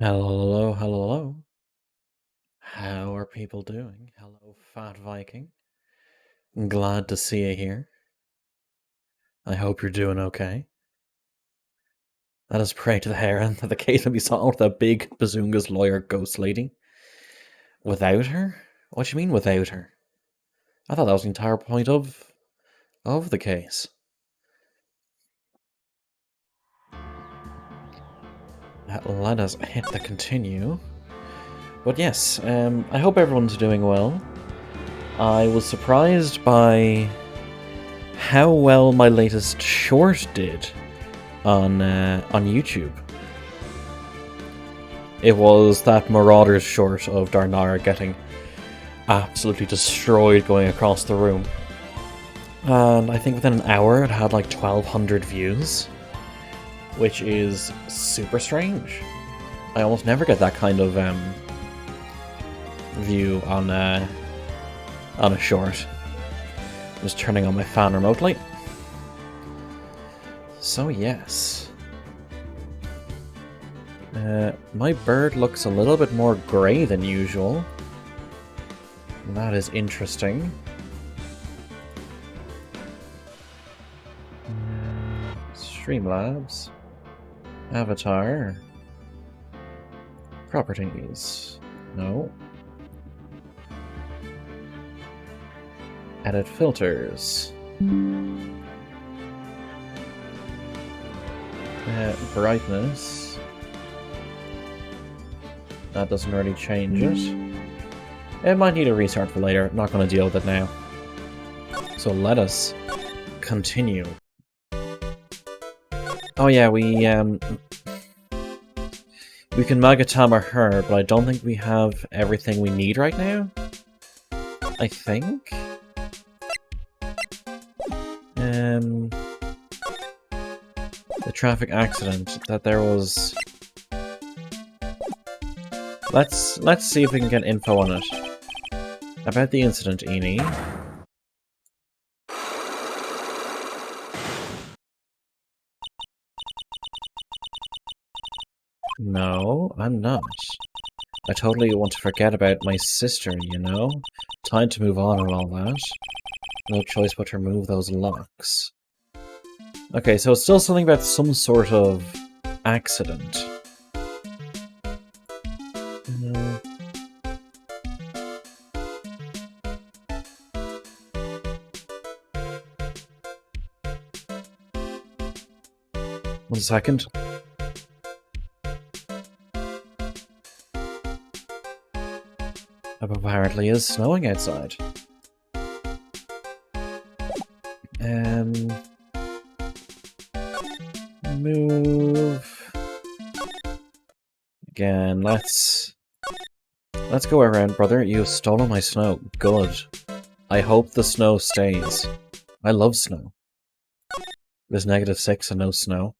Hello, hello. How are people doing? Hello, Fat Viking. Glad to see you here. I hope you're doing okay. Let us pray to the heron that the case can be solved with that big Bazunga's lawyer ghost lady. Without her? What do you mean without her? I thought that was the entire point of the case. Let us hit the continue. But yes, I hope everyone's doing well. I was surprised by how well my latest short did on YouTube. It was that Marauders short of Darnara getting absolutely destroyed going across the room. And I think within an hour it had like 1,200 views, which is super strange. I almost never get that kind of view on a short. I'm just turning on my fan remotely. So yes. My bird looks a little bit more grey than usual. That is interesting. Streamlabs. Avatar. Properties. No. Edit filters. Brightness. That doesn't really change it. It might need a restart for later. I'm not going to deal with it now. So let us continue. Oh yeah, we can Magatama her, but I don't think we have everything we need right now. I think. The traffic accident that there was. Let's see if we can get info on it. About the incident, Eni. No, I'm not. I totally want to forget about my sister, you know? Time to move on and all that. No choice but to remove those locks. Okay, so it's still something about some sort of accident. One second. Apparently is snowing outside. Move. Again, let's go around, brother. You have stolen my snow. Good. I hope the snow stays. I love snow. There's -6 and no snow.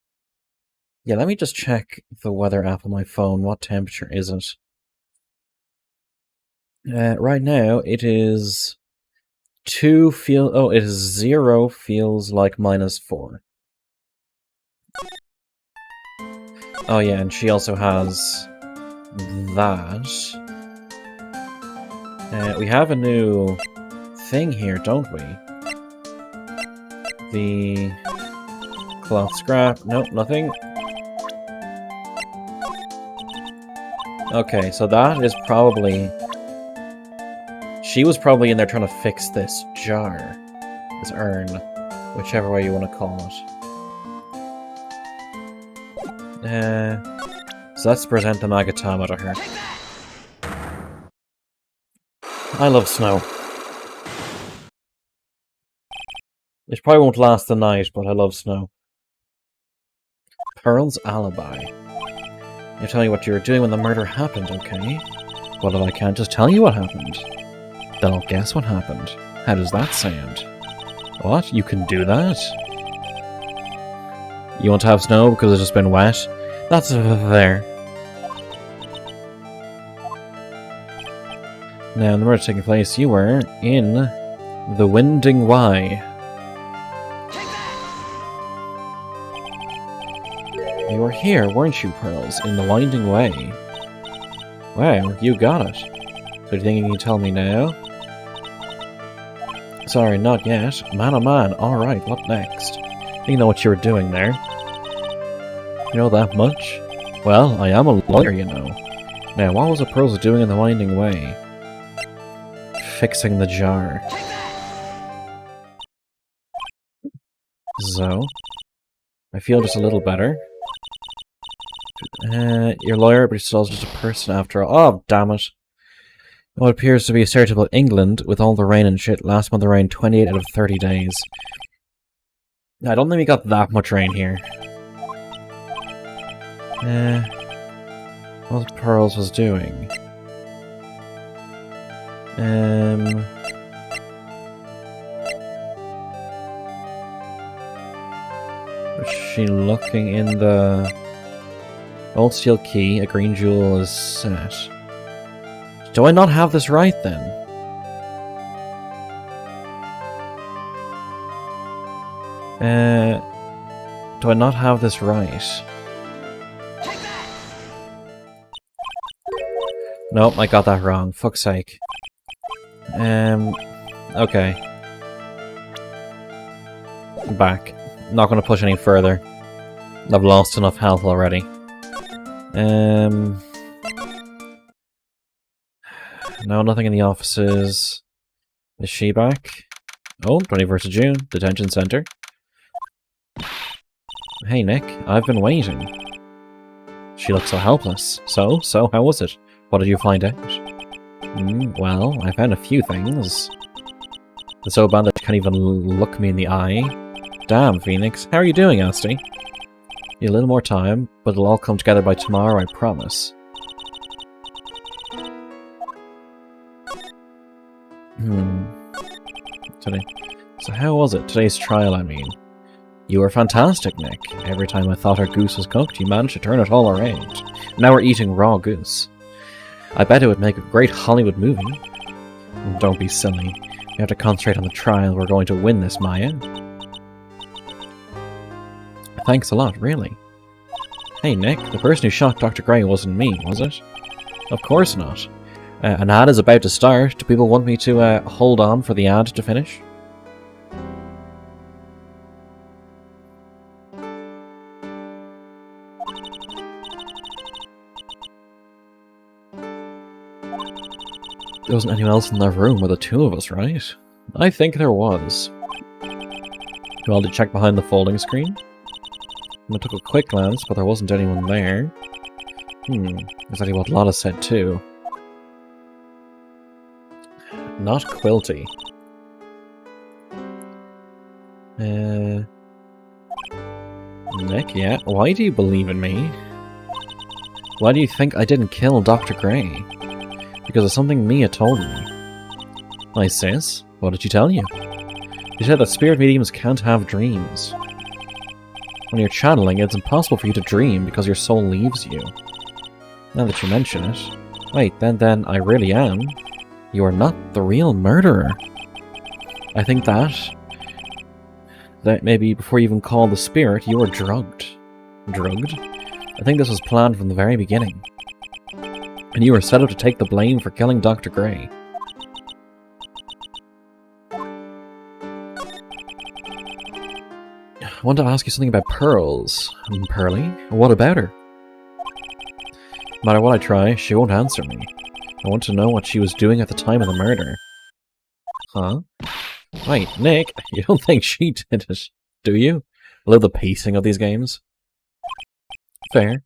Yeah, let me just check the weather app on my phone. What temperature is it? Right now, it is 2 it is 0 feels like -4. Oh yeah, and she also has that. We have a new thing here, don't we? The cloth scrap. Nope, nothing. Okay, so that is probably... She was probably in there trying to fix this jar. This urn. Whichever way you want to call it. So let's present the Magatama to her. I love snow. It probably won't last the night, but I love snow. Pearl's alibi. You're telling me what you were doing when the murder happened, okay? What if I can't just tell you what happened? Then I'll guess what happened. How does that sound? What? You can do that? You want to have snow because it's just been wet? That's fair. Now, the murder taking place, you were in the Winding Y. You were here, weren't you, Pearls, in the Winding Way? Wow, you got it. So do you think you can tell me now? Sorry, not yet. Man oh man, alright, what next? You know what you were doing there. You know that much? Well, I am a lawyer, you know. Now, what was a Pearls doing in the Winding Way? Fixing the jar. So, I feel just a little better. You're a lawyer, but you're still just a person after all. Oh, damn it. What appears to be assertive about England, with all the rain and shit, last month it rained 28 out of 30 days. I don't think we got that much rain here. What Pearls was doing? Was she looking in the... Old steel key, a green jewel is set. Do I not have this right, then? Do I not have this right? Nope, I got that wrong. Fuck's sake. Okay. Back. Not gonna push any further. I've lost enough health already. No, nothing in the offices. Is she back? Oh, 21st of June, detention center. Hey Nick, I've been waiting. She looks so helpless. So, how was it? What did you find out? Well, I found a few things. They're so bad that you can't even look me in the eye. Damn, Phoenix. How are you doing, Asti? Need a little more time, but it'll all come together by tomorrow, I promise. Today. So how was it? Today's trial, I mean. You were fantastic, Nick. Every time I thought our goose was cooked, you managed to turn it all around. Now we're eating raw goose. I bet it would make a great Hollywood movie. Don't be silly. You have to concentrate on the trial. We're going to win this, Maya. Thanks a lot, really. Hey, Nick, the person who shot Dr. Gray wasn't me, was it? Of course not. An ad is about to start. Do people want me to hold on for the ad to finish? There wasn't anyone else in the room with the two of us, right? I think there was. Well, did you check behind the folding screen? I took a quick glance, but there wasn't anyone there. Exactly what Lotta said too. Not Quilty. Nick, yeah? Why do you believe in me? Why do you think I didn't kill Dr. Gray? Because of something Mia told me. My sis? What did she tell you? She said that spirit mediums can't have dreams. When you're channeling, it's impossible for you to dream because your soul leaves you. Now that you mention it... Wait, then I really am. You are not the real murderer. I think that maybe before you even called the spirit, you were drugged. Drugged? I think this was planned from the very beginning. And you were set up to take the blame for killing Dr. Gray. I want to ask you something about Pearls. Pearly? What about her? No matter what I try, she won't answer me. I want to know what she was doing at the time of the murder. Huh? Wait, Nick, you don't think she did it, do you? I love the pacing of these games. Fair.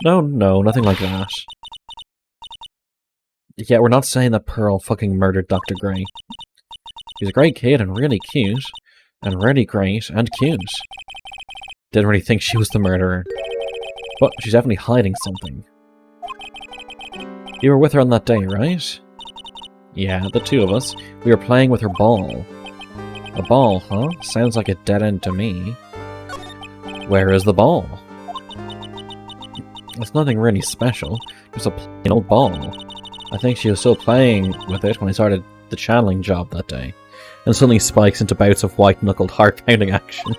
No, nothing like that. Yeah, we're not saying that Pearl fucking murdered Dr. Gray. She's a great kid and really cute. And really great and cute. Didn't really think she was the murderer. But she's definitely hiding something. You were with her on that day, right? Yeah, the two of us. We were playing with her ball. A ball, huh? Sounds like a dead end to me. Where is the ball? It's nothing really special. Just a plain old ball. I think she was still playing with it when I started the channeling job that day. And suddenly spikes into bouts of white-knuckled, heart-pounding action.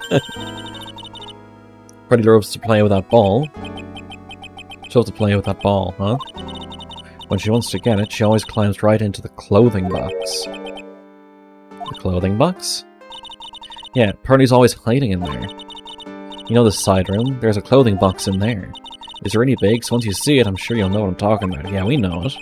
Pretty loves to play with that ball. She loves to play with that ball, huh? When she wants to get it, she always climbs right into the clothing box. The clothing box? Yeah, Pearlie's always hiding in there. You know the side room? There's a clothing box in there. It's really big, so once you see it, I'm sure you'll know what I'm talking about. Yeah, we know it.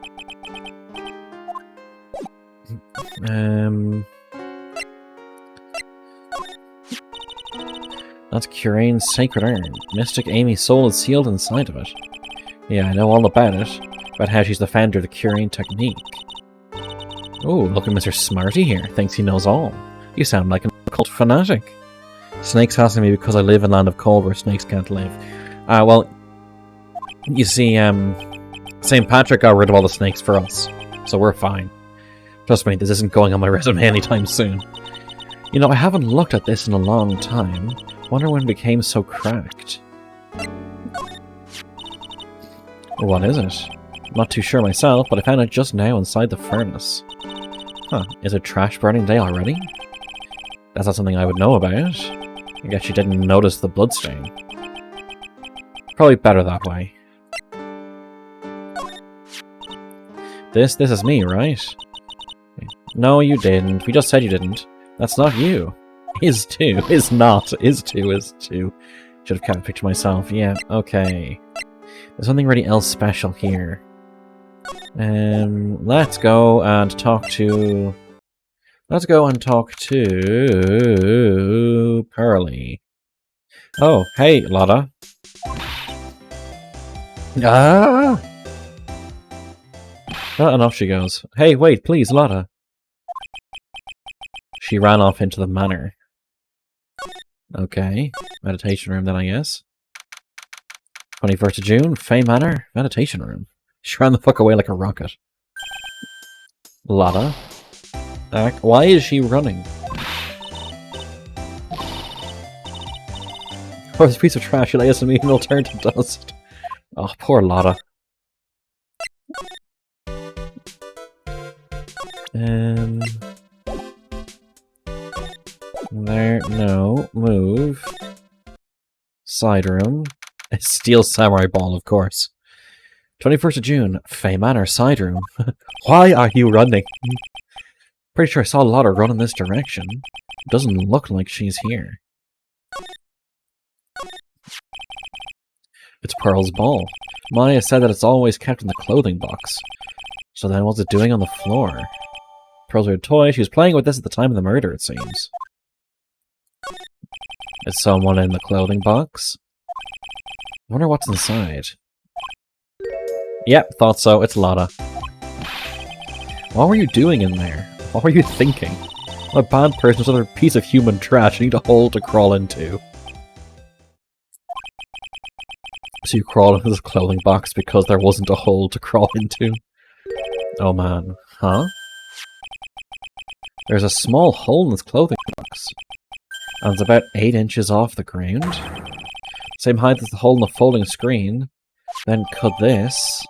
That's Curane's sacred urn. Mystic Amy's soul is sealed inside of it. Yeah, I know all about it. About how she's the founder of the Curane technique. Oh, look at Mr. Smarty here. Thinks he knows all. You sound like an occult fanatic. Snakes hassling me because I live in Land of Cold where snakes can't live. Well, you see, St. Patrick got rid of all the snakes for us, so we're fine. Trust me, this isn't going on my resume anytime soon. You know, I haven't looked at this in a long time. Wonder when it became so cracked. What is it? I'm not too sure myself, but I found it just now inside the furnace. Huh, is it trash burning day already? That's not something I would know about. I guess you didn't notice the bloodstain. Probably better that way. This is me, right? No, you didn't. We just said you didn't. That's not you. Is too. Is not. Is too. Is too. Should have kept a picture myself. Yeah, okay. There's something really else special here. Let's go and talk to... Let's go and talk to... Pearlie. Oh, hey, Lotta. Ah! And off she goes. Hey, wait, please, Lotta. She ran off into the manor. Okay. Meditation room then, I guess. 21st of June, Fey Manor, meditation room. She ran the fuck away like a rocket. Lotta. Why is she running? Oh, this piece of trash, you lay us in me and it'll turn to dust. Oh, poor Lotta. There, no, move. Side room. A steel samurai ball, of course. 21st of June, Fey Manor, side room. Why are you running? Pretty sure I saw Lotta run in this direction. Doesn't look like she's here. It's Pearl's ball. Maya said that it's always kept in the clothing box. So then what's it doing on the floor? Pearl's weird toy. She was playing with this at the time of the murder, it seems. Is someone in the clothing box? Wonder what's inside. Yep, thought so. It's Lotta. What were you doing in there? What were you thinking? I'm a bad person with another piece of human trash I need a hole to crawl into. So you crawled into this clothing box because there wasn't a hole to crawl into? Oh man. Huh? There's a small hole in this clothing box. And it's about 8 inches off the ground. Same height as the hole in the folding screen. Then could this...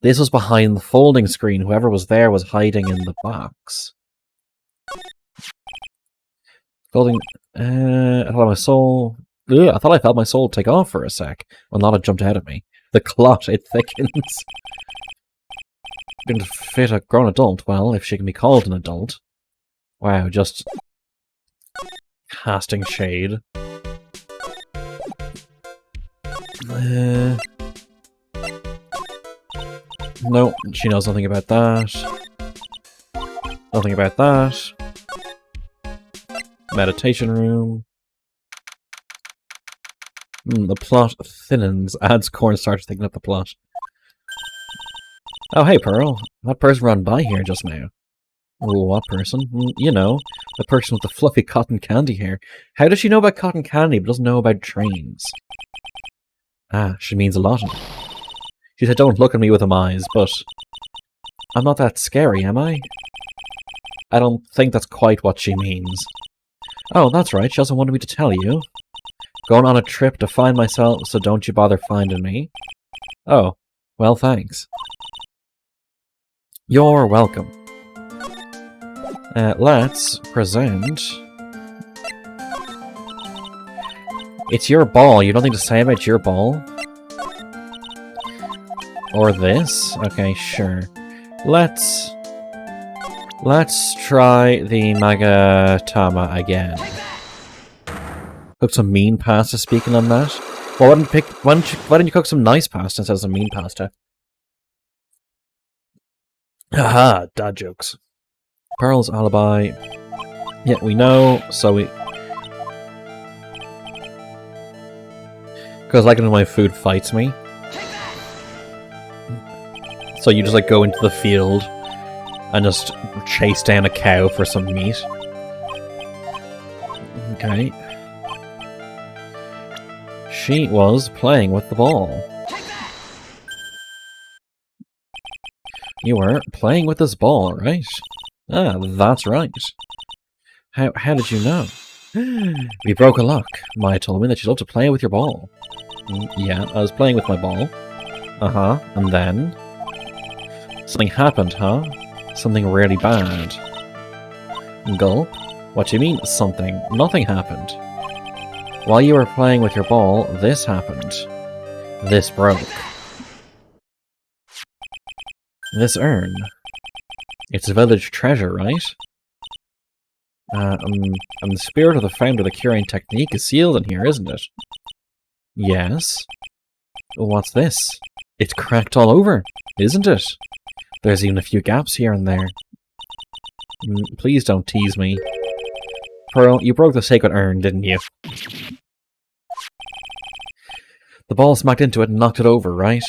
This was behind the folding screen. Whoever was there was hiding in the box. Folding... I thought my soul... Ugh, I thought I felt my soul take off for a sec when Lotta jumped out at me. The clot, it thickens. Didn't fit a grown adult. Well, if she can be called an adult. Wow, just... casting shade. No, she knows nothing about that. Nothing about that. Meditation room. The plot thinnens. Adds cornstarch thinking up the plot. Oh, hey, Pearl. That person ran by here just now. Oh, what person? You know, the person with the fluffy cotton candy hair. How does she know about cotton candy but doesn't know about trains? Ah, she means a lot. She said, don't look at me with them eyes, but... I'm not that scary, am I? I don't think that's quite what she means. Oh, that's right, she also wanted me to tell you. Going on a trip to find myself, so don't you bother finding me. Oh, well, thanks. You're welcome. Let's present... It's your ball. You have nothing to say about your ball? Or this? Okay, sure. Let's try the Magatama again. Cook some mean pasta, speaking on that. Well, why didn't you cook some nice pasta instead of some mean pasta? Haha, dad jokes. Pearl's alibi. Yeah, we know, so we... Because like when my food fights me. So you just like go into the field and just chase down a cow for some meat. Okay. She was playing with the ball. You were playing with this ball, right? Ah, that's right. How did you know? We broke a lock. Maya told me that you love to play with your ball. Yeah, I was playing with my ball. Uh-huh, and then... Something happened, huh? Something really bad. Gulp? What do you mean, something? Nothing happened. While you were playing with your ball, this happened. This broke. This urn. It's a village treasure, right? The spirit of the founder of the curing technique is sealed in here, isn't it? Yes. What's this? It's cracked all over, isn't it? There's even a few gaps here and there. Please don't tease me. Pearl, you broke the sacred urn, didn't you? The ball smacked into it and knocked it over, right?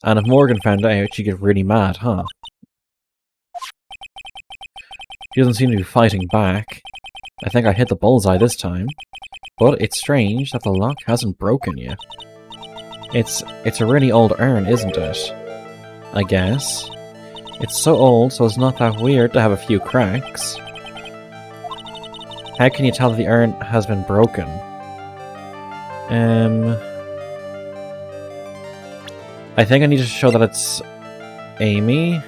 And if Morgan found out, she'd get really mad, huh? She doesn't seem to be fighting back. I think I hit the bullseye this time. But it's strange that the lock hasn't broken yet. It's a really old urn, isn't it? I guess. It's so old, so it's not that weird to have a few cracks. How can you tell that the urn has been broken? I think I need to show that it's Amy.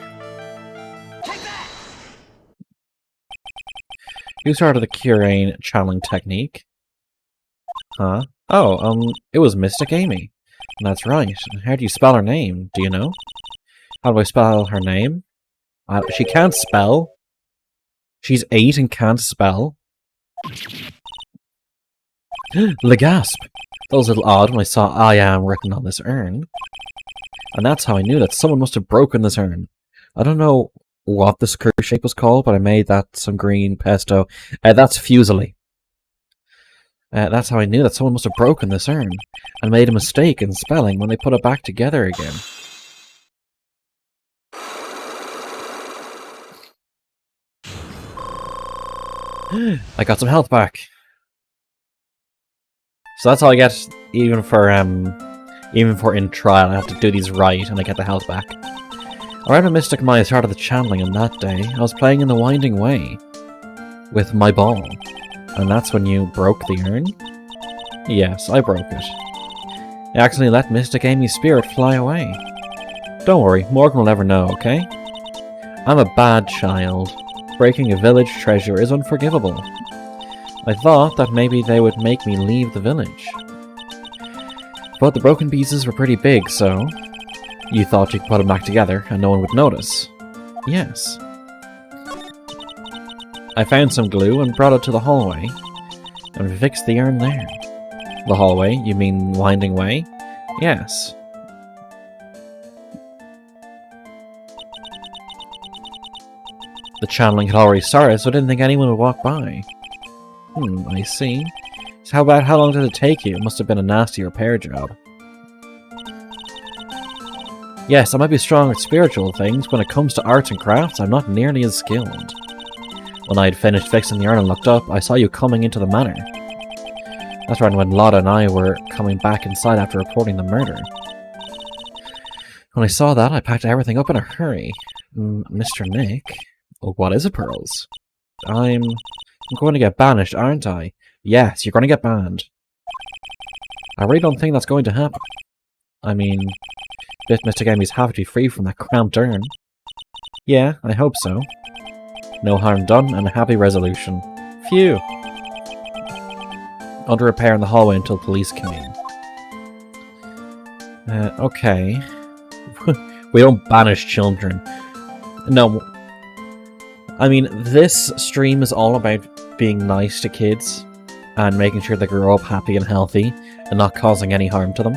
Who started the Curane channeling technique? Huh? Oh, it was Mystic Amy. That's right. How do you spell her name? Do you know? How do I spell her name? She can't spell. She's 8 and can't spell. Legasp! That was a little odd when I saw I am written on this urn. And that's how I knew that someone must have broken this urn. I don't know what this curve shape was called, but I made that some green pesto. That's Fusily. That's how I knew that someone must have broken this urn and made a mistake in spelling when they put it back together again. I got some health back. So that's all I get, even for in trial. I have to do these right, and I get the health back. Around a Mystic Maya started the channeling, and that day I was playing in the Winding Way with my ball, and that's when you broke the urn. Yes, I broke it. I accidentally let Mystic Amy's spirit fly away. Don't worry, Morgan will never know, okay? I'm a bad child. Breaking a village treasure is unforgivable. I thought that maybe they would make me leave the village. But the broken pieces were pretty big, so... You thought you could put them back together and no one would notice. Yes. I found some glue and brought it to the hallway, and we fixed the urn there. The hallway? You mean Winding Way? Yes. The channeling had already started, so I didn't think anyone would walk by. I see. So how long did it take you? It must have been a nasty repair job. Yes, I might be strong at spiritual things, but when it comes to arts and crafts, I'm not nearly as skilled. When I had finished fixing the urn and looked up, I saw you coming into the manor. That's right when Lotta and I were coming back inside after reporting the murder. When I saw that, I packed everything up in a hurry. Mr. Nick? Oh, what is it, Pearls? I'm going to get banished, aren't I? Yes, you're going to get banned. I really don't think that's going to happen. I mean, Mr. Gamey's happy to be free from that cramped urn. Yeah, I hope so. No harm done and a happy resolution. Phew. Under repair in the hallway until police came in. Okay. We don't banish children. No. I mean, this stream is all about being nice to kids and making sure they grow up happy and healthy and not causing any harm to them.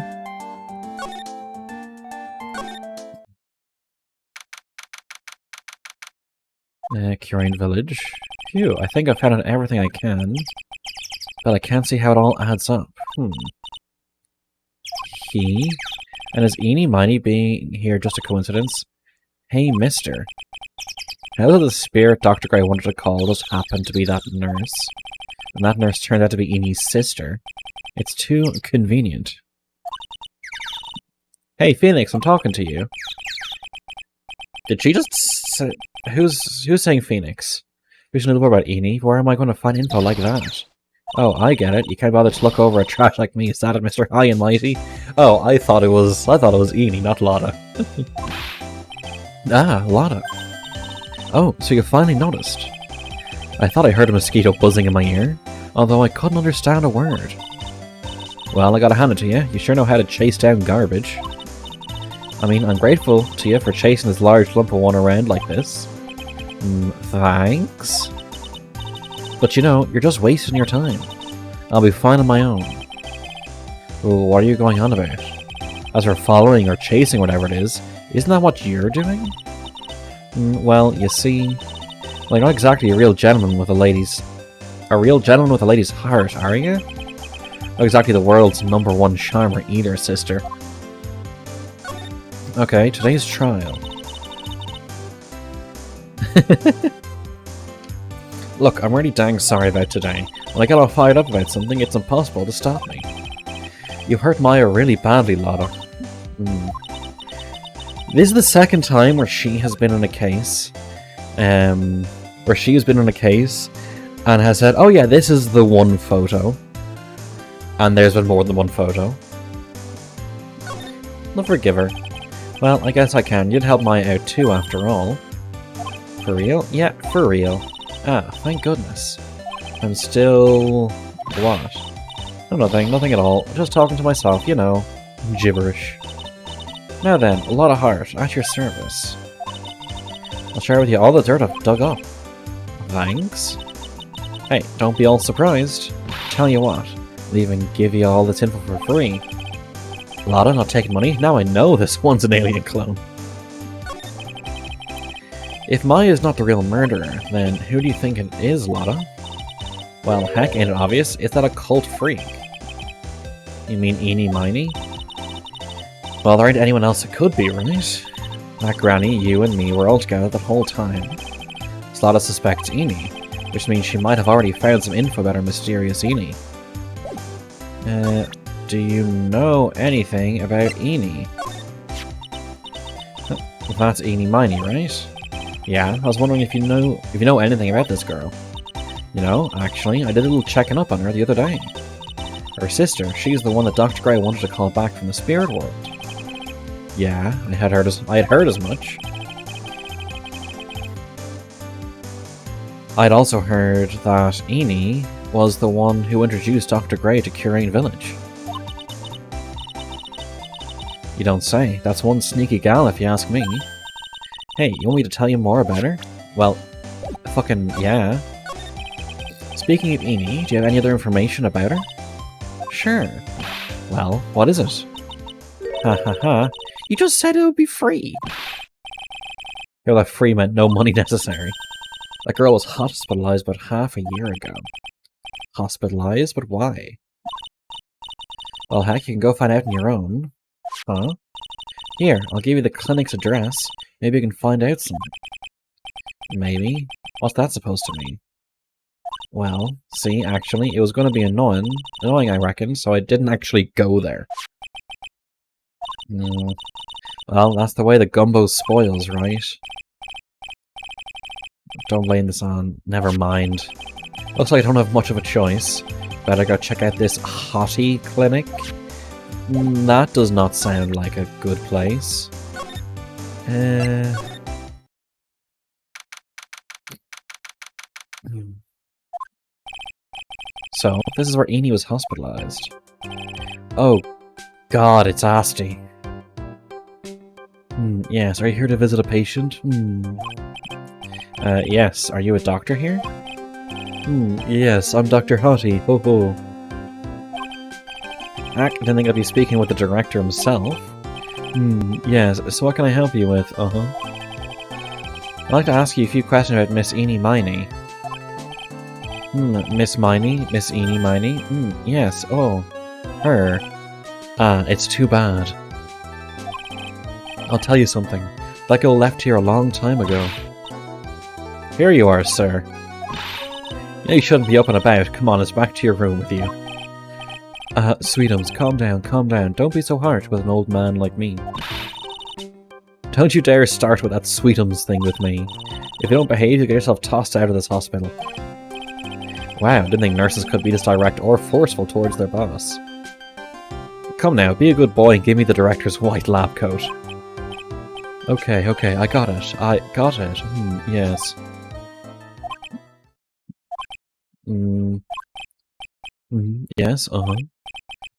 Current village. Phew, I think I've found out everything I can, but I can't see how it all adds up. He? And is Eenie Miney being here just a coincidence? Hey, mister. How did the spirit Dr. Gray wanted to call just happen to be that nurse? And that nurse turned out to be Enie's sister. It's too convenient. Hey, Phoenix, I'm talking to you. Did she just say... Who's saying Phoenix? Who's gonna know more about Eenie? Where am I going to find info like that? Oh, I get it. You can't bother to look over a trash like me, is that it, Mr. High and Mighty? Oh, I thought it was Eenie, not Lotta. Ah, Lotta. Oh, so you finally noticed. I thought I heard a mosquito buzzing in my ear, although I couldn't understand a word. Well, I gotta hand it to you. You sure know how to chase down garbage. I mean, I'm grateful to you for chasing this large lump of one around like this. Thanks. But you know, you're just wasting your time. I'll be fine on my own. Well, what are you going on about? As for following or chasing whatever it is, isn't that what you're doing? Well, you see, well, you're not exactly a real gentleman with a lady's heart, are you? Not exactly the world's #1 charmer either, sister. Okay, today's trial. Look, I'm really dang sorry about today. When I get all fired up about something, it's impossible to stop me. You hurt Maya really badly, Lotta. This is the second time where she has been in a case, and has said, oh yeah, this is the one photo. And there's been more than one photo. I'll forgive her. Well, I guess I can. You'd help Maya out too, after all. For real? Yeah, for real. Ah, thank goodness. I'm still... what? Oh, nothing at all. Just talking to myself, you know. Gibberish. Now then, a lot of heart, at your service. I'll share with you all the dirt I've dug up. Thanks. Hey, don't be all surprised. Tell you what, I'll even give you all this info for free. Lotta, not taking money? Now I know this one's an alien clone. If Maya's not the real murderer, then who do you think it is, Lotta? Well, heck, ain't it obvious? It's that occult freak. You mean Eenie Miney? Well, there ain't anyone else it could be, right? That granny, you and me were all together the whole time. So Lotta suspects Eenie, which means she might have already found some info about our mysterious Eenie. Do you know anything about Eenie? That's Eenie Miney, right? Yeah, I was wondering if you know anything about this girl. You know, actually, I did a little checking up on her the other day. Her sister, she's the one that Dr. Gray wanted to call back from the spirit world. Yeah, I had heard as much. I'd also heard that Eenie was the one who introduced Dr. Gray to Currain Village. You don't say. That's one sneaky gal if you ask me. Hey, you want me to tell you more about her? Well, fucking yeah. Speaking of Eenie, do you have any other information about her? Sure. Well, what is it? Ha ha ha. You just said it would be free. Yo, that free meant no money necessary. That girl was hospitalized about half a year ago. Hospitalized? But why? Well, heck, you can go find out on your own. Huh? Here, I'll give you the clinic's address. Maybe you can find out something. Maybe? What's that supposed to mean? Well, see, actually, it was going to be annoying, I reckon, so I didn't actually go there. Well, that's the way the gumbo spoils, right? Don't blame this on. Never mind. Looks like I don't have much of a choice. Better go check out this hottie clinic. That does not sound like a good place. So, this is where Eenie was hospitalized. Oh god, it's Asti. Yes, are you here to visit a patient? Yes, are you a doctor here? Yes, I'm Dr. Hottie, ho ho. I didn't think I'd be speaking with the director himself. Yes, so what can I help you with? I'd like to ask you a few questions about Miss Eenie Miney. Miss Miney? Miss Eenie Miney? Yes, oh. Her. Ah, it's too bad. I'll tell you something. That girl left here a long time ago. Here you are, sir. You shouldn't be up and about. Come on, it's back to your room with you. Sweetums, calm down, calm down. Don't be so harsh with an old man like me. Don't you dare start with that Sweetums thing with me. If you don't behave, you'll get yourself tossed out of this hospital. Wow, didn't think nurses could be this direct or forceful towards their boss. Come now, be a good boy and give me the director's white lab coat. Okay, I got it. I got it. Yes. Yes,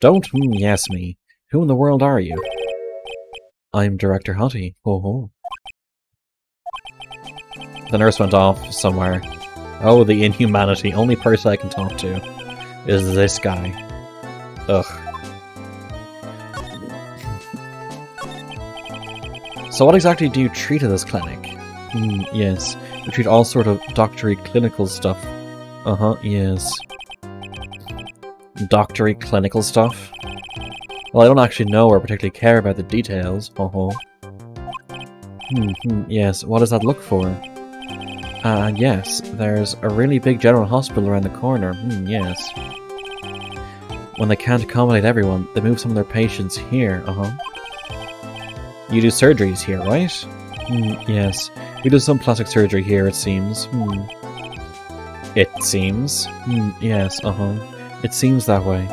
Don't yes me. Who in the world are you? I'm Director Hottie. Oh. The nurse went off somewhere. Oh, the inhumanity. Only person I can talk to is this guy. Ugh. So what exactly do you treat at this clinic? Yes. We treat all sort of doctory clinical stuff. Yes. Doctory clinical stuff? Well, I don't actually know or particularly care about the details. Yes. What does that look for? Yes. There's a really big general hospital around the corner. Yes. When they can't accommodate everyone, they move some of their patients here. You do surgeries here, right? Yes. We do some plastic surgery here, it seems. It seems? Yes, It seems that way.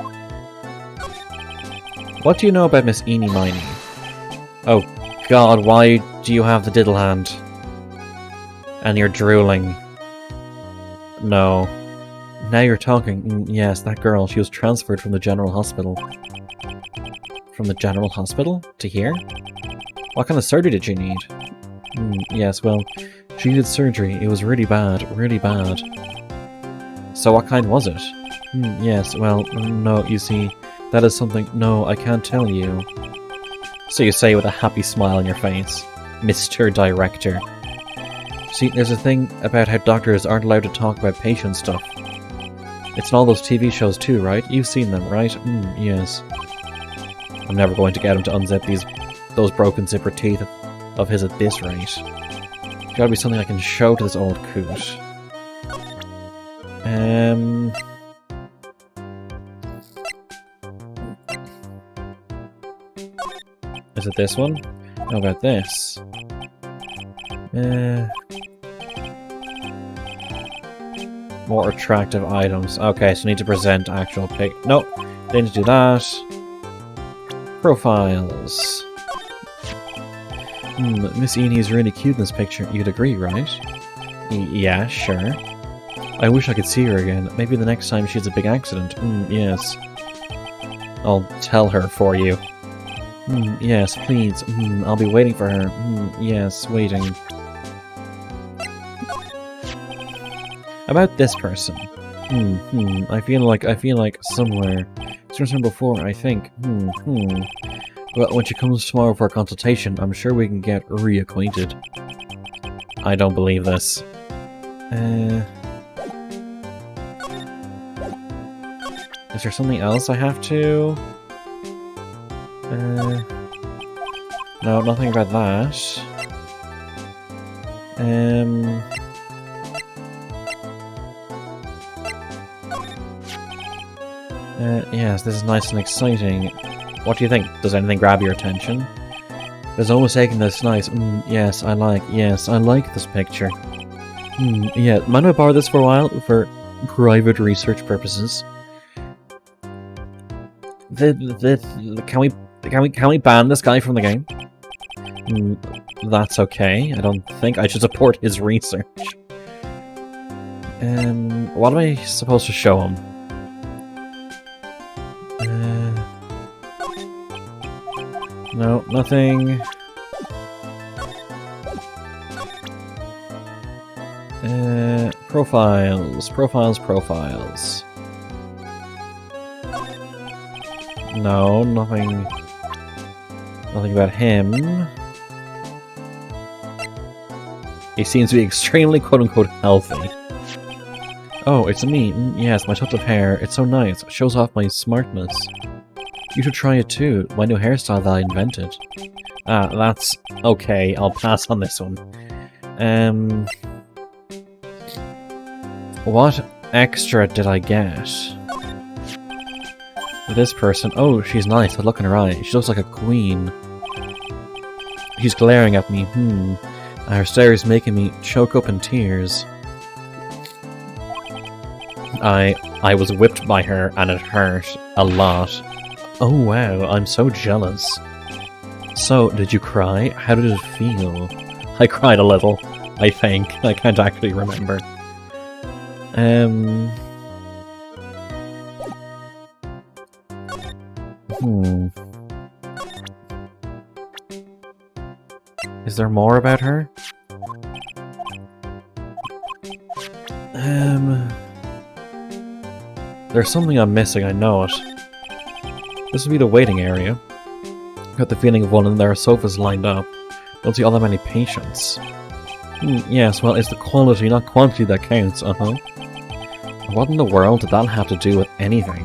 What do you know about Miss Eenie Miney? Oh god, why do you have the diddle hand? And you're drooling. No. Now you're talking. Yes, that girl, she was transferred from the general hospital. From the general hospital? To here? What kind of surgery did she need? Yes, well, she did surgery. It was really bad, really bad. So what kind was it? Yes, well, no, you see, that is something... No, I can't tell you. So you say with a happy smile on your face. Mr. Director. See, there's a thing about how doctors aren't allowed to talk about patient stuff. It's in all those TV shows too, right? You've seen them, right? Yes. I'm never going to get him to unzip those broken zipper teeth of his at this rate. Gotta be something I can show to this old coot. Is it this one? How about this? More attractive items. Okay, so need to present actual pic. Nope, didn't do that. Profiles. Miss Eenie is really cute in this picture. You'd agree, right? Yeah, sure. I wish I could see her again. Maybe the next time she has a big accident. Yes. I'll tell her for you. Yes, please. I'll be waiting for her. Yes, waiting. About this person. I feel like somewhere. Seen her before, I think. Well, when she comes tomorrow for a consultation, I'm sure we can get reacquainted. I don't believe this. Is there something else I have to? No, nothing about that. Yes, this is nice and exciting. What do you think? Does anything grab your attention? There's almost taking this nice. Yes, I like this picture. Yeah, mind if I borrow this for a while for private research purposes? Can we ban this guy from the game? That's okay. I don't think I should support his research. What am I supposed to show him? No, nothing. Profiles, profiles, profiles. No, nothing. Nothing about him. He seems to be extremely quote-unquote healthy. Oh, it's me. Yes, my tuft of hair. It's so nice. It shows off my smartness. You should try it too. My new hairstyle that I invented. Ah, that's okay. I'll pass on this one. What extra did I get? This person. Oh, she's nice. The look in her eye. She looks like a queen. She's glaring at me. Her stare is making me choke up in tears. I was whipped by her and it hurt a lot. Oh wow, I'm so jealous. So, did you cry? How did it feel? I cried a little, I think. I can't actually remember. Is there more about her? There's something I'm missing, I know it. This would be the waiting area. Got the feeling of one and there are sofas lined up. Don't see all that many patients. Yes, well, it's the quality, not quantity that counts, What in the world did that have to do with anything?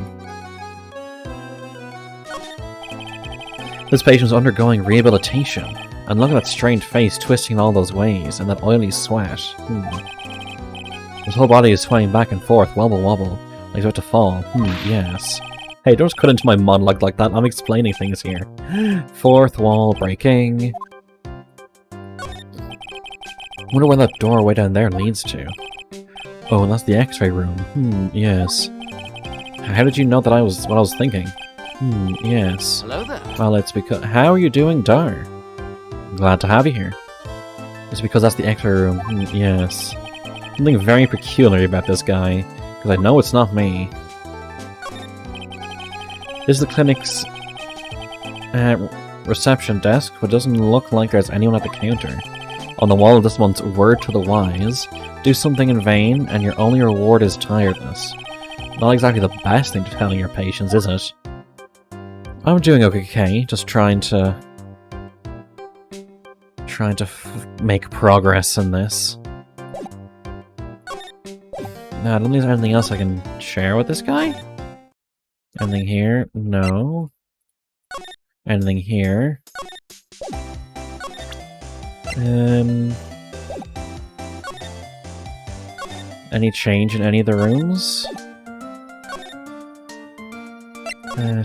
This patient's undergoing rehabilitation. And look at that strained face twisting in all those ways, and that oily sweat. His whole body is swaying back and forth, wobble wobble, like he's about to fall. Yes. Hey, don't cut into my monologue like that, I'm explaining things here. Fourth wall breaking. Wonder where that door way down there leads to. Oh, and that's the X-ray room. Yes. How did you know that what I was thinking? Yes. Hello there. Well, it's because... How are you doing, Dar? Glad to have you here. It's because that's the X-ray room. Yes. Something very peculiar about this guy, because I know it's not me. This is the clinic's reception desk, but it doesn't look like there's anyone at the counter. On the wall of this one's word to the wise, do something in vain, and your only reward is tiredness. Not exactly the best thing to tell your patients, is it? I'm doing okay, just trying to make progress in this. Now, I don't think there's anything else I can share with this guy. Anything here? No. Anything here? Any change in any of the rooms?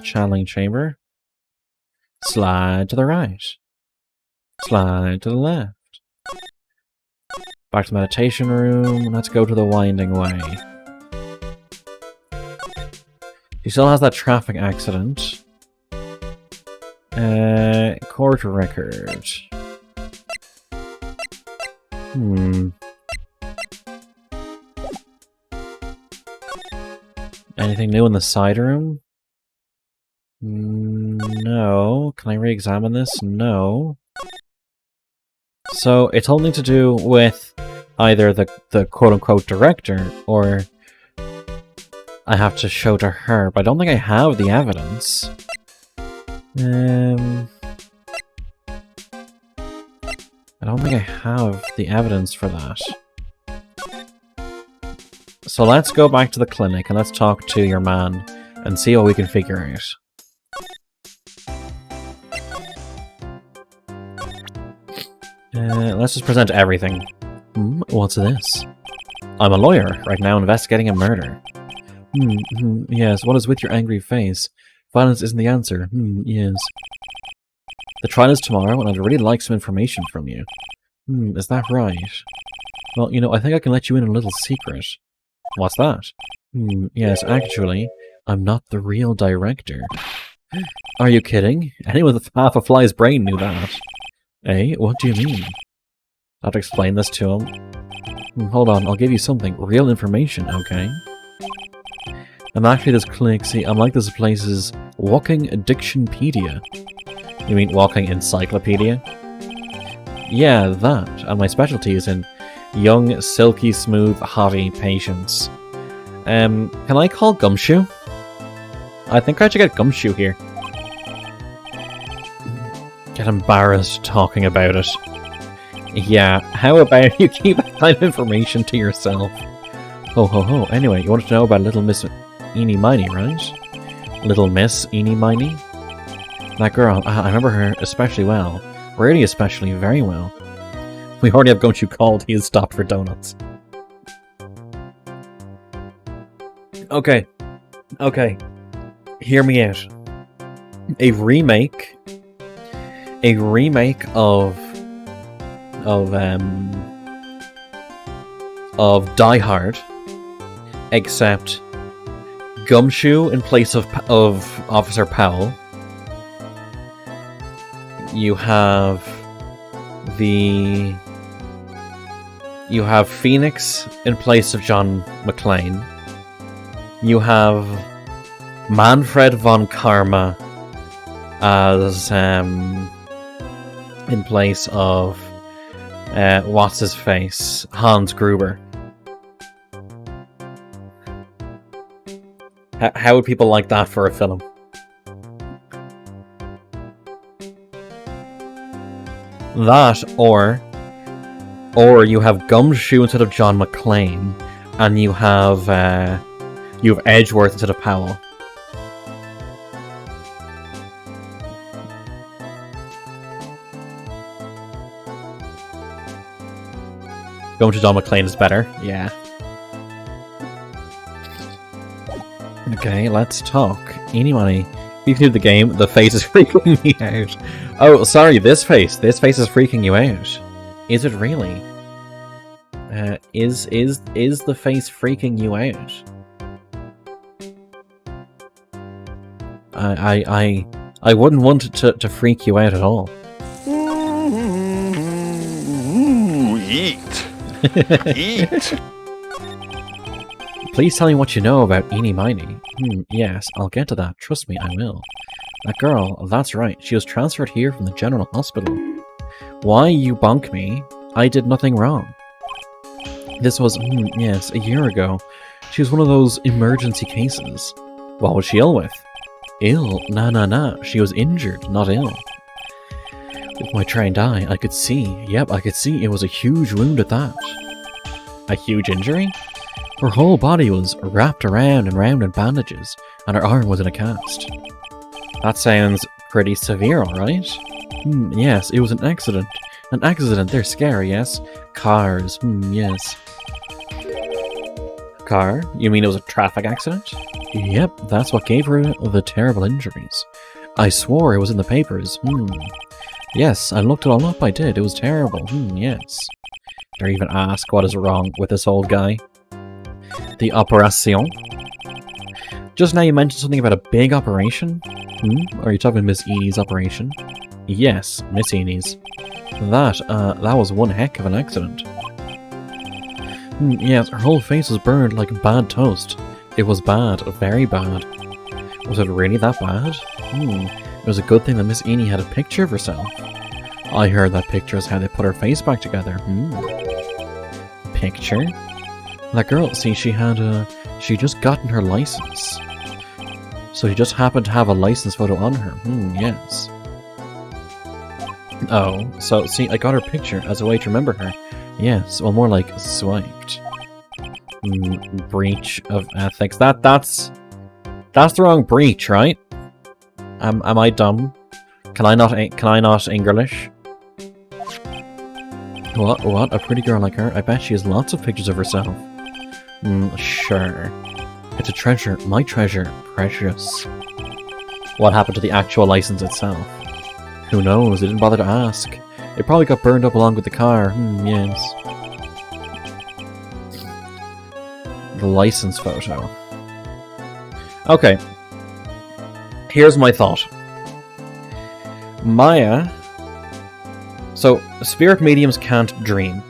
Channeling chamber. Slide to the right. Slide to the left. Back to the meditation room. Let's go to the winding way. He still has that traffic accident. Court record. Anything new in the side room? No. Can I re-examine this? No. So, it's only to do with either the quote-unquote director, or I have to show to her, but I don't think I have the evidence. I don't think I have the evidence for that. So let's go back to the clinic and let's talk to your man and see what we can figure out. Let's just present everything. What's this? I'm a lawyer, right now investigating a murder. Yes, what is with your angry face? Violence isn't the answer. Yes. The trial is tomorrow, and I'd really like some information from you. Is that right? Well, you know, I think I can let you in a little secret. What's that? Yes, actually, I'm not the real director. Are you kidding? Anyone with half a fly's brain knew that. Eh? What do you mean? I have to explain this to him. Hold on, I'll give you something. Real information, okay? I'm actually this clinic, see, I'm like this place's walking addictionpedia. You mean walking encyclopedia? Yeah, that. And my specialty is in Young, silky smooth, hottie patience. Can I call Gumshoe? I think I should get Gumshoe here. Get embarrassed talking about it. Yeah, how about you keep that kind of information to yourself? Ho ho ho. Anyway, you wanted to know about Little Miss Eeny Miny, right? Little Miss Eeny Miny? That girl, I remember her especially well. Really especially very well. We already have Gumshoe called, he has stopped for donuts. Okay. Okay. Hear me out. A remake of Die Hard, except Gumshoe in place of Officer Powell. You have Phoenix in place of John McClane. You have Manfred von Karma as in place of what's his face, Hans Gruber. How would people like that for a film? That, or you have Gumshoe instead of John McClane, and you have Edgeworth instead of Powell. Going to John McClane is better, yeah. Okay, let's talk. Eeny money. You can do the game. The face is freaking me out. Oh, sorry, this face. This face is freaking you out. Is it really? Is the face freaking you out? I wouldn't want it to freak you out at all. Eat. Eat. Please tell me what you know about Eeny Miny. Yes, I'll get to that. Trust me, I will. That girl, that's right. She was transferred here from the General Hospital. Why you bonk me? I did nothing wrong. This was, yes, a year ago. She was one of those emergency cases. What was she ill with? Ill? Nah. She was injured, not ill. With my trained eye, I could see. Yep, I could see it was a huge wound at that. A huge injury? Her whole body was wrapped around and round in bandages, and her arm was in a cast. That sounds pretty severe, alright? Yes, it was an accident. An accident, they're scary, yes? Cars, yes. Car? You mean it was a traffic accident? Yep, that's what gave her the terrible injuries. I swore it was in the papers, Yes, I looked it all up, I did. It was terrible, yes. Dare even ask what is wrong with this old guy? The operation? Just now you mentioned something about a big operation? Are you talking about Miss Eeny's operation? Yes, Miss Eeny's. That was one heck of an accident. Yes, her whole face was burned like bad toast. It was bad, very bad. Was it really that bad? It was a good thing that Miss Eeny had a picture of herself. I heard that picture is how they put her face back together. Picture? That girl, see, she just gotten her license. So she just happened to have a license photo on her. Yes. Oh, so, see, I got her picture as a way to remember her. Yes, well, more like swiped. Breach of ethics. That's the wrong breach, right? Am I dumb? Can I not English? What? A pretty girl like her? I bet she has lots of pictures of herself. Sure. It's a treasure. My treasure. Precious. What happened to the actual license itself? Who knows? They didn't bother to ask. It probably got burned up along with the car. Yes. The license photo. Okay. Here's my thought. Maya... So, spirit mediums can't dream.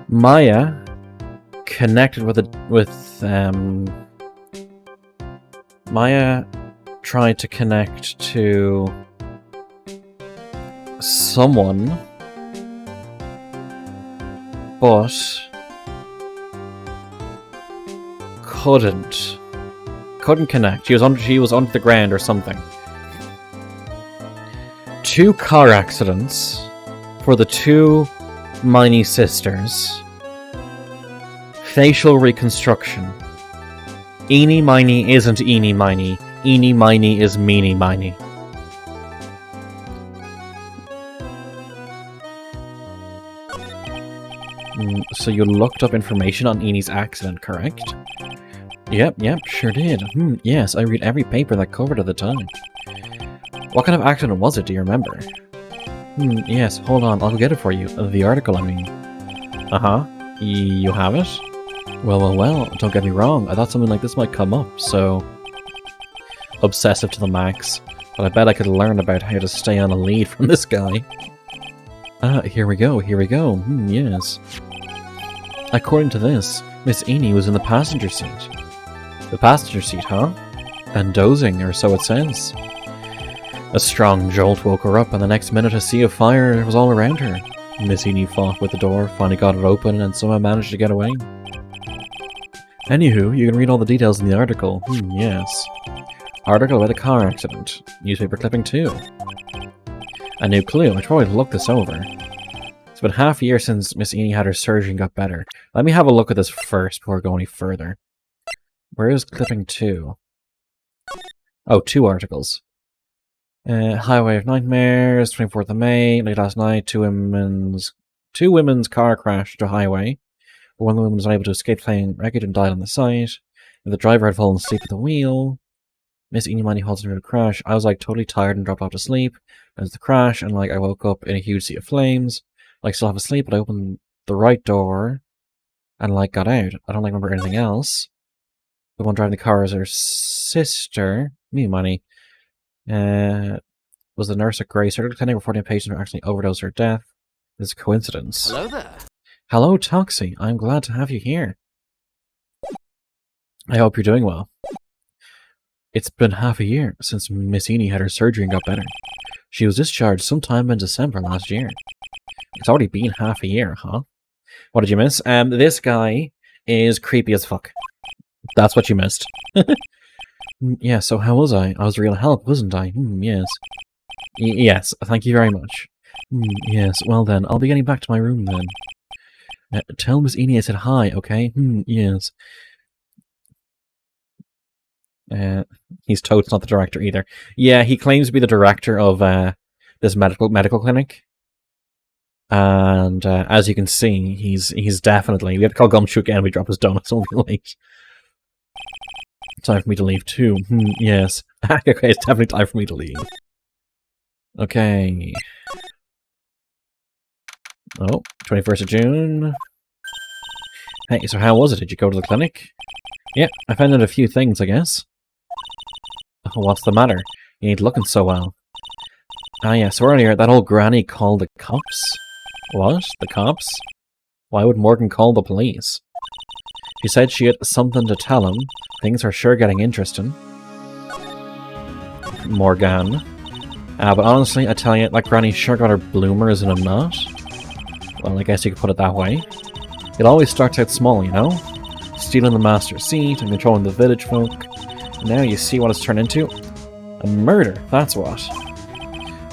Maya connected Maya tried to connect to someone but couldn't connect. She was under the ground or something. 2 car accidents for the 2 Miney sisters. Facial reconstruction. Eeny Miney isn't Eeny Miney. Eeny Miney is Meeny Miney. So you looked up information on Eeny's accident, correct? Yep, sure did. Yes, I read every paper that covered it at the time. What kind of accident was it, do you remember? Yes, hold on, I'll go get it for you. The article, I mean. Uh-huh. You have it? Well, don't get me wrong, I thought something like this might come up, so... Obsessive to the max. But I bet I could learn about how to stay on a lead from this guy. Ah, here we go. Yes. According to this, Miss Eeny was in the passenger seat. The passenger seat, huh? And dozing, or so it says. A strong jolt woke her up, and the next minute a sea of fire was all around her. Miss Eeny fought with the door, finally got it open, and somehow managed to get away. Anywho, you can read all the details in the article. Yes. Article about a car accident. Newspaper clipping too. A new clue. I should probably look this over. It's been half a year since Miss Eeny had her surgery and got better. Let me have a look at this first before going any further. Where is clipping 2? Oh, 2 articles. Highway of Nightmares, 24th of May, late last night, two women's car crashed to a highway. One of the women was unable to escape playing wreckage and died on the site. The driver had fallen asleep at the wheel. Miss Eeny Miney halted near the crash. I was like totally tired and dropped off to sleep. There's the crash, and like I woke up in a huge sea of flames. Like still half asleep, but I opened the right door and like got out. I don't like remember anything else. The one driving the car is her sister, me Miney. Was the nurse at Grace. Her attending reporting a patient who actually overdosed her death. This is a coincidence. Hello there. Hello, Toxie. I'm glad to have you here. I hope you're doing well. It's been half a year since Miss Eeny had her surgery and got better. She was discharged sometime in December last year. It's already been half a year, huh? What did you miss? This guy is creepy as fuck. That's what you missed. Yeah, so how was I? I was real help, wasn't I? Yes. Yes, thank you very much. Yes, well then, I'll be getting back to my room then. Tell Miss Eeny I said hi, okay? Yes. He's totes not the director either. Yeah, he claims to be the director of this medical clinic. And as you can see, he's definitely... We have to call Gumshoe again, we drop his donuts, don't be late. Time for me to leave too. Yes. Okay, it's definitely time for me to leave. Okay. Oh, 21st of June. Hey, so how was it? Did you go to the clinic? Yeah, I found out a few things, I guess. Oh, what's the matter? You ain't looking so well. Ah, yeah, so earlier, that old granny called the cops? What? The cops? Why would Morgan call the police? She said she had something to tell him. Things are sure getting interesting. Morgan. But honestly, I tell you, that granny sure got her bloomers in a knot. Well, I guess you could put it that way. It always starts out small, you know? Stealing the master's seat and controlling the village folk. And now you see what it's turned into? A murder, that's what.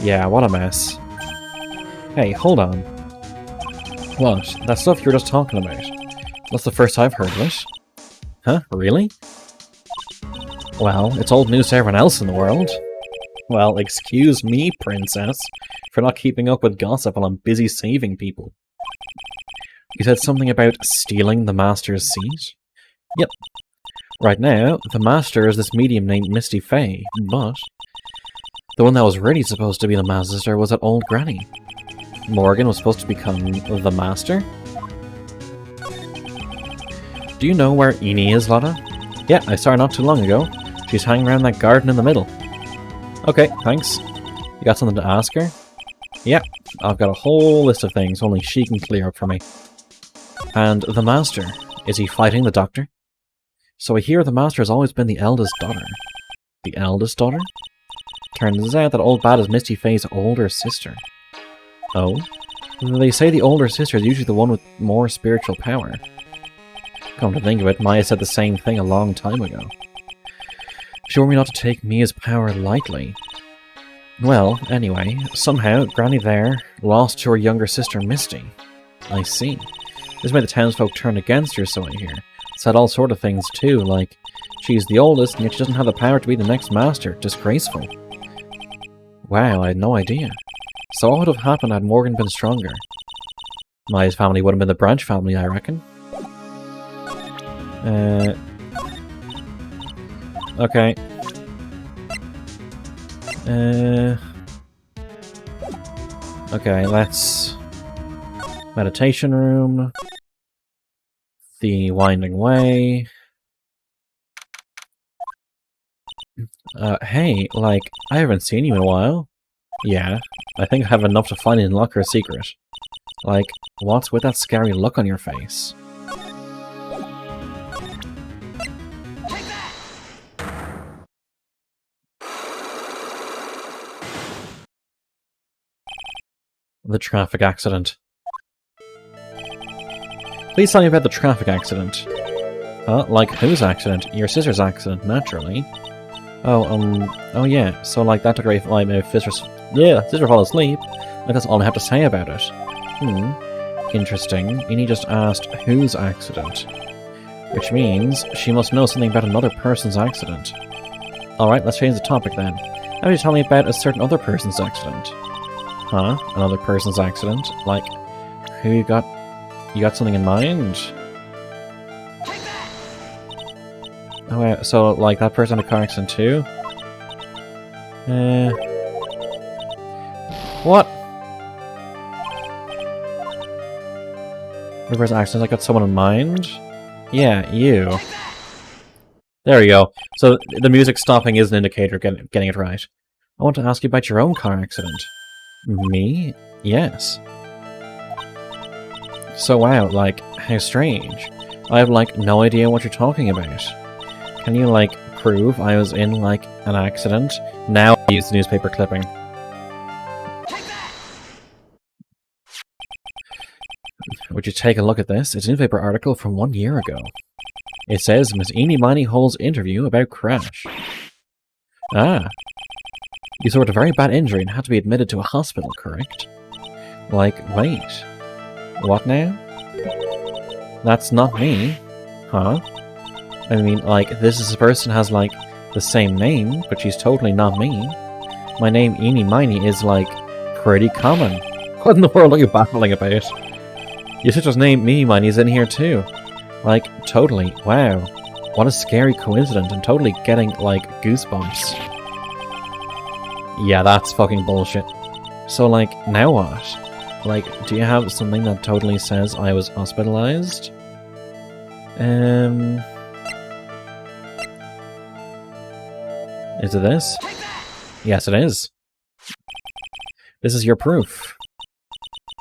Yeah, what a mess. Hey, hold on. What? That stuff you were just talking about. That's the first I've heard of it. Huh? Really? Well, it's old news to everyone else in the world. Well, excuse me, princess, for not keeping up with gossip while I'm busy saving people. You said something about stealing the master's seat? Yep. Right now, the master is this medium named Misty Faye, but the one that was really supposed to be the master was that old granny. Morgan was supposed to become the master? Do you know where Eeny is, Lotta? Yeah, I saw her not too long ago. She's hanging around that garden in the middle. Okay, thanks. You got something to ask her? Yeah, I've got a whole list of things only she can clear up for me. And the master, is he fighting the doctor? So I hear the master has always been the eldest daughter. The eldest daughter? Turns out that old bad is Misty Faye's older sister. Oh? They say the older sister is usually the one with more spiritual power. Come to think of it, Maya said the same thing a long time ago. She warned me not to take Mia's power lightly. Well, anyway, somehow, Granny there lost to her younger sister Misty. I see. This made the townsfolk turn against her, so I hear. Said all sort of things too, like she's the oldest and yet she doesn't have the power to be the next master. Disgraceful. Wow, I had no idea. So what would have happened had Morgan been stronger? Maya's family would have been the branch family, I reckon. Okay. Okay, let's... Meditation room. The Winding Way. Hey, like, I haven't seen you in a while. Yeah, I think I have enough to finally unlock her secret. Like, what's with that scary look on your face? The traffic accident. Please tell me about the traffic accident. Huh? Like, whose accident? Your sister's accident, naturally. Oh yeah, so like that took away from my sister fell asleep. Like, that's all I have to say about it. Interesting. Ini just asked whose accident. Which means she must know something about another person's accident. Alright, let's change the topic then. How about you tell me about a certain other person's accident? Huh? Another person's accident? Like, who you got? You got something in mind? Oh, wait, so, like, that person had a car accident too? What? Reverse accident, I got someone in mind? Yeah, you. There we go. So, the music stopping is an indicator of getting it right. I want to ask you about your own car accident. Me? Yes. So wow, like, how strange. I have, like, no idea what you're talking about. Can you, like, prove I was in, like, an accident? Now I use the newspaper clipping. Would you take a look at this? It's a newspaper article from 1 year ago. It says, Miss Eenie Miney holds interview about crash. Ah. You suffered a very bad injury and had to be admitted to a hospital, correct? Like, wait. What now? That's not me. Huh? I mean, like, this person has, like, the same name, but she's totally not me. My name, Eenie Miney, is, like, pretty common. What in the world are you babbling about? Your sister's name, Eenie Miney, is in here too. Like, totally. Wow. What a scary coincidence. I'm totally getting, like, goosebumps. Yeah, that's fucking bullshit. So, like, now what? Like, do you have something that totally says I was hospitalized? Is it this? Yes, it is. This is your proof.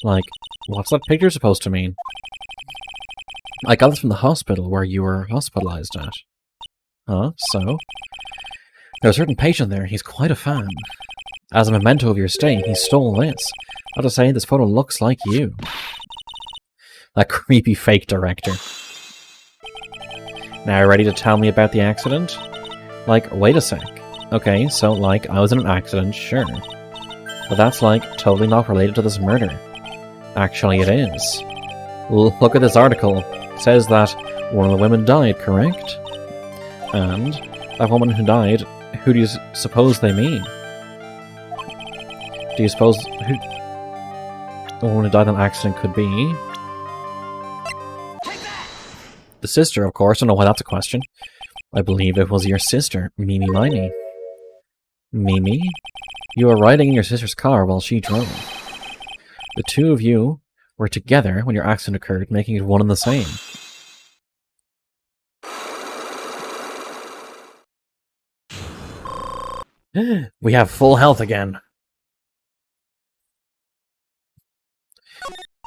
Like, what's that picture supposed to mean? I got this from the hospital where you were hospitalized at. Huh? So? There's a certain patient there, he's quite a fan. As a memento of your stay, he stole this. I have to say, this photo looks like you. That creepy fake director. Now, ready to tell me about the accident? Like, wait a sec. Okay, so, like, I was in an accident, sure. But that's, like, totally not related to this murder. Actually, it is. Look at this article. It says that one of the women died, correct? And that woman who died, who do you suppose they mean? Do you suppose who the woman who died in an accident could be? The sister, of course. I don't know why that's a question. I believe it was your sister, Mimi Miney. Mimi? You were riding in your sister's car while she drove. The two of you were together when your accident occurred, making it one and the same. We have full health again.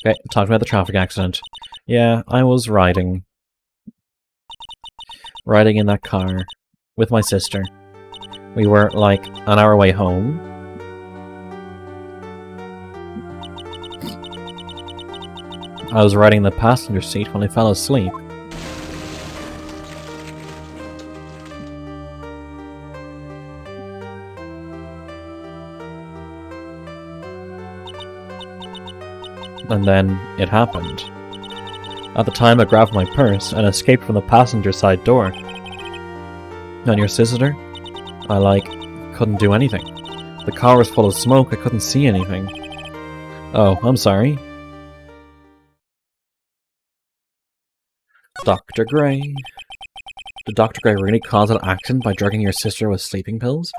Okay, talking about the traffic accident. Yeah, I was riding in that car with my sister. We were, like, on our way home. I was riding in the passenger seat when I fell asleep. And then it happened. At the time, I grabbed my purse and escaped from the passenger side door. And your sister? I, couldn't do anything. The car was full of smoke, I couldn't see anything. Oh, I'm sorry. Dr. Gray. Did Dr. Gray really cause that accident by drugging your sister with sleeping pills?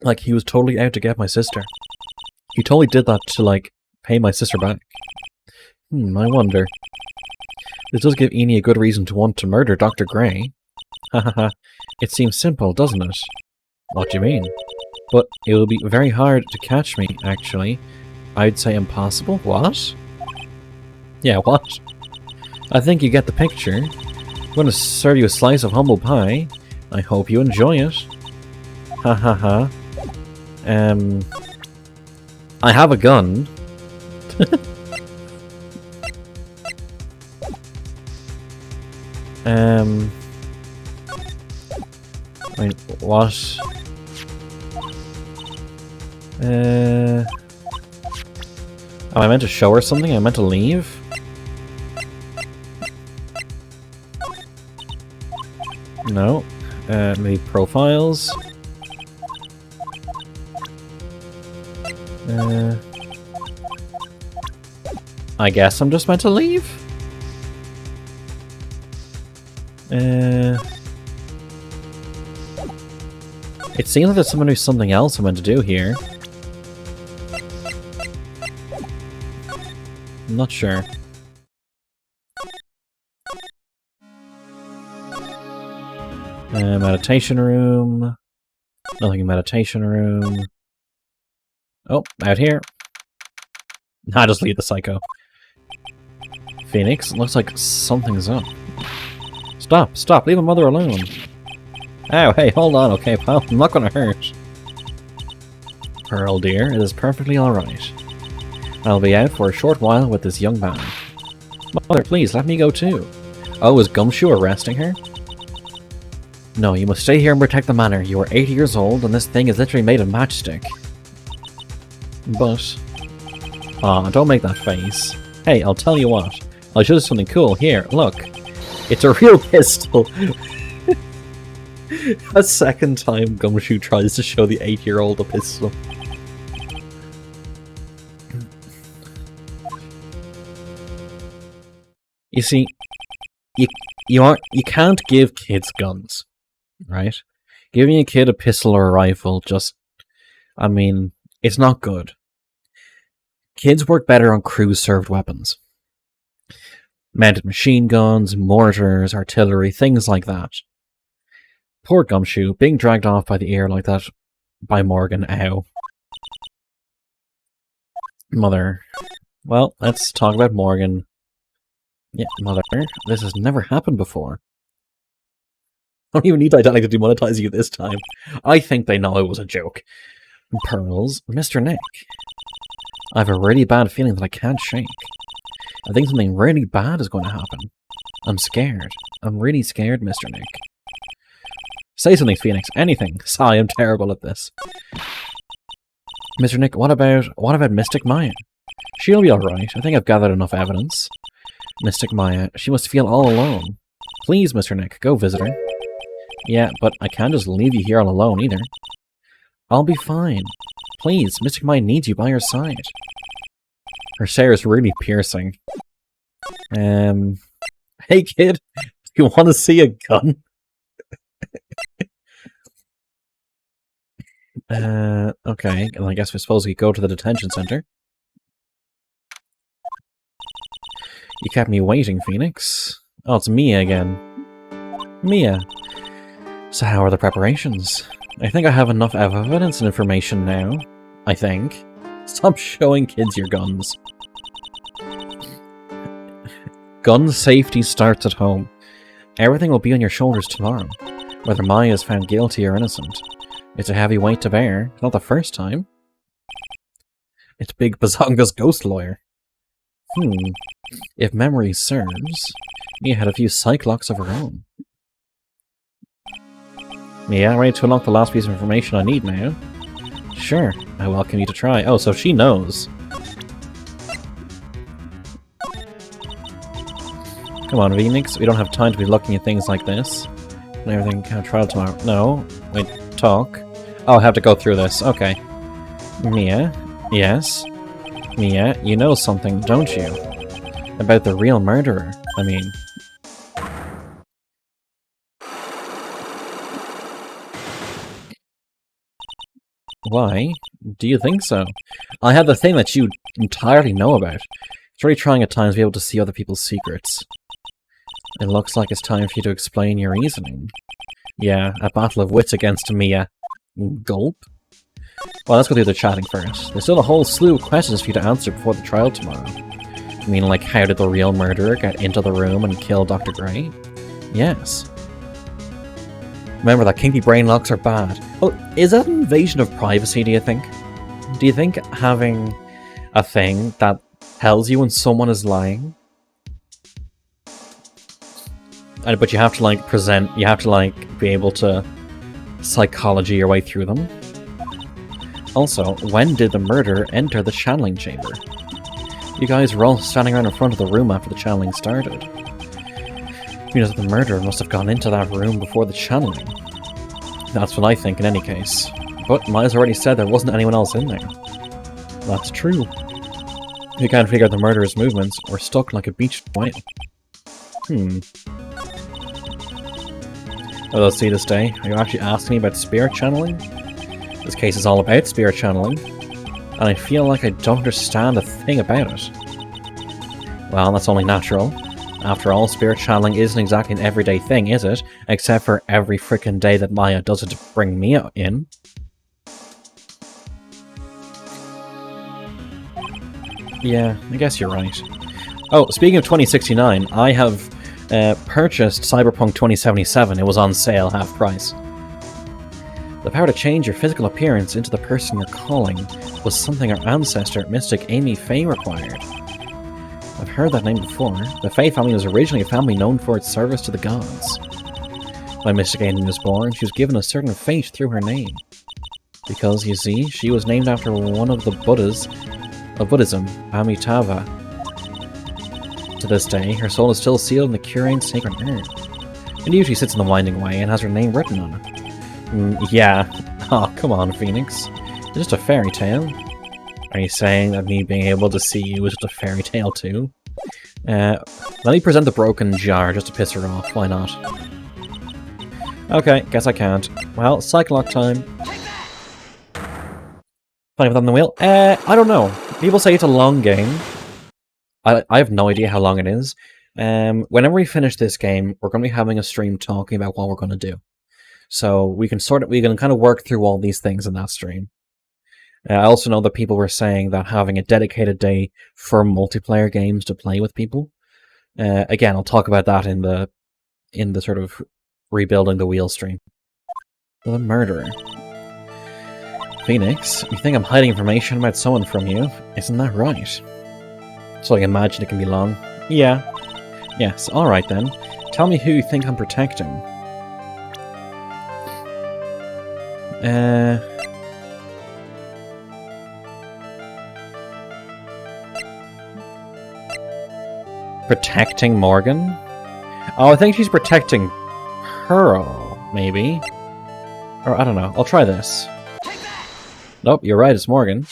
Like, he was totally out to get my sister. He totally did that to, pay my sister back. I wonder. This does give Eni a good reason to want to murder Dr. Gray. Hahaha. It seems simple, doesn't it? What do you mean? But it will be very hard to catch me, actually. I'd say impossible? What? Yeah, what? I think you get the picture. I'm going to serve you a slice of humble pie. I hope you enjoy it. Ha ha ha. I have a gun. Wait, what? Am I meant to show her something? I meant to leave? No. Maybe profiles? I guess I'm just meant to leave? It seems like there's something else I'm meant to do here. I'm not sure. Meditation room. Nothing in meditation room. Oh, out here. I just leave the psycho. Phoenix, looks like something's up. Stop, leave my mother alone. Ow, hey, hold on, okay, pal, I'm not gonna hurt. Pearl, dear, it is perfectly alright. I'll be out for a short while with this young man. Mother, please, let me go too. Oh, is Gumshoe arresting her? No, you must stay here and protect the manor. You are 80 years old, and this thing is literally made of matchstick. But... aw, don't make that face. Hey, I'll tell you what. I'll show you something cool. Here, look. It's a real pistol. A second time Gumshoe tries to show the 8-year-old a pistol. You see, you can't give kids guns, right? Giving a kid a pistol or a rifle just, I mean, it's not good. Kids work better on crew-served weapons. Mounted machine guns, mortars, artillery, things like that. Poor Gumshoe, being dragged off by the ear like that by Morgan, ow. Mother. Well, let's talk about Morgan. Yeah, Mother, this has never happened before. I don't even need Titanic to demonetize you this time. I think they know it was a joke. Pearls, Mr. Nick. I have a really bad feeling that I can't shake. I think something really bad is going to happen. I'm scared. I'm really scared, Mr. Nick. Say something, Phoenix. Anything. Sigh, I'm terrible at this. Mr. Nick, what about Mystic Maya? She'll be alright. I think I've gathered enough evidence. Mystic Maya, she must feel all alone. Please, Mr. Nick, go visit her. Yeah, but I can't just leave you here all alone either. I'll be fine. Please, Mystic Maya needs you by her side. Her stare is really piercing. Hey kid, do you want to see a gun? Okay, and I guess we're supposed to go to the detention center. You kept me waiting, Phoenix. Oh, it's Mia again. Mia. So how are the preparations? I think I have enough evidence and information now. I think. Stop showing kids your guns. Gun safety starts at home. Everything will be on your shoulders tomorrow, whether Maya is found guilty or innocent. It's a heavy weight to bear. Not the first time. It's Big Bazonga's ghost lawyer. If memory serves, Mia had a few cyclocks of her own. Mia, ready to unlock the last piece of information I need now? Sure, I welcome you to try. Oh, so she knows. Come on, Phoenix, we don't have time to be looking at things like this. And everything can trial tomorrow. No, wait, talk. Oh, I have to go through this. Okay. Mia? Yes? Mia, you know something, don't you? About the real murderer, I mean. Why? Do you think so? I have the thing that you entirely know about. It's really trying at times to be able to see other people's secrets. It looks like it's time for you to explain your reasoning. Yeah, a battle of wits against Mia. Gulp? Well, let's go through the chatting first. There's still a whole slew of questions for you to answer before the trial tomorrow. You mean, like, how did the real murderer get into the room and kill Dr. Gray? Yes. Remember that kinky brain locks are bad. Well, is that an invasion of privacy, do you think? Do you think having a thing that tells you when someone is lying? But you have to, like, you have to, like, be able to psychology your way through them. Also, when did the murderer enter the channeling chamber? You guys were all standing around in front of the room after the channeling started. Means that the murderer must have gone into that room before the channeling. That's what I think in any case. But Miles already said there wasn't anyone else in there. That's true. If you can't figure out the murderer's movements, we're stuck like a beached whale. Oh, let's see this day. Are you actually asking me about spirit channeling? This case is all about spirit channeling, and I feel like I don't understand a thing about it. Well, that's only natural. After all, spirit channeling isn't exactly an everyday thing, is it? Except for every frickin' day that Maya does it to bring Mia in. Yeah, I guess you're right. Oh, speaking of 2069, I have purchased Cyberpunk 2077. It was on sale, half price. The power to change your physical appearance into the person you're calling was something our ancestor, Mystic Amy Faye, required. I've heard that name before. The Faye family was originally a family known for its service to the gods. When Mystic Amy was born, she was given a certain fate through her name. Because, you see, she was named after one of the Buddhas of Buddhism, Amitabha. To this day, her soul is still sealed in the Curane's sacred urn. It usually sits in the Winding Way and has her name written on it. Yeah. Oh, come on, Phoenix. It's just a fairy tale. Are you saying that me being able to see you is just a fairy tale too? Let me present the broken jar just to piss her off. Why not? Okay, guess I can't. Well, Cyclock time. Playing with on the wheel? I don't know. People say it's a long game. I have no idea how long it is. Whenever we finish this game, we're going to be having a stream talking about what we're going to do. So we can kind of work through all these things in that stream. I also know that people were saying that having a dedicated day for multiplayer games to play with people. Again, I'll talk about that in the sort of rebuilding the wheel stream. The murderer. Phoenix, you think I'm hiding information about someone from you? Isn't that right? So I imagine it can be long. Yeah. Yes, alright then. Tell me who you think I'm protecting. Protecting Morgan? Oh, I think she's protecting Pearl, maybe? Or, I don't know. I'll try this. Nope, you're right, it's Morgan.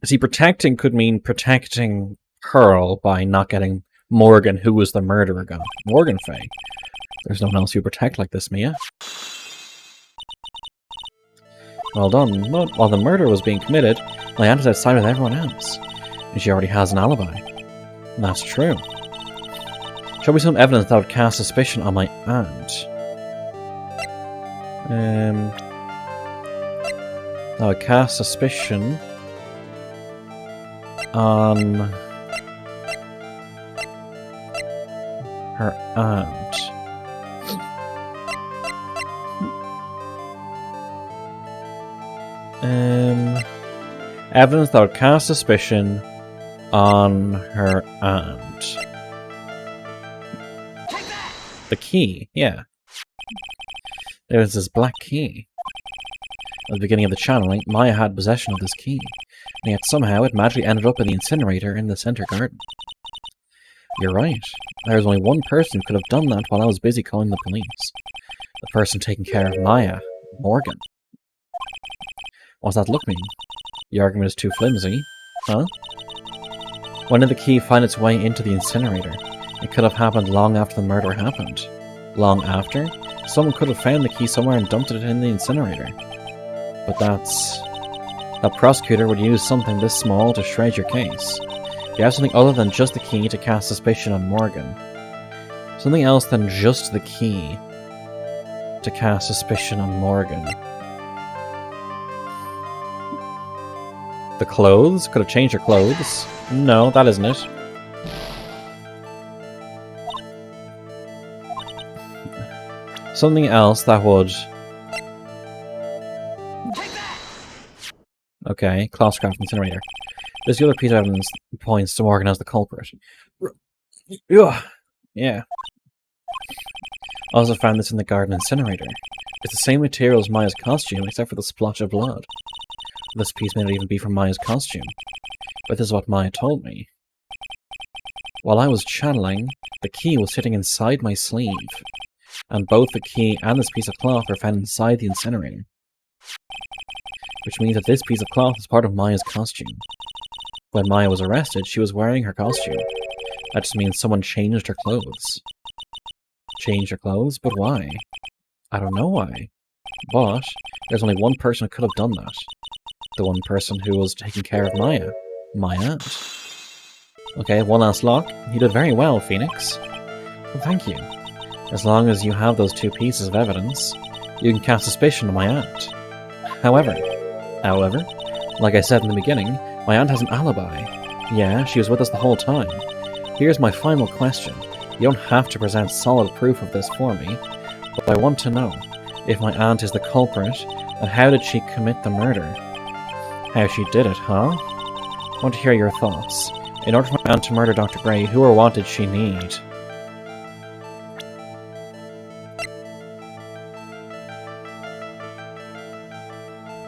See, protecting could mean protecting Pearl by not getting Morgan, who was the murderer, gone. Morgan Faye. There's no one else you protect like this, Mia. Well done. While the murder was being committed, my aunt is outside with everyone else. And she already has an alibi. That's true. Show me some evidence that would cast suspicion on my aunt. That would cast suspicion on her aunt. Evidence that would cast suspicion on her aunt. The key, yeah. There's this black key. At the beginning of the channeling, Maya had possession of this key, and yet somehow it magically ended up in the incinerator in the center garden. You're right. There was only one person who could have done that while I was busy calling the police. The person taking care of Maya, Morgan. What's that look mean? The argument is too flimsy. Huh? When did the key find its way into the incinerator? It could have happened long after the murder happened. Long after? Someone could have found the key somewhere and dumped it in the incinerator. But that prosecutor would use something this small to shred your case. You have something other than just the key to cast suspicion on Morgan. Something else than just the key to cast suspicion on Morgan. The clothes? Could have changed her clothes. No, that isn't it. Something else that would... Okay, Classcraft Incinerator. This other piece of evidence points to Morgan as the culprit. Yeah. I also found this in the garden incinerator. It's the same material as Maya's costume, except for the splotch of blood. This piece may not even be from Maya's costume. But this is what Maya told me. While I was channeling, the key was sitting inside my sleeve. And both the key and this piece of cloth were found inside the incinerator. Which means that this piece of cloth is part of Maya's costume. When Maya was arrested, she was wearing her costume. That just means someone changed her clothes. Changed her clothes? But why? I don't know why. But there's only one person who could have done that. The one person who was taking care of Maya. My aunt. Okay, one last lock. You did very well, Phoenix. Well, thank you. As long as you have those two pieces of evidence, you can cast suspicion on my aunt. However, like I said in the beginning, my aunt has an alibi. Yeah, she was with us the whole time. Here's my final question. You don't have to present solid proof of this for me, but I want to know, if my aunt is the culprit, then how did she commit the murder? How she did it, huh? I want to hear your thoughts. In order for my aunt to murder Dr. Gray, who or what did she need?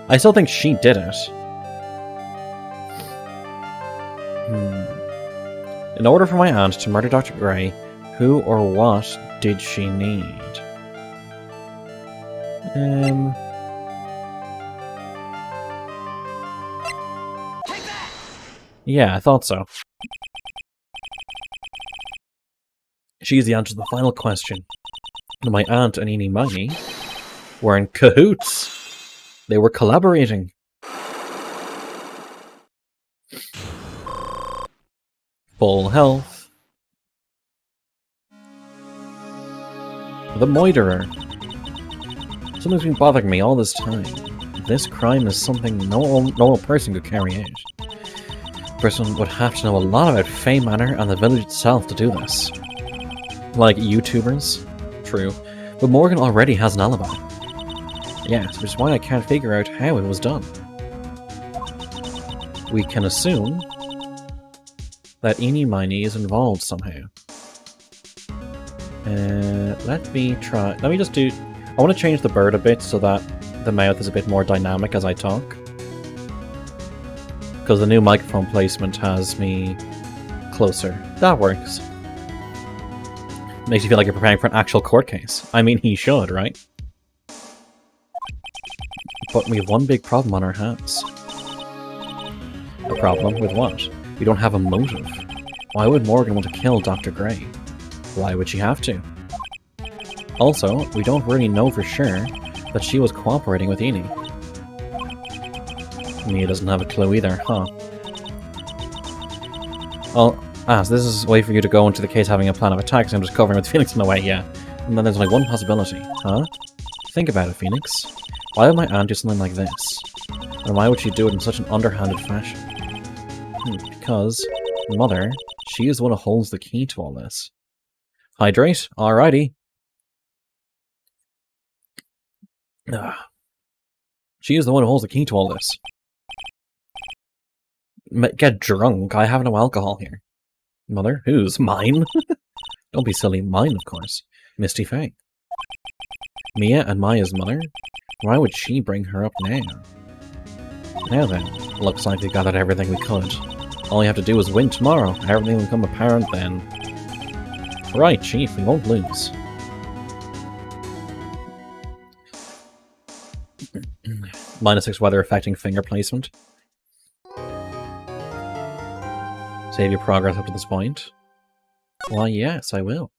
I still think she did it. In order for my aunt to murder Dr. Gray, who or what did she need? Yeah, I thought so. She's the answer to the final question. My aunt and Eenie Meiny were in cahoots. They were collaborating. Full health. The Moiterer. Something's been bothering me all this time. This crime is something no normal person could carry out. A person would have to know a lot about Fey Manor and the village itself to do this. Like YouTubers? True. But Morgan already has an alibi. Yes, which is why I can't figure out how it was done. We can assume that Eenie Meiny is involved somehow. Let me just do... I want to change the bird a bit so that the mouth is a bit more dynamic as I talk. Because the new microphone placement has me closer. That works. Makes you feel like you're preparing for an actual court case. I mean, he should, right? But we have one big problem on our hands. A problem with what? We don't have a motive. Why would Morgan want to kill Dr. Gray? Why would she have to? Also, we don't really know for sure that she was cooperating with Eenie. Mia doesn't have a clue either, huh? Well, so this is a way for you to go into the case having a plan of attack, so I'm just covering with Phoenix in the way, yeah. And then there's only one possibility, huh? Think about it, Phoenix. Why would my aunt do something like this? And why would she do it in such an underhanded fashion? Because, Mother, she is the one who holds the key to all this. Hydrate? Alrighty. She is the one who holds the key to all this. Get drunk. I have no alcohol here. Mother? Whose? Mine? Don't be silly. Mine, of course. Misty Faye. Mia and Maya's mother? Why would she bring her up now? Now then, looks like we gathered everything we could. All we have to do is win tomorrow. Everything will become apparent then. Right, Chief, we won't lose. -6 weather affecting finger placement. Save your progress up to this point. Why, yes, I will.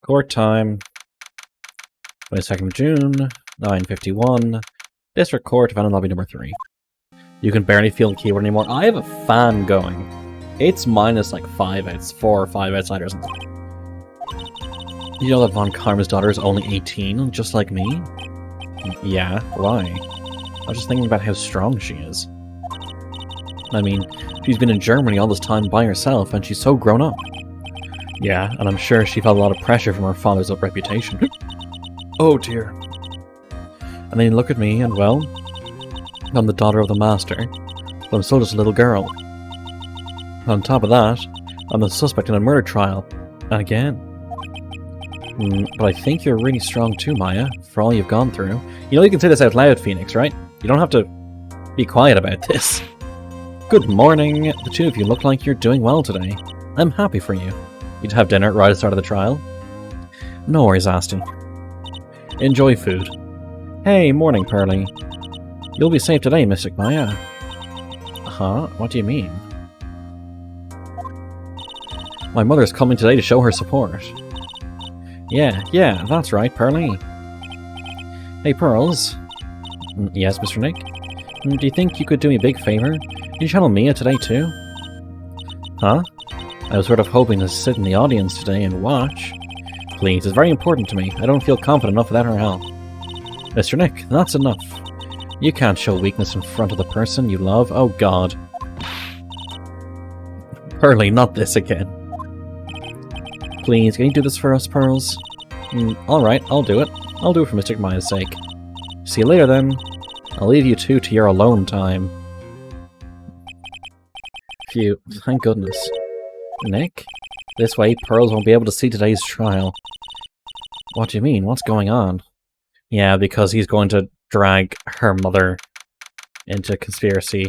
Court time. 22nd of June, 9:51. District Court, Defendant Lobby number 3. You can barely feel the keyboard anymore. I have a fan going. It's minus like 4 or 5 outside or something. You know that Von Karma's daughter is only 18, just like me? Yeah, why? I was just thinking about how strong she is. I mean, she's been in Germany all this time by herself, and she's so grown up. Yeah, and I'm sure she felt a lot of pressure from her father's reputation. Oh dear. And then you look at me, and well, I'm the daughter of the master, but I'm still just a little girl. On top of that, I'm the suspect in a murder trial. And again. But I think you're really strong too, Maya, for all you've gone through. You know you can say this out loud, Phoenix, right? You don't have to be quiet about this. Good morning. The two of you look like you're doing well today. I'm happy for you. You'd have dinner right at the start of the trial? No worries, Asti. Enjoy food. Hey, morning, Pearly. You'll be safe today, Mystic Maya. Huh? What do you mean? My mother's coming today to show her support. Yeah, that's right, Pearly. Hey, Pearls. Yes, Mr. Nick? Do you think you could do me a big favor? Can you channel Mia today, too? Huh? I was sort of hoping to sit in the audience today and watch. Please, it's very important to me. I don't feel confident enough without her help. Mr. Nick, that's enough. You can't show weakness in front of the person you love. Oh, God. Pearly, not this again. Please, can you do this for us, Pearls? Alright, I'll do it. I'll do it for Mystic Maya's sake. See you later, then. I'll leave you two to your alone time. Phew, thank goodness. Nick? This way, Pearls won't be able to see today's trial. What do you mean? What's going on? Yeah, because he's going to drag her mother into conspiracy.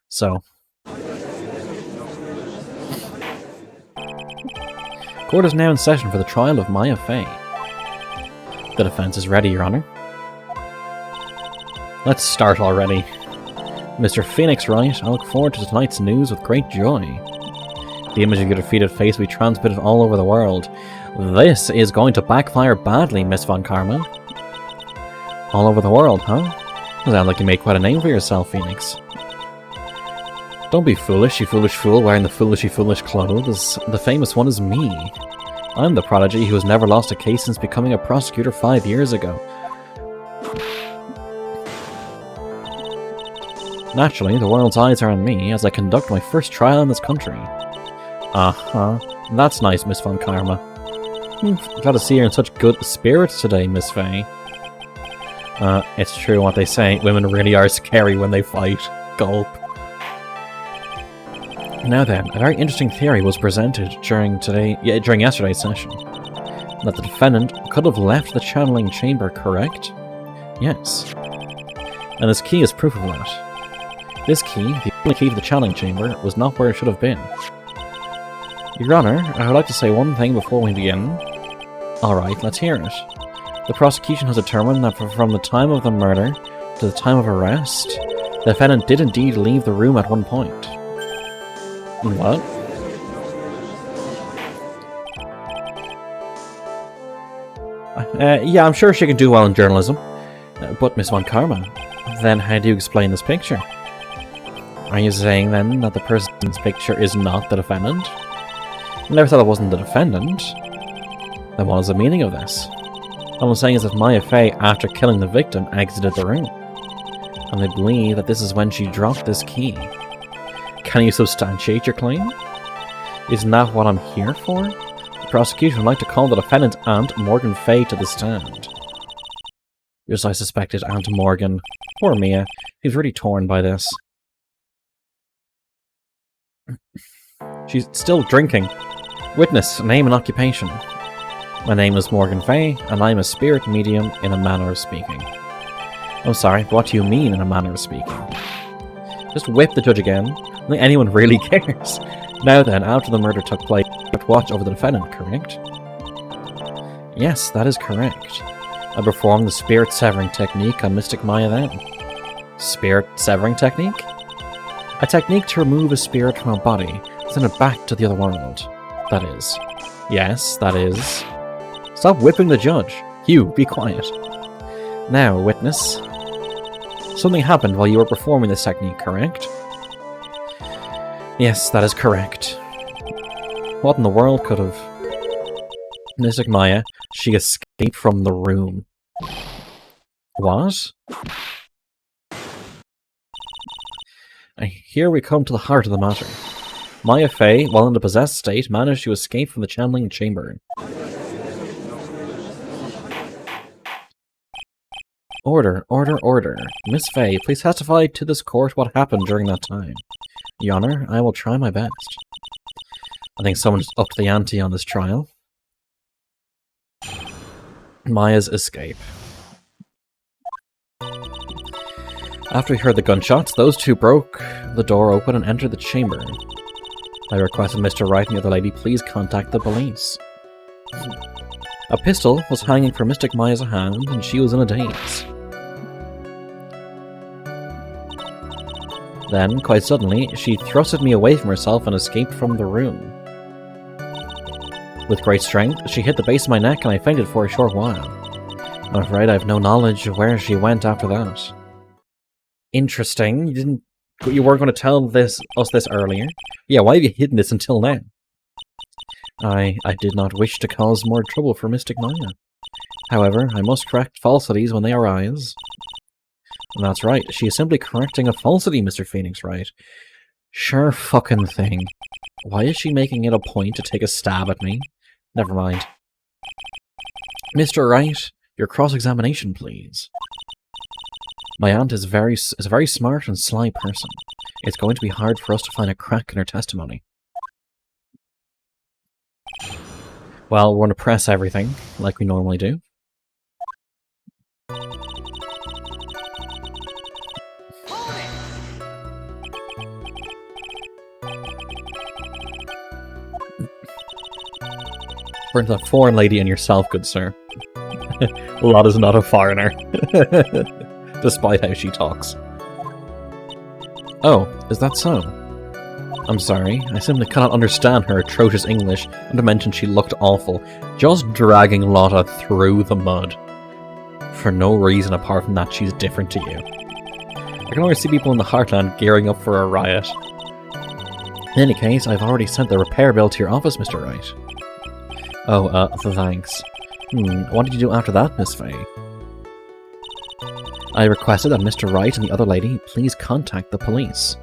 So. Court is now in session for the trial of Maya Fey. The defense is ready, Your Honor. Let's start already. Mr. Phoenix Wright, I look forward to tonight's news with great joy. The image of your defeated face will be transmitted all over the world. This is going to backfire badly, Miss Von Karma. All over the world, huh? Sounds like you made quite a name for yourself, Phoenix. Don't be foolish, you foolish fool wearing the foolish clothes. The famous one is me. I'm the prodigy who has never lost a case since becoming a prosecutor 5 years ago. Naturally, the world's eyes are on me as I conduct my first trial in this country. Uh-huh. That's nice, Miss Von Karma. Glad to see you in such good spirits today, Miss Faye. It's true what they say. Women really are scary when they fight. Gulp. Now then, a very interesting theory was presented during yesterday's session. That the defendant could have left the channeling chamber, correct? Yes. And this key is proof of that. This key, the only key to the channeling chamber, was not where it should have been. Your Honor, I would like to say one thing before we begin. Alright, let's hear it. The prosecution has determined that from the time of the murder to the time of arrest, the defendant did indeed leave the room at one point. What? Yeah, I'm sure she can do well in journalism. But Miss Von Karma, then how do you explain this picture? Are you saying then that the person's picture is not the defendant? I never thought it wasn't the defendant. Then what is the meaning of this? All I'm saying is that Maya Fey, after killing the victim, exited the room. And I believe that this is when she dropped this key. Can you substantiate your claim? Isn't that what I'm here for? The prosecution would like to call the defendant's aunt, Morgan Fay, to the stand. Just I suspected, Aunt Morgan. Poor Mia. She's really torn by this. She's still drinking. Witness, name and occupation. My name is Morgan Fay, and I'm a spirit medium in a manner of speaking. I'm sorry, what do you mean in a manner of speaking? Just whip the judge again. I don't think anyone really cares. Now then, after the murder took place, you have to watch over the defendant, correct? Yes, that is correct. I performed the spirit severing technique on Mystic Maya then. Spirit severing technique? A technique to remove a spirit from a body, send it back to the other world. That is. Yes, that is. Stop whipping the judge. You, be quiet. Now, witness. Something happened while you were performing this technique, correct? Yes, that is correct. What in the world could have... Mystic Maya, she escaped from the room. What? Here we come to the heart of the matter. Maya Fay, while in the possessed state, managed to escape from the channeling chamber. Order, order, order. Miss Fay, please testify to this court what happened during that time. Your Honor, I will try my best. I think someone's upped the ante on this trial. Maya's escape. After we heard the gunshots, those two broke the door open and entered the chamber. I requested Mr. Wright and the other lady please contact the police. A pistol was hanging from Mystic Maya's hand, and she was in a daze. Then, quite suddenly, she thrusted me away from herself and escaped from the room. With great strength, she hit the base of my neck and I fainted for a short while. I'm afraid I have no knowledge of where she went after that. Interesting. You weren't going to tell us this earlier? Yeah, why have you hidden this until now? I did not wish to cause more trouble for Mystic Maya. However, I must correct falsities when they arise. And that's right, she is simply correcting a falsity, Mr. Phoenix Wright. Sure fucking thing. Why is she making it a point to take a stab at me? Never mind. Mr. Wright, your cross-examination, please. My aunt is a very smart and sly person. It's going to be hard for us to find a crack in her testimony. Well, we're going to press everything, like we normally do. Burn the foreign lady and yourself, good sir. Lot is not a foreigner. Despite how she talks. Oh, is that so? I'm sorry, I simply cannot understand her atrocious English, and to mention she looked awful, just dragging Lotta through the mud. For no reason apart from that she's different to you. I can already see people in the Heartland gearing up for a riot. In any case, I've already sent the repair bill to your office, Mr. Wright. Oh, thanks. What did you do after that, Miss Fay? I requested that Mr. Wright and the other lady please contact the police.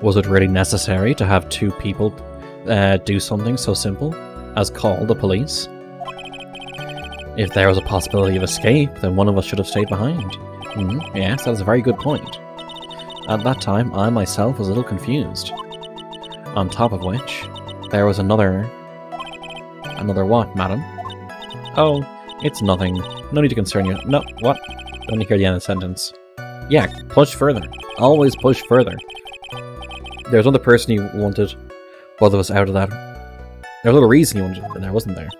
Was it really necessary to have two people do something so simple as call the police? If there was a possibility of escape, then one of us should have stayed behind. Yes, that is a very good point. At that time, I myself was a little confused. On top of which, there was another... Another what, madam? Oh, it's nothing. No need to concern you. No, what? Don't you hear the end of the sentence? Yeah, push further. Always push further. There's another person you wanted both of us out of that. There's a little reason you wanted it, but there wasn't there.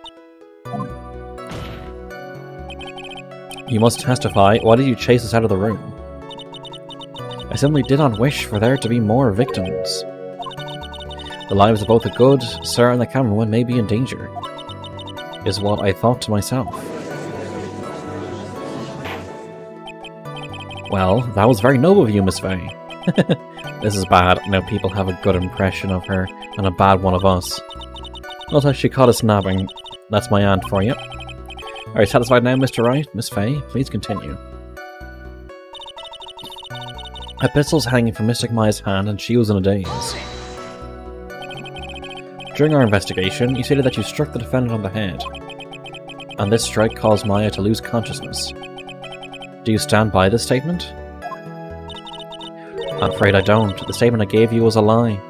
You must testify. Why did you chase us out of the room? I simply did not wish for there to be more victims. The lives of both the good sir and the cameraman may be in danger, is what I thought to myself. Well, that was very noble of you, Miss Fay. This is bad. Now people have a good impression of her, and a bad one of us. Not that she caught us napping. That's my aunt for you. Are you satisfied now, Mr. Wright? Miss Fay, please continue. A pistol's hanging from Mystic Maya's hand and she was in a daze. During our investigation, you stated that you struck the defendant on the head, and this strike caused Maya to lose consciousness. Do you stand by this statement? I'm afraid I don't. The statement I gave you was a lie.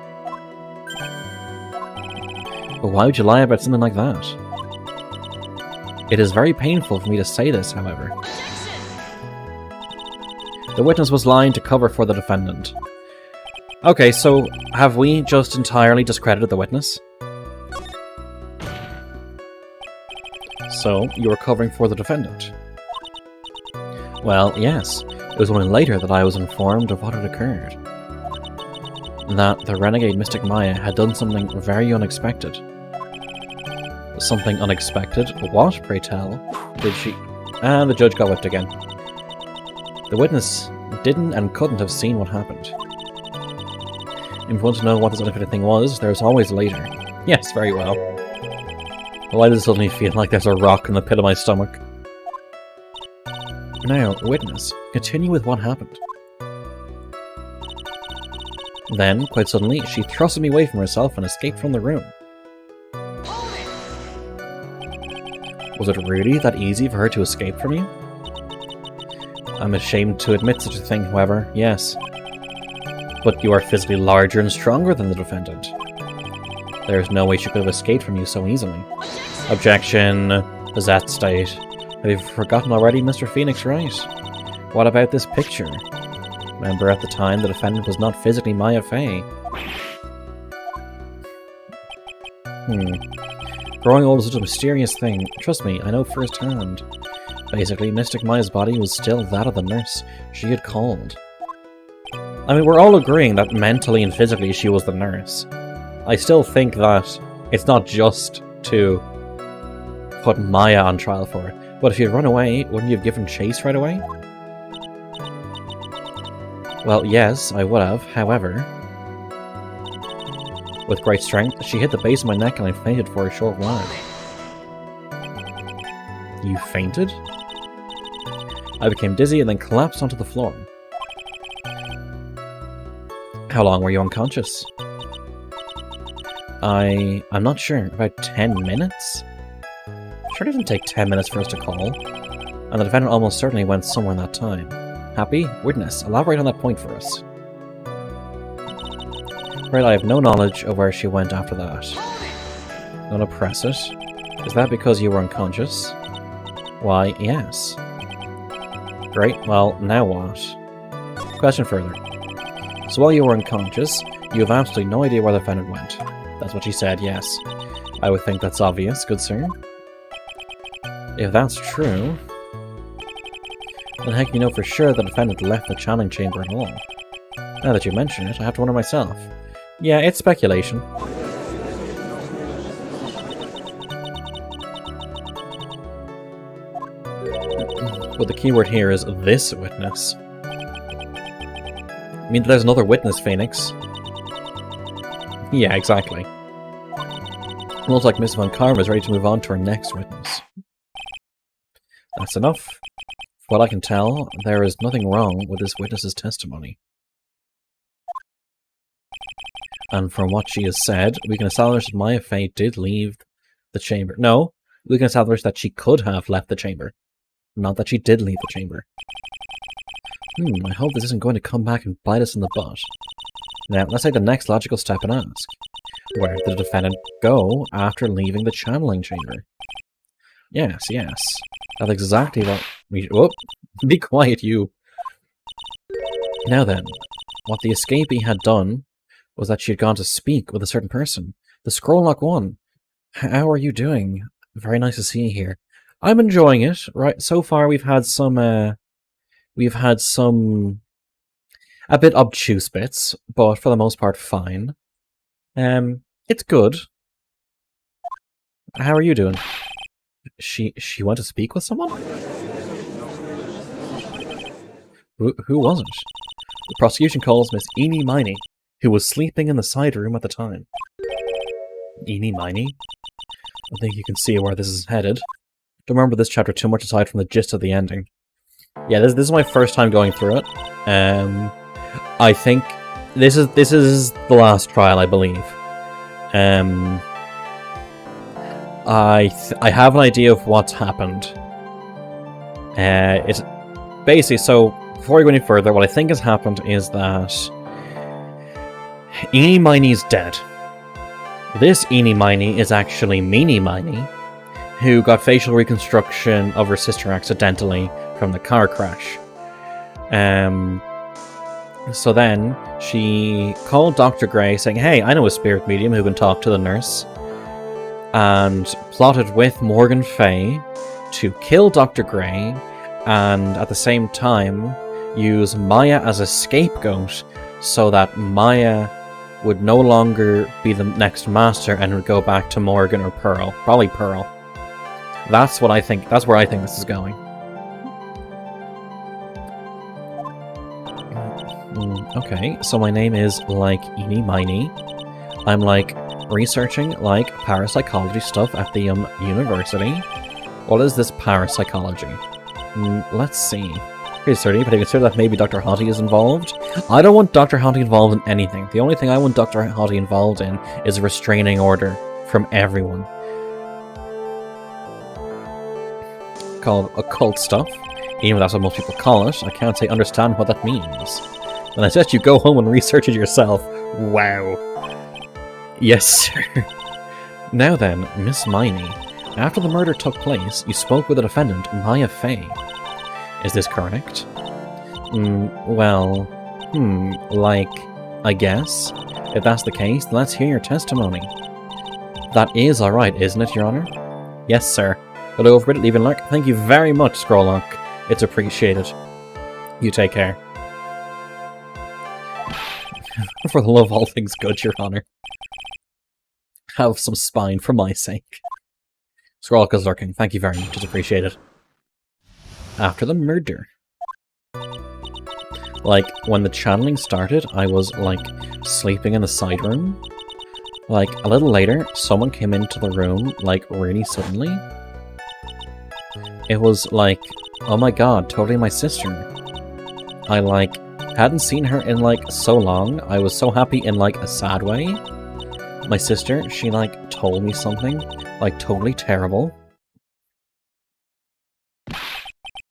But why would you lie about something like that? It is very painful for me to say this, however. The witness was lying to cover for the defendant. Okay, so have we just entirely discredited the witness? So, you were covering for the defendant? Well, yes. It was only later that I was informed of what had occurred. That the renegade Mystic Maya had done something very unexpected. Something unexpected? What, pray tell, did she... And the judge got whipped again. The witness didn't and couldn't have seen what happened. If you want to know what this unexpected thing was, there's always later. Yes, very well. Why does it suddenly feel like there's a rock in the pit of my stomach? Now, witness, continue with what happened. Then, quite suddenly, she thrusted me away from herself and escaped from the room. Was it really that easy for her to escape from you? I'm ashamed to admit such a thing, however, yes. But you are physically larger and stronger than the defendant. There is no way she could have escaped from you so easily. Objection. Possessed state. Have you forgotten already, Mr. Phoenix Wright? What about this picture? Remember, at the time, the defendant was not physically Maya Fey. Growing old is such a mysterious thing. Trust me, I know firsthand. Basically, Mystic Maya's body was still that of the nurse she had called. I mean, we're all agreeing that mentally and physically she was the nurse. I still think that it's not just to put Maya on trial for it. But if you'd run away, wouldn't you have given chase right away? Well, yes, I would have. However, with great strength, she hit the base of my neck and I fainted for a short while. You fainted? I became dizzy and then collapsed onto the floor. How long were you unconscious? I'm not sure. About 10 minutes? Sure, it didn't take 10 minutes for us to call. And the defendant almost certainly went somewhere in that time. Happy? Witness, elaborate on that point for us. Right, I have no knowledge of where she went after that. Gonna press it. Is that because you were unconscious? Why, yes. Great, well, now what? Question further. So while you were unconscious, you have absolutely no idea where the defendant went. That's what she said, yes. I would think that's obvious, good sir. If that's true, then how can you know for sure the defendant left the channeling chamber at all? Now that you mention it, I have to wonder myself. Yeah, it's speculation. But the keyword here is this witness. I mean, there's another witness, Phoenix. Yeah, exactly. Looks like Miss Von Karma is ready to move on to our next witness. That's enough. From what I can tell, there is nothing wrong with this witness's testimony. And from what she has said, we can establish that Maya Fey did leave the chamber. No, we can establish that she could have left the chamber. Not that she did leave the chamber. I hope this isn't going to come back and bite us in the butt. Now, let's take the next logical step and ask. Where did the defendant go after leaving the channeling chamber? Yes, yes. That's exactly what we... Whoop! Be quiet, you! Now then, what the escapee had done was that she had gone to speak with a certain person. The Scrolllock one. How are you doing? Very nice to see you here. I'm enjoying it. Right, so far we've had some a bit obtuse bits, but for the most part fine. It's good. How are you doing? She went to speak with someone? Who was it? The prosecution calls Miss Eenie Miney, who was sleeping in the side room at the time. Eenie Miney? I think you can see where this is headed. Don't remember this chapter too much aside from the gist of the ending. Yeah, this is my first time going through it. I think this is the last trial, I believe. I have an idea of what's happened. It's basically, so before we go any further, what I think has happened is that Eenie Miney's dead. This Eenie Miney is actually Meanie Miney, who got facial reconstruction of her sister accidentally from the car crash. So then she called Dr. Gray saying, hey, I know a spirit medium who can talk to the nurse, and plotted with Morgan Fay to kill Dr. Gray and at the same time use Maya as a scapegoat so that Maya would no longer be the next master and would go back to Morgan or Pearl. Probably Pearl. That's what I think. That's where I think this is going. Okay, so my name is, like, Eenie Miney. I'm, like, researching, like, parapsychology stuff at the, university. What is this parapsychology? Let's see. Here's 30, but I consider that maybe Dr. Hottie is involved. I don't want Dr. Hottie involved in anything. The only thing I want Dr. Hottie involved in is a restraining order from everyone. Called occult stuff. Even though that's what most people call it, I can't say understand what that means. And I suggest you go home and research it yourself. Wow. Yes, sir. Now then, Miss Miney, after the murder took place, you spoke with the defendant, Maya Fay. Is this correct? Well, like, I guess. If that's the case, then let's hear your testimony. That is alright, isn't it, Your Honor? Yes, sir. Hello over it, leave a lurk. Thank you very much, Scrollonk. It's appreciated. You take care. For the love of all things good, Your Honor. Have some spine for my sake. Scrollonk is lurking. Thank you very much. It's appreciated. After the murder. Like, when the channeling started, I was, like, sleeping in the side room. Like, a little later, someone came into the room, like, really suddenly. It was like, oh my god, totally my sister. I, like, hadn't seen her in, like, so long. I was so happy in, like, a sad way. My sister, she, like, told me something, like, totally terrible.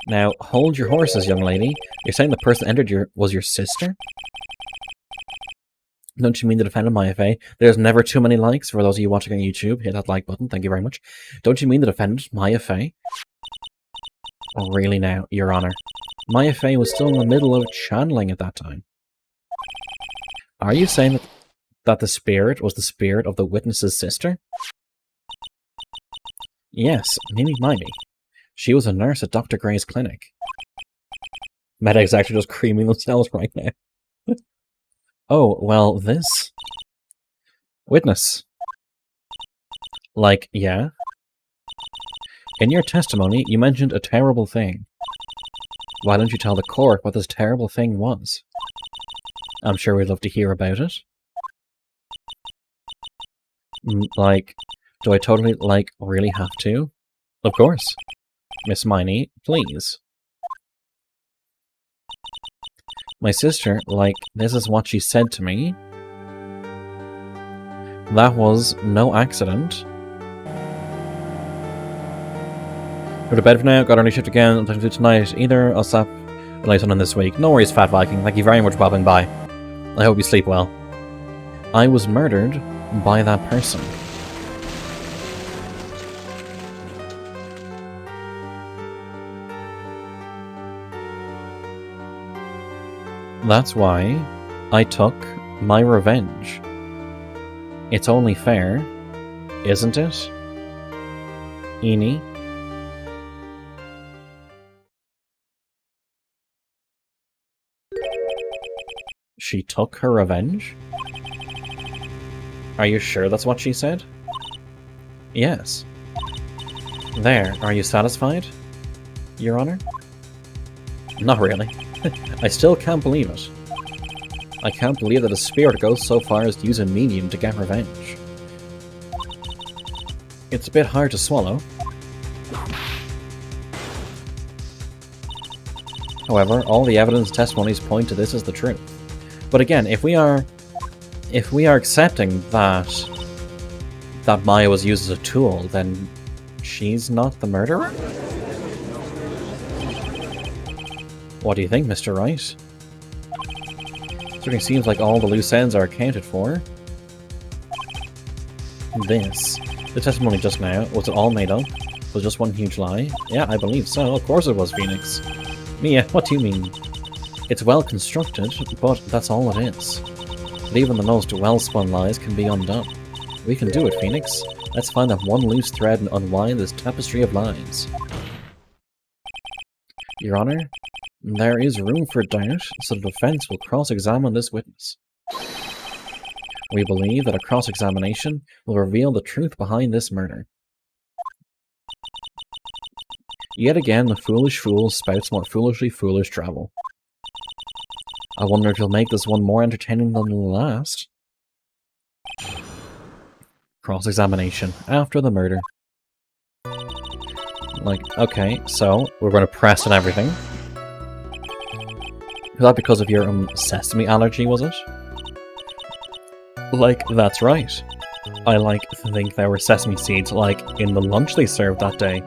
Now, hold your horses, young lady. You're saying the person that entered was your sister? Don't you mean the defendant, Maya Fay? There's never too many likes. For those of you watching on YouTube, hit that like button. Thank you very much. Don't you mean the defendant, Maya Fay? Oh, really now, Your Honor. Maya Fay was still in the middle of channeling at that time. Are you saying that the spirit was the spirit of the witness's sister? Yes, Mimi Miney. She was a nurse at Dr. Gray's clinic. Medics actually just creaming themselves right now. Oh, well, this... Witness. Like, yeah? In your testimony, you mentioned a terrible thing. Why don't you tell the court what this terrible thing was? I'm sure we'd love to hear about it. Like, do I totally, like, really have to? Of course. Miss Miney, please. My sister, like, this is what she said to me. That was no accident. Go to bed for now, got early shift again, I'm talking to tonight. Either I'll stop later on this week. No worries, Fat Viking. Thank you very much for popping by. I hope you sleep well. I was murdered by that person. That's why I took my revenge. It's only fair, isn't it? Eenie? She took her revenge? Are you sure that's what she said? Yes. There, are you satisfied, Your Honor? Not really. I still can't believe it. I can't believe that a spirit goes so far as to use a medium to get revenge. It's a bit hard to swallow. However, all the evidence and testimonies point to this as the truth. But again, if we are accepting that Maya was used as a tool, then she's not the murderer? What do you think, Mr. Wright? Certainly seems like all the loose ends are accounted for. The testimony just now, was it all made up? Was it just one huge lie? Yeah, I believe so. Of course it was, Phoenix. Mia, what do you mean? It's well constructed, but that's all it is. But even the most well-spun lies can be undone. We can do it, Phoenix. Let's find that one loose thread and unwind this tapestry of lies. Your Honor, there is room for doubt, so the defense will cross-examine this witness. We believe that a cross-examination will reveal the truth behind this murder. Yet again, the foolish fool spouts more foolishly foolish travel. I wonder if you'll make this one more entertaining than the last. Cross-examination after the murder. Like, okay, so we're going to press and everything. Was that because of your sesame allergy, was it? Like, that's right. I think there were sesame seeds, in the lunch they served that day.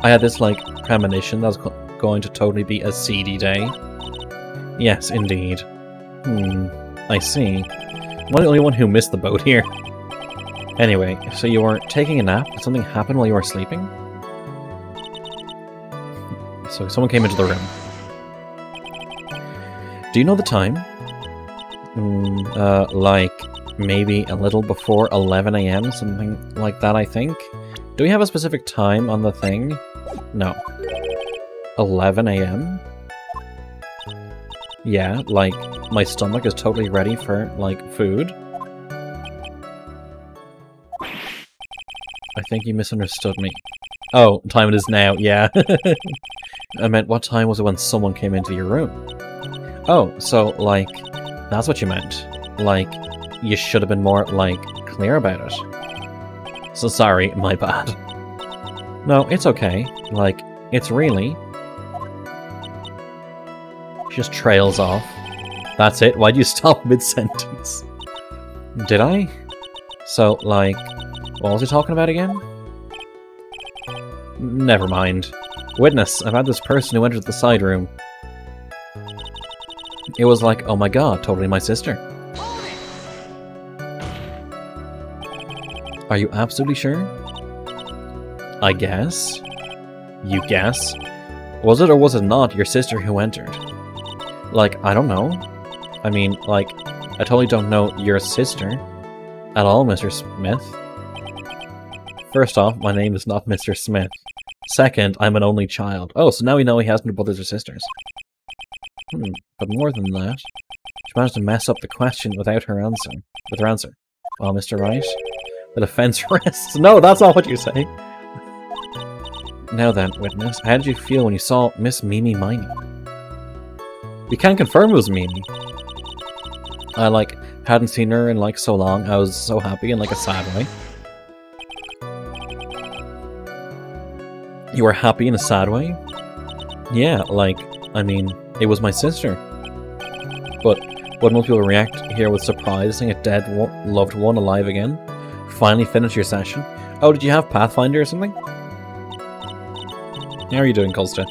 I had this, premonition that was going to totally be a seedy day. Yes, indeed. I see. I'm the only one who missed the boat here. Anyway, so you were taking a nap? Did something happen while you were sleeping? So someone came into the room. Do you know the time? Maybe a little before 11 AM, something like that, I think. Do we have a specific time on the thing? No. 11 AM? Yeah, my stomach is totally ready for, food. I think you misunderstood me. Oh, time it is now, yeah. I meant, what time was it when someone came into your room? Oh, so, that's what you meant. You should have been more, clear about it. So sorry, my bad. No, it's okay. It's really... She just trails off. That's it? Why'd you stop mid-sentence? Did I? So, what was he talking about again? Never mind. Witness, I've had this person who entered the side room. It was like, oh my god, totally my sister. Are you absolutely sure? I guess. You guess? Was it or was it not your sister who entered? I don't know. I mean, I totally don't know your sister at all, Mr. Smith. First off, my name is not Mr. Smith. Second, I'm an only child. Oh, so now we know he has no brothers or sisters. But more than that, she managed to mess up the question without her answer. Well, Mr. Wright, the defense rests. No, that's not what you say. Now then, witness, how did you feel when you saw Miss Mimi Miney? We can't confirm it was Mimi. I, hadn't seen her in, so long. I was so happy in, a sad way. You were happy in a sad way? Yeah, I mean, it was my sister. But would most people react here with surprise, seeing a dead loved one alive again? Finally finished your session? Oh, did you have Pathfinder or something? How are you doing, Colsta?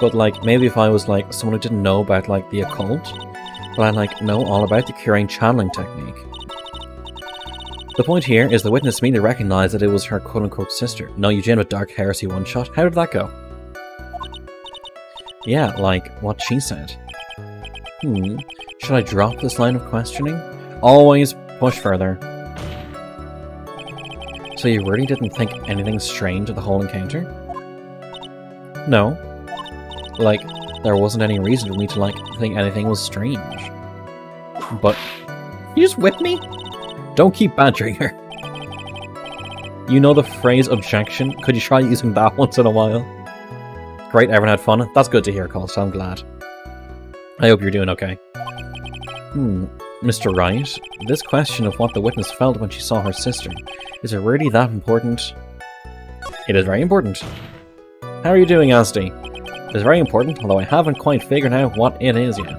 But, maybe if I was, someone who didn't know about, the occult, but I, know all about the curing channeling technique. The point here is the witness mean to recognize that it was her quote-unquote sister. No, you jammed a Dark Heresy one-shot. How did that go? Yeah, what she said. Should I drop this line of questioning? Always push further. So you really didn't think anything strange at the whole encounter? No. There wasn't any reason for me to, think anything was strange. But... You just whipped me? Don't keep badgering her. You know the phrase objection? Could you try using that once in a while? Great, everyone had fun. That's good to hear, Colsta. I'm glad. I hope you're doing okay. Mr. Wright, this question of what the witness felt when she saw her sister, is it really that important? It is very important. How are you doing, Asdi? It is very important, although I haven't quite figured out what it is yet.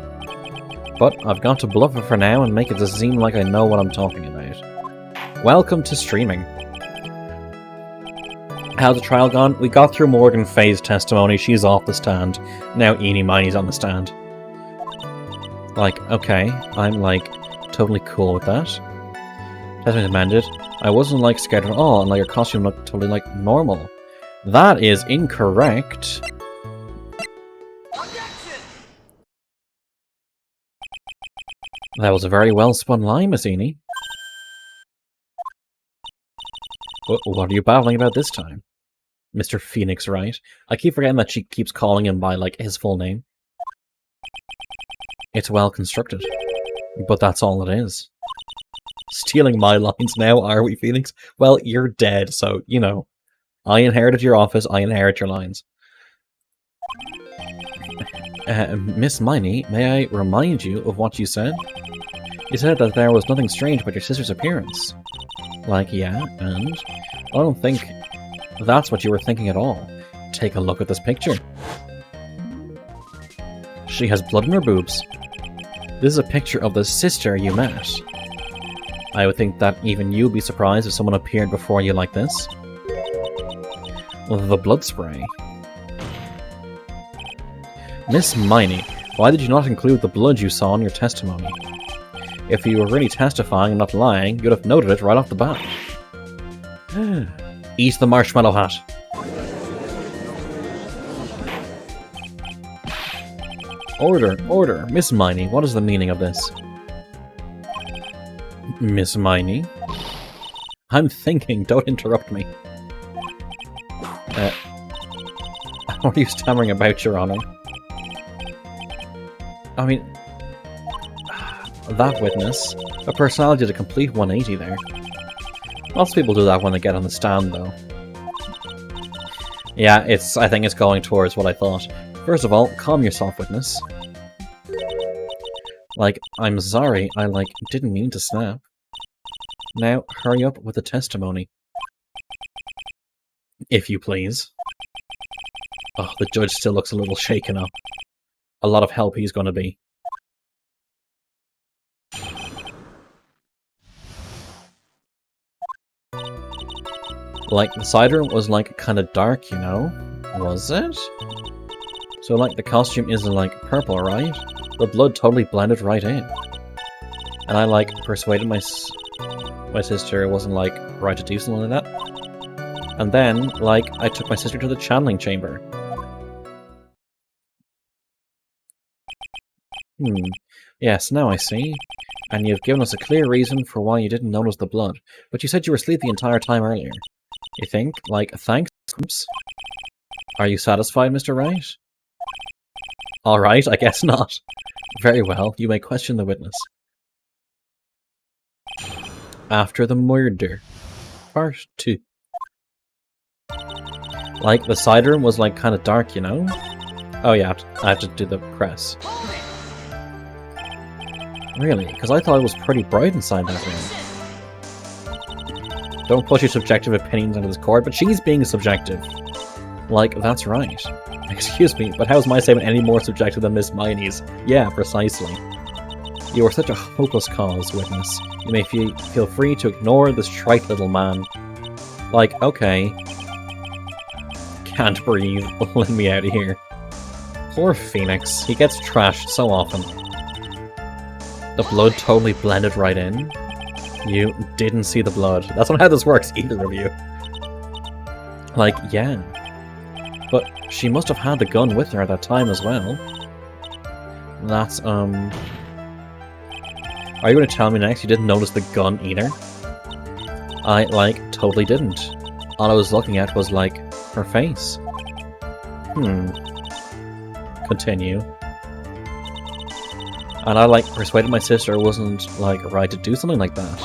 But I've got to bluff it for now and make it seem like I know what I'm talking about. Welcome to streaming. How's the trial gone? We got through Morgan Faye's testimony. She's off the stand. Now Eenie Minie's on the stand. Like, okay, I'm like totally cool with that. Testimony amended. I wasn't like scared at all, and like your costume looked totally like normal. That is incorrect. That was a very well spun line, Miss Eenie. What are you babbling about this time? Mr. Phoenix, right? I keep forgetting that she keeps calling him by, like, his full name. It's well constructed. But that's all it is. Stealing my lines now, are we, Phoenix? Well, you're dead, so, you know. I inherited your office, I inherit your lines. Miss Miney, may I remind you of what you said? You said that there was nothing strange about your sister's appearance. Like, yeah, and? I don't think that's what you were thinking at all. Take a look at this picture. She has blood in her boobs. This is a picture of the sister you met. I would think that even you'd be surprised if someone appeared before you like this. The blood spray. Miss Miney, why did you not include the blood you saw in your testimony? If you were really testifying and not lying, you'd have noted it right off the bat. Eat the marshmallow hat. Order, order. Miss Miney, what is the meaning of this? Miss Miney? I'm thinking, don't interrupt me. What are you stammering about, Your Honor? I mean, that witness, her personality did a complete 180 there. Lots of people do that when they get on the stand, though. Yeah, I think it's going towards what I thought. First of all, calm yourself, witness. Like, I'm sorry, I, like, didn't mean to snap. Now, hurry up with the testimony. If you please. Oh, the judge still looks a little shaken up. A lot of help he's gonna be. Like, the cider was, like, kind of dark, you know? Was it? So, like, the costume isn't, like, purple, right? The blood totally blended right in. And I, like, persuaded my sister it wasn't, like, right to do something like that. And then, like, I took my sister to the channeling chamber. Yes, now I see. And you've given us a clear reason for why you didn't notice the blood. But you said you were asleep the entire time earlier. You think? Like, thanks? Are you satisfied, Mr. Wright? Alright, I guess not. Very well, you may question the witness. After the murder. Part 2. Like, the cider room was, like, kind of dark, you know? Oh yeah, I have to do the press. Really? Because I thought it was pretty bright inside that room. Don't push your subjective opinions onto this court, but she's being subjective. Like, that's right. Excuse me, but how's my statement any more subjective than Miss Miney's? Yeah, precisely. You are such a hopeless cause, witness. You may feel free to ignore this trite little man. Like, okay. Can't breathe. Let me out of here. Poor Phoenix. He gets trashed so often. The blood totally blended right in. You didn't see the blood. That's not how this works, either of you. Like, yeah. But she must have had the gun with her at that time as well. That's, Are you going to tell me next you didn't notice the gun either? I, like, totally didn't. All I was looking at was, like, her face. Continue. And I, like, persuaded my sister it wasn't, like, right to do something like that.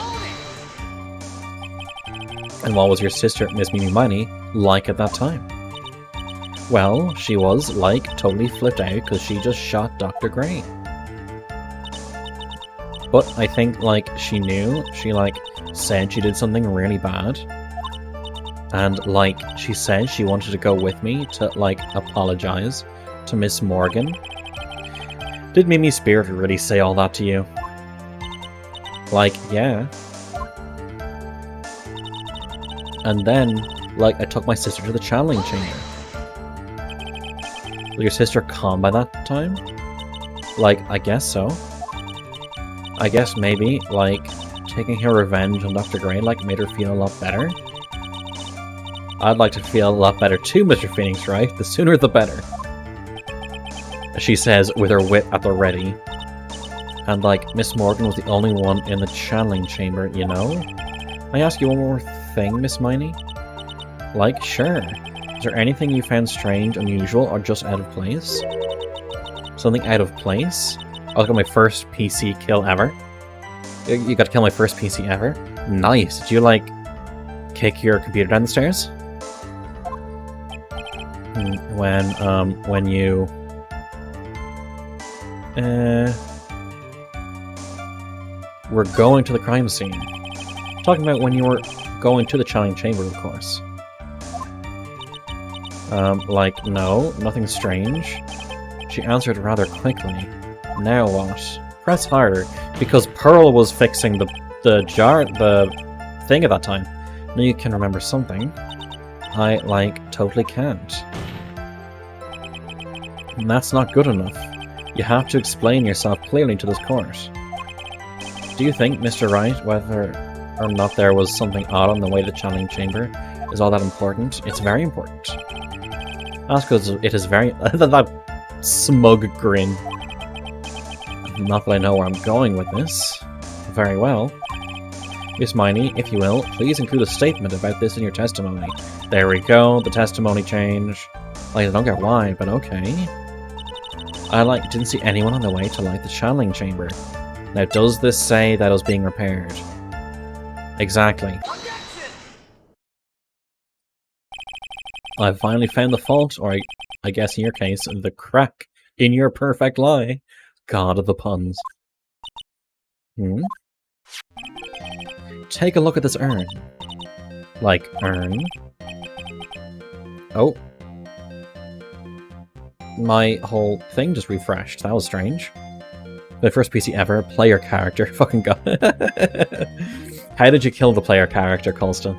And what was your sister, Miss Mimi Miney, like at that time? Well, she was, like, totally flipped out because she just shot Dr. Gray. But I think, like, she knew. She, like, said she did something really bad. And, like, she said she wanted to go with me to, like, apologize to Miss Morgan. Did Mimi's spirit really say all that to you? Like, yeah. And then, like, I took my sister to the channeling chamber. Was your sister calm by that time? Like, I guess so. I guess maybe, like, taking her revenge on Dr. Gray, like, made her feel a lot better. I'd like to feel a lot better too, Mr. Phoenix, right? The sooner the better. She says, with her wit at the ready. And, like, Miss Morgan was the only one in the channeling chamber, you know? I ask you one more thing, Miss Miney? Like, sure. Is there anything you found strange, unusual, or just out of place? Something out of place? I got my first PC kill ever. You got to kill my first PC ever? Nice. Did you, like, kick your computer down the stairs? When you... we're going to the crime scene. Talking about when you were going to the channeling chamber, of course. Like, no, nothing strange. She answered rather quickly. Now what? Press harder, because Pearl was fixing the thing at that time. Now you can remember something. I, like, totally can't. And that's not good enough. You have to explain yourself clearly to this court. Do you think, Mr. Wright, whether or not there was something odd on the way to the channeling chamber is all that important? It's very important. That's because it is very... that smug grin. Not that I know where I'm going with this. Very well. Miss Miney, if you will, please include a statement about this in your testimony. There we go, the testimony change. Like, I don't get why, but okay. I, didn't see anyone on the way to, the channeling chamber. Now, does this say that it was being repaired? Exactly. I've finally found the fault, or I guess in your case, the crack in your perfect lie. God of the puns. Take a look at this urn. Like, urn? Oh. My whole thing just refreshed. That was strange. My first PC ever. Player character. Fucking god. How did you kill the player character, Colston?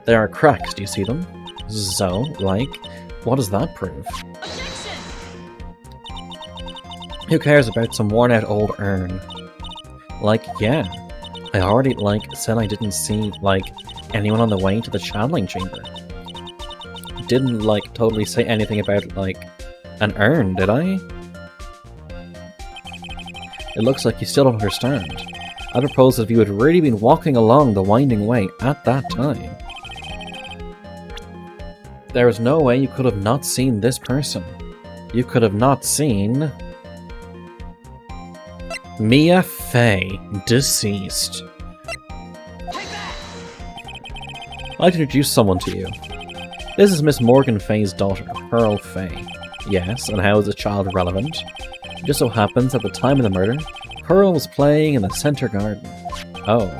There are cracks, do you see them? So, what does that prove? Who cares about some worn-out old urn? Yeah. I already, said I didn't see, anyone on the way to the channeling chamber. Didn't, totally say anything about, an urn, did I? It looks like you still don't understand. I propose that if you had really been walking along the winding way at that time, there is no way you could have not seen this person. You could have not seen... Mia Fey, deceased. I'd like to introduce someone to you. This is Miss Morgan Fey's daughter, Pearl Fey. Yes, and how is the child relevant? It just so happens at the time of the murder, Pearl was playing in the center garden. Oh.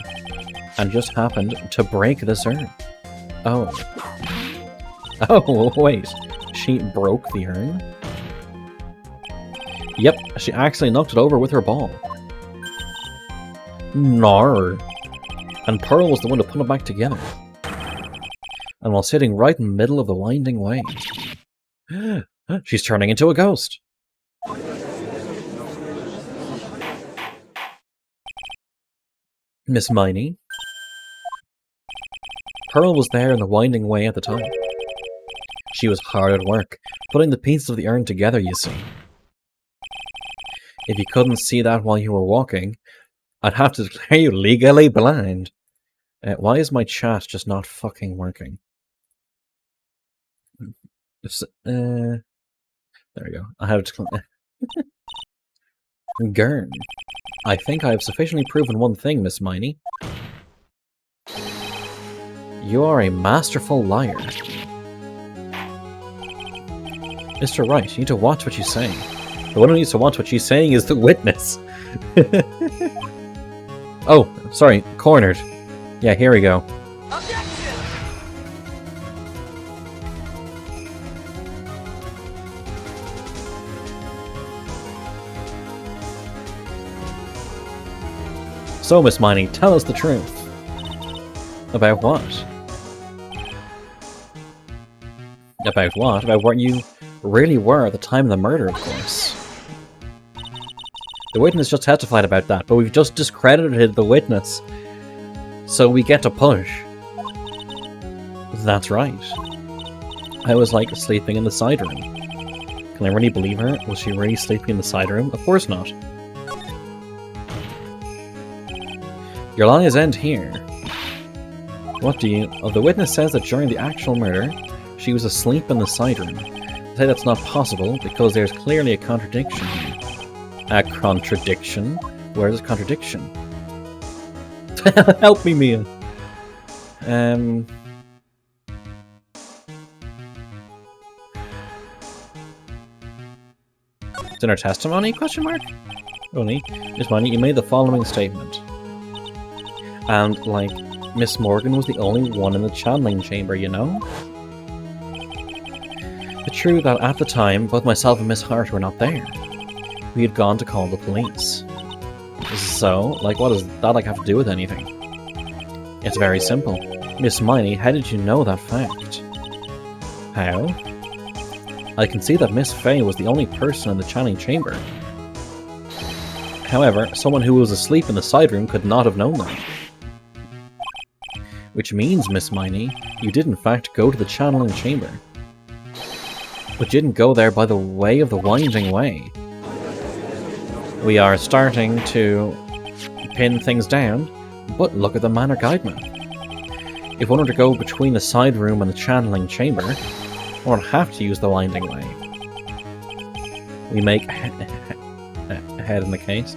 And just happened to break this urn. Oh. Oh, wait. She broke the urn? Yep, she actually knocked it over with her ball. Nar. And Pearl was the one to put it back together. And while sitting right in the middle of the winding way. She's turning into a ghost. Miss Miney. Pearl was there in the winding way at the time. She was hard at work, putting the pieces of the urn together, you see. If you couldn't see that while you were walking, I'd have to declare you legally blind. Why is my chat just not fucking working? There we go. I have to... Gurn. I think I have sufficiently proven one thing, Miss Miney. You are a masterful liar. Mr. Wright, you need to watch what you say. The one who needs to watch what she's saying is the witness. Oh, sorry, cornered. Yeah, here we go. So, Miss Miney, tell us the truth. About what? About what? About what you really were at the time of the murder, of course. The witness just testified about that, but we've just discredited the witness. So we get to push. That's right. I was like sleeping in the side room. Can I really believe her? Was she really sleeping in the side room? Of course not. Your lies end here. What do you... Oh, the witness says that during the actual murder, she was asleep in the side room. I say that's not possible because there's clearly a contradiction here. A contradiction? Where's the contradiction? Help me, Mia! It's in her testimony? Question mark? Only, Miss Miney, you made the following statement. And, like, Miss Morgan was the only one in the channeling chamber, you know? It's true that at the time, both myself and Miss Hart were not there. We had gone to call the police. So, like, what does that, like, have to do with anything? It's very simple. Miss Miney, how did you know that fact? How? I can see that Miss Fay was the only person in the channeling chamber. However, someone who was asleep in the side room could not have known that. Which means, Miss Miney, you did in fact go to the channeling chamber. But didn't go there by the way of the winding way. We are starting to pin things down, but look at the Manor Guide map. If one were to go between the side room and the channeling chamber, one would have to use the winding way. We make head in the case.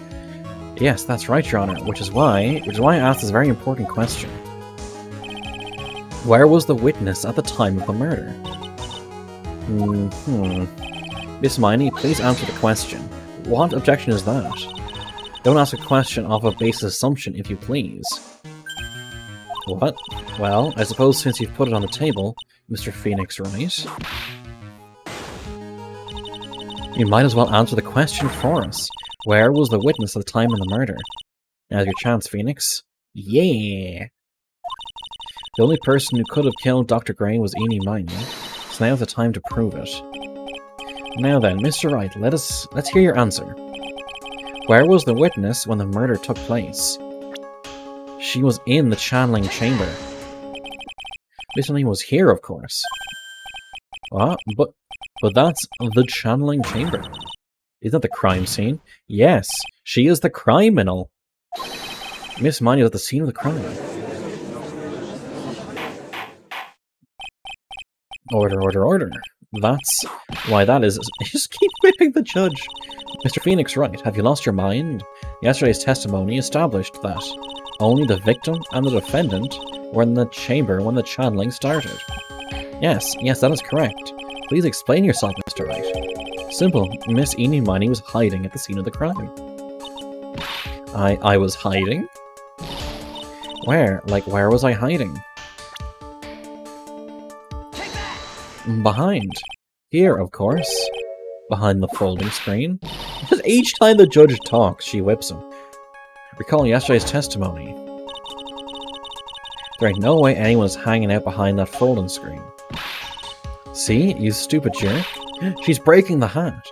Yes, that's right, Your Honor, which is why I asked this very important question. Where was the witness at the time of the murder? Miss Miney, please answer the question. What objection is that? Don't ask a question off a basis assumption, if you please. What? Well, I suppose since you've put it on the table, Mr. Phoenix, right? You might as well answer the question for us. Where was the witness at the time of the murder? Now's your chance, Phoenix. Yeah! The only person who could have killed Dr. Gray was Eenie Miney, so now's the time to prove it. Now then, Mr. Wright, let's hear your answer. Where was the witness when the murder took place? She was in the channeling chamber. Miss Miney was here, of course. What? But that's the channeling chamber. Isn't that the crime scene? Yes, she is the criminal. Miss Miney was at the scene of the crime. Order, order, order. That's why that is. Just keep whipping the judge. Mr. Phoenix, Wright, have you lost your mind? Yesterday's testimony established that only the victim and the defendant were in the chamber when the channeling started. Yes, that is correct. Please explain yourself, Mr. Wright. Simple. Miss Eenie Miney was hiding at the scene of the crime. I was hiding? Where? Like, where was I hiding? Behind. Here, of course. Behind the folding screen. Because each time the judge talks, she whips him. Recall yesterday's testimony. There ain't no way anyone's hanging out behind that folding screen. See, you stupid jerk. She's breaking the hat.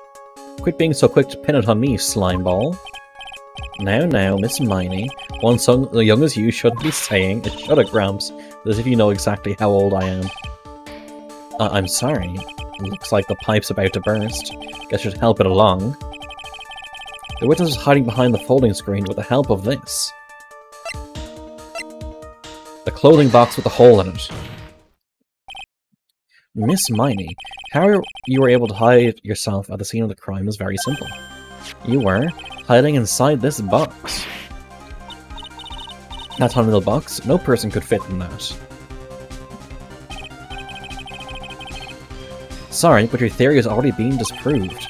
Quit being so quick to pin it on me, slimeball. Now, Miss Miney, one so young as you shouldn't be saying, shut it, Gramps, as if you know exactly how old I am. I'm sorry. Looks like the pipe's about to burst. Guess you'd help it along. The witness is hiding behind the folding screen with the help of this. The clothing box with the hole in it. Miss Miney, how you were able to hide yourself at the scene of the crime is very simple. You were hiding inside this box. That tiny little box, no person could fit in that. Sorry, but your theory has already been disproved.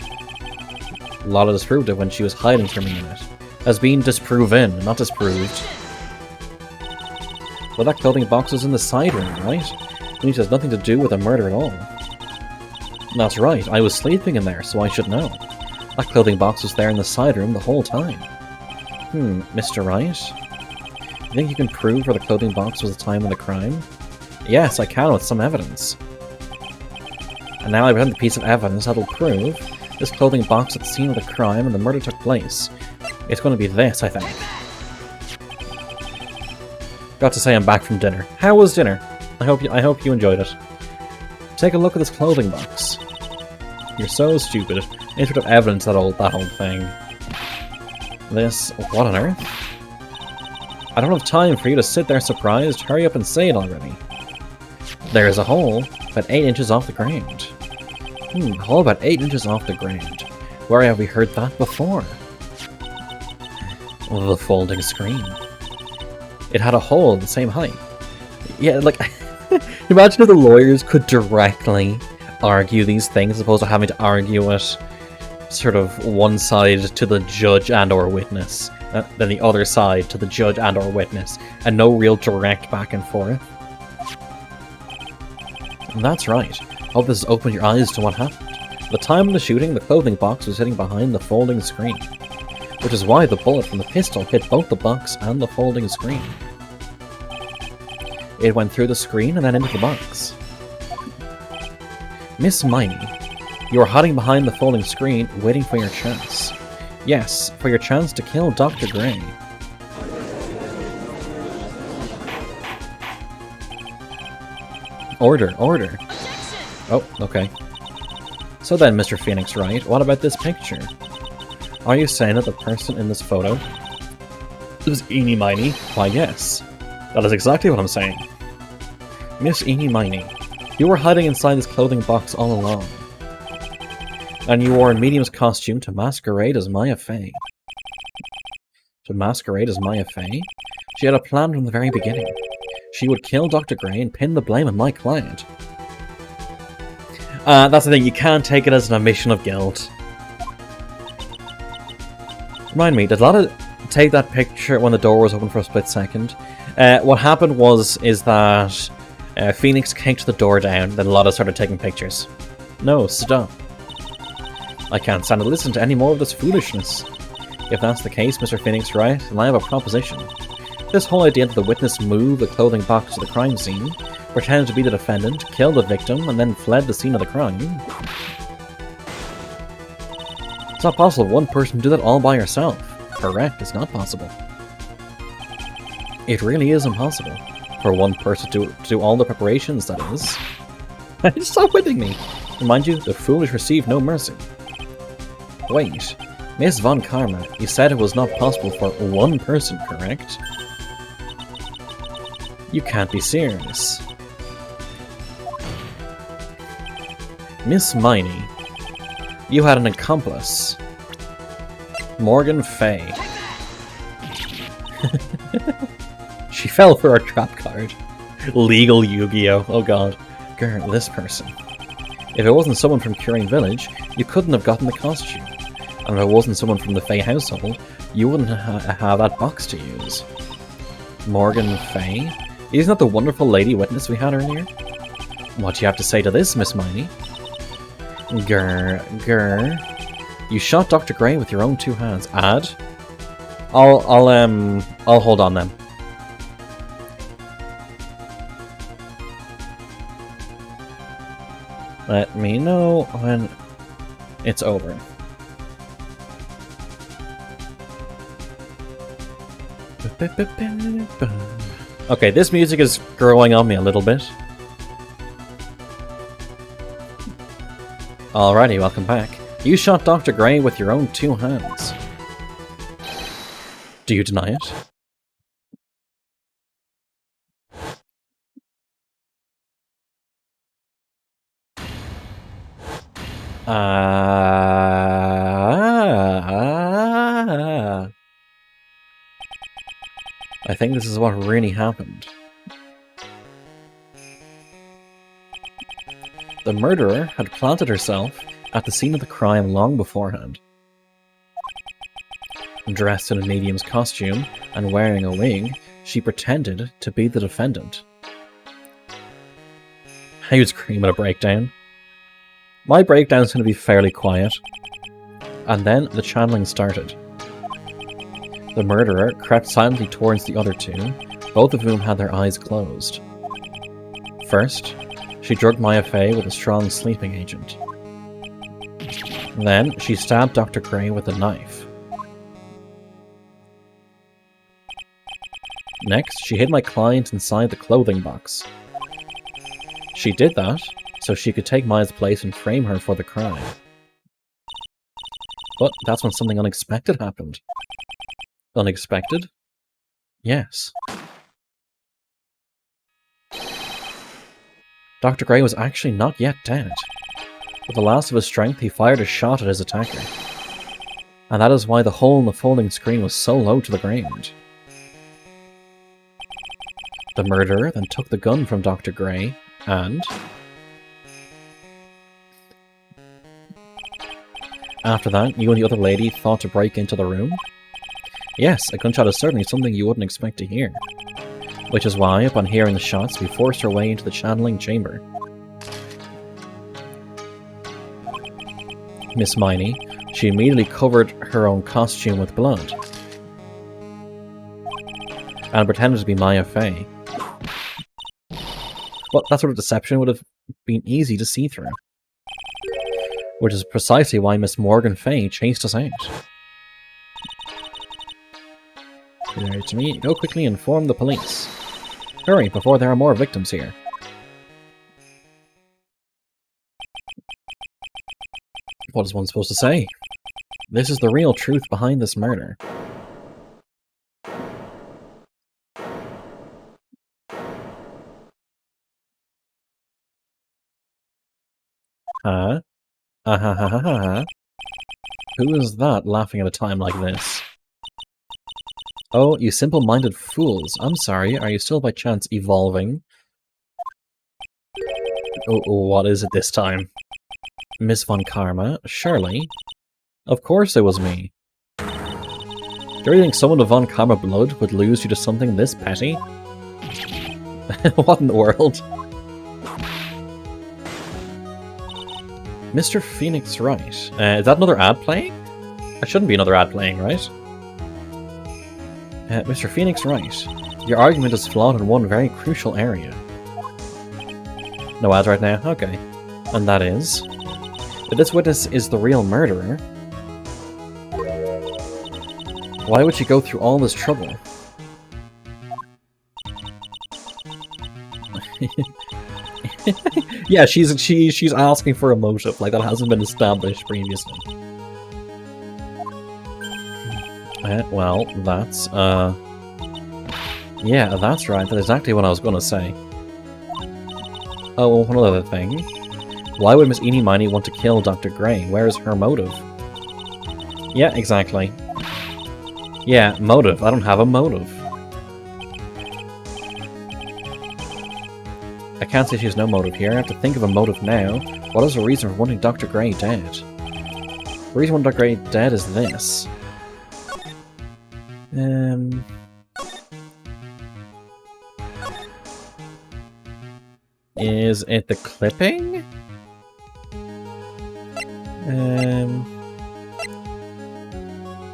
Lola disproved it when she was hiding from me in it. Has been disproven, not disproved. Well, that clothing box was in the side room, right? Which has nothing to do with the murder at all. That's right, I was sleeping in there, so I should know. That clothing box was there in the side room the whole time. Mr. Wright? You think you can prove where the clothing box was the time of the crime? Yes, I can with some evidence. And now I present a piece of evidence that will prove this clothing box at the scene of the crime and the murder took place. It's going to be this, I think. Got to say I'm back from dinner. How was dinner? I hope you enjoyed it. Take a look at this clothing box. You're so stupid. Any sort of evidence that whole thing. This, what on earth? I don't have time for you to sit there surprised. Hurry up and say it already. There's a hole about 8 inches off the ground. A hole about 8 inches off the ground. Where have we heard that before? The folding screen. It had a hole the same height. Yeah, like, imagine if the lawyers could directly argue these things as opposed to having to argue it sort of one side to the judge and or witness, then the other side to the judge and or witness, and no real direct back and forth. And that's right. Hope this has opened your eyes to what happened. At the time of the shooting, the clothing box was sitting behind the folding screen, which is why the bullet from the pistol hit both the box and the folding screen. It went through the screen and then into the box. Miss Miney, you are hiding behind the folding screen, waiting for your chance. Yes, for your chance to kill Dr. Gray. Order, order. Oh, okay. So then, Mr. Phoenix Wright, what about this picture? Are you saying that the person in this photo is Eenie Miney? Why, yes. That is exactly what I'm saying. Miss Eenie Miney, you were hiding inside this clothing box all along. And you wore a medium's costume to masquerade as Maya Fey. To masquerade as Maya Fey? She had a plan from the very beginning. She would kill Dr. Gray and pin the blame on my client. That's the thing, you can't take it as an admission of guilt. Remind me, did Lotta take that picture when the door was open for a split second? What happened is that Phoenix kicked the door down, then Lotta started taking pictures. No, stop. I can't stand to listen to any more of this foolishness. If that's the case, Mr. Phoenix Wright, then I have a proposition. This whole idea that the witness moved the clothing box to the crime scene, pretended to be the defendant, killed the victim, and then fled the scene of the crime. It's not possible one person do that all by herself. Correct, it's not possible. It really is impossible for one person to do all the preparations, that is. Stop whipping me! Remind you, the foolish receive no mercy. Wait, Miss Von Karma, you said it was not possible for one person, correct? You can't be serious. Miss Miney, you had an accomplice. Morgan Fay. She fell for our trap card. Legal Yu-Gi-Oh! Oh god. Grr, this person. If it wasn't someone from Curing Village, you couldn't have gotten the costume. And if it wasn't someone from the Fey household, you wouldn't have that box to use. Morgan Fay? Isn't that the wonderful lady witness we had earlier? What do you have to say to this, Miss Miney? Grr. You shot Dr. Gray with your own 2 hands. Add? I'll hold on then. Let me know when it's over. Okay, this music is growing on me a little bit. Alrighty, welcome back. You shot Dr. Gray with your own 2 hands. Do you deny it? I think this is what really happened. The murderer had planted herself at the scene of the crime long beforehand. Dressed in a medium's costume and wearing a wig, she pretended to be the defendant. I would scream at a breakdown. My breakdown's going to be fairly quiet. And then the channeling started. The murderer crept silently towards the other two, both of whom had their eyes closed. First, she drugged Maya Fey with a strong sleeping agent. Then, she stabbed Dr. Gray with a knife. Next, she hid my client inside the clothing box. She did that so she could take Maya's place and frame her for the crime. But that's when something unexpected happened. Unexpected? Yes. Dr. Gray was actually not yet dead. With the last of his strength, he fired a shot at his attacker. And that is why the hole in the folding screen was so low to the ground. The murderer then took the gun from Dr. Gray and... After that, you and the other lady thought to break into the room? Yes, a gunshot is certainly something you wouldn't expect to hear. Which is why, upon hearing the shots, we forced our way into the channeling chamber. Miss Miney, she immediately covered her own costume with blood. And pretended to be Maya Fey. Well, that sort of deception would have been easy to see through. Which is precisely why Miss Morgan Fey chased us out. There to me, go quickly inform the police. Hurry, before there are more victims here. What is one supposed to say? This is the real truth behind this murder. Huh? Ha. Who is that laughing at a time like this? Oh, you simple-minded fools. I'm sorry, are you still by chance evolving? Oh, what is it this time? Miss Von Karma? Surely? Of course it was me. Do you really think someone of Von Karma blood would lose you to something this petty? What in the world? Mr. Phoenix Wright. Is that another ad playing? That shouldn't be another ad playing, right? Mr. Phoenix Wright, your argument is flawed in one very crucial area. No ads right now? Okay. And that is... if this witness is the real murderer, why would she go through all this trouble? Yeah, she's asking for a motive, like that hasn't been established previously. Well, that's, yeah, that's right, that's exactly what I was gonna say. Oh, one other thing. Why would Miss Eenie Miney want to kill Dr. Gray? Where is her motive? Yeah, exactly. Yeah, motive. I don't have a motive. I can't say she has no motive here. I have to think of a motive now. What is the reason for wanting Dr. Gray dead? The reason Dr. Gray dead is this. Is it the clipping?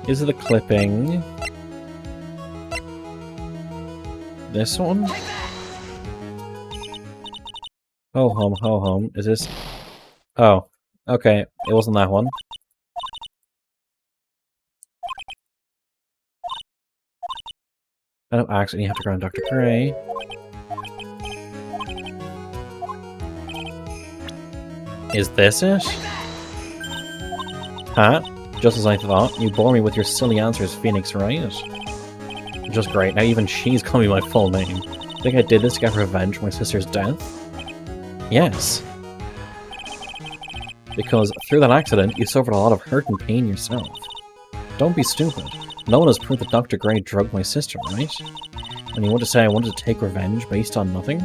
Is it the clipping? This one? Ho hum. Is this... oh, okay. It wasn't that one. I don't actually have to ground Dr. Gray. Is this it? Huh? Just as I thought, you bore me with your silly answers, Phoenix Wright. Just great, now even she's calling me my full name. Think I did this to get revenge for my sister's death? Yes. Because through that accident, you suffered a lot of hurt and pain yourself. Don't be stupid. No one has proved that Dr. Gray drugged my sister, right? And you want to say I wanted to take revenge based on nothing?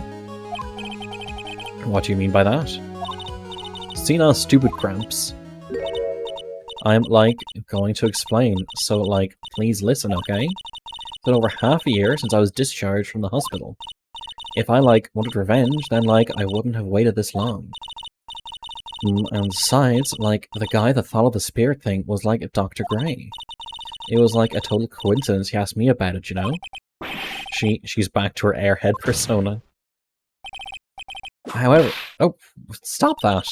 What do you mean by that? See now, stupid cramps. I'm, like, going to explain, so, like, please listen, okay? It's been over half a year since I was discharged from the hospital. If I, like, wanted revenge, then, like, I wouldn't have waited this long. And besides, like, the guy that followed the spirit thing was, like, Dr. Gray. It was like a total coincidence he asked me about it, you know? She's back to her airhead persona. However... Oh, stop that!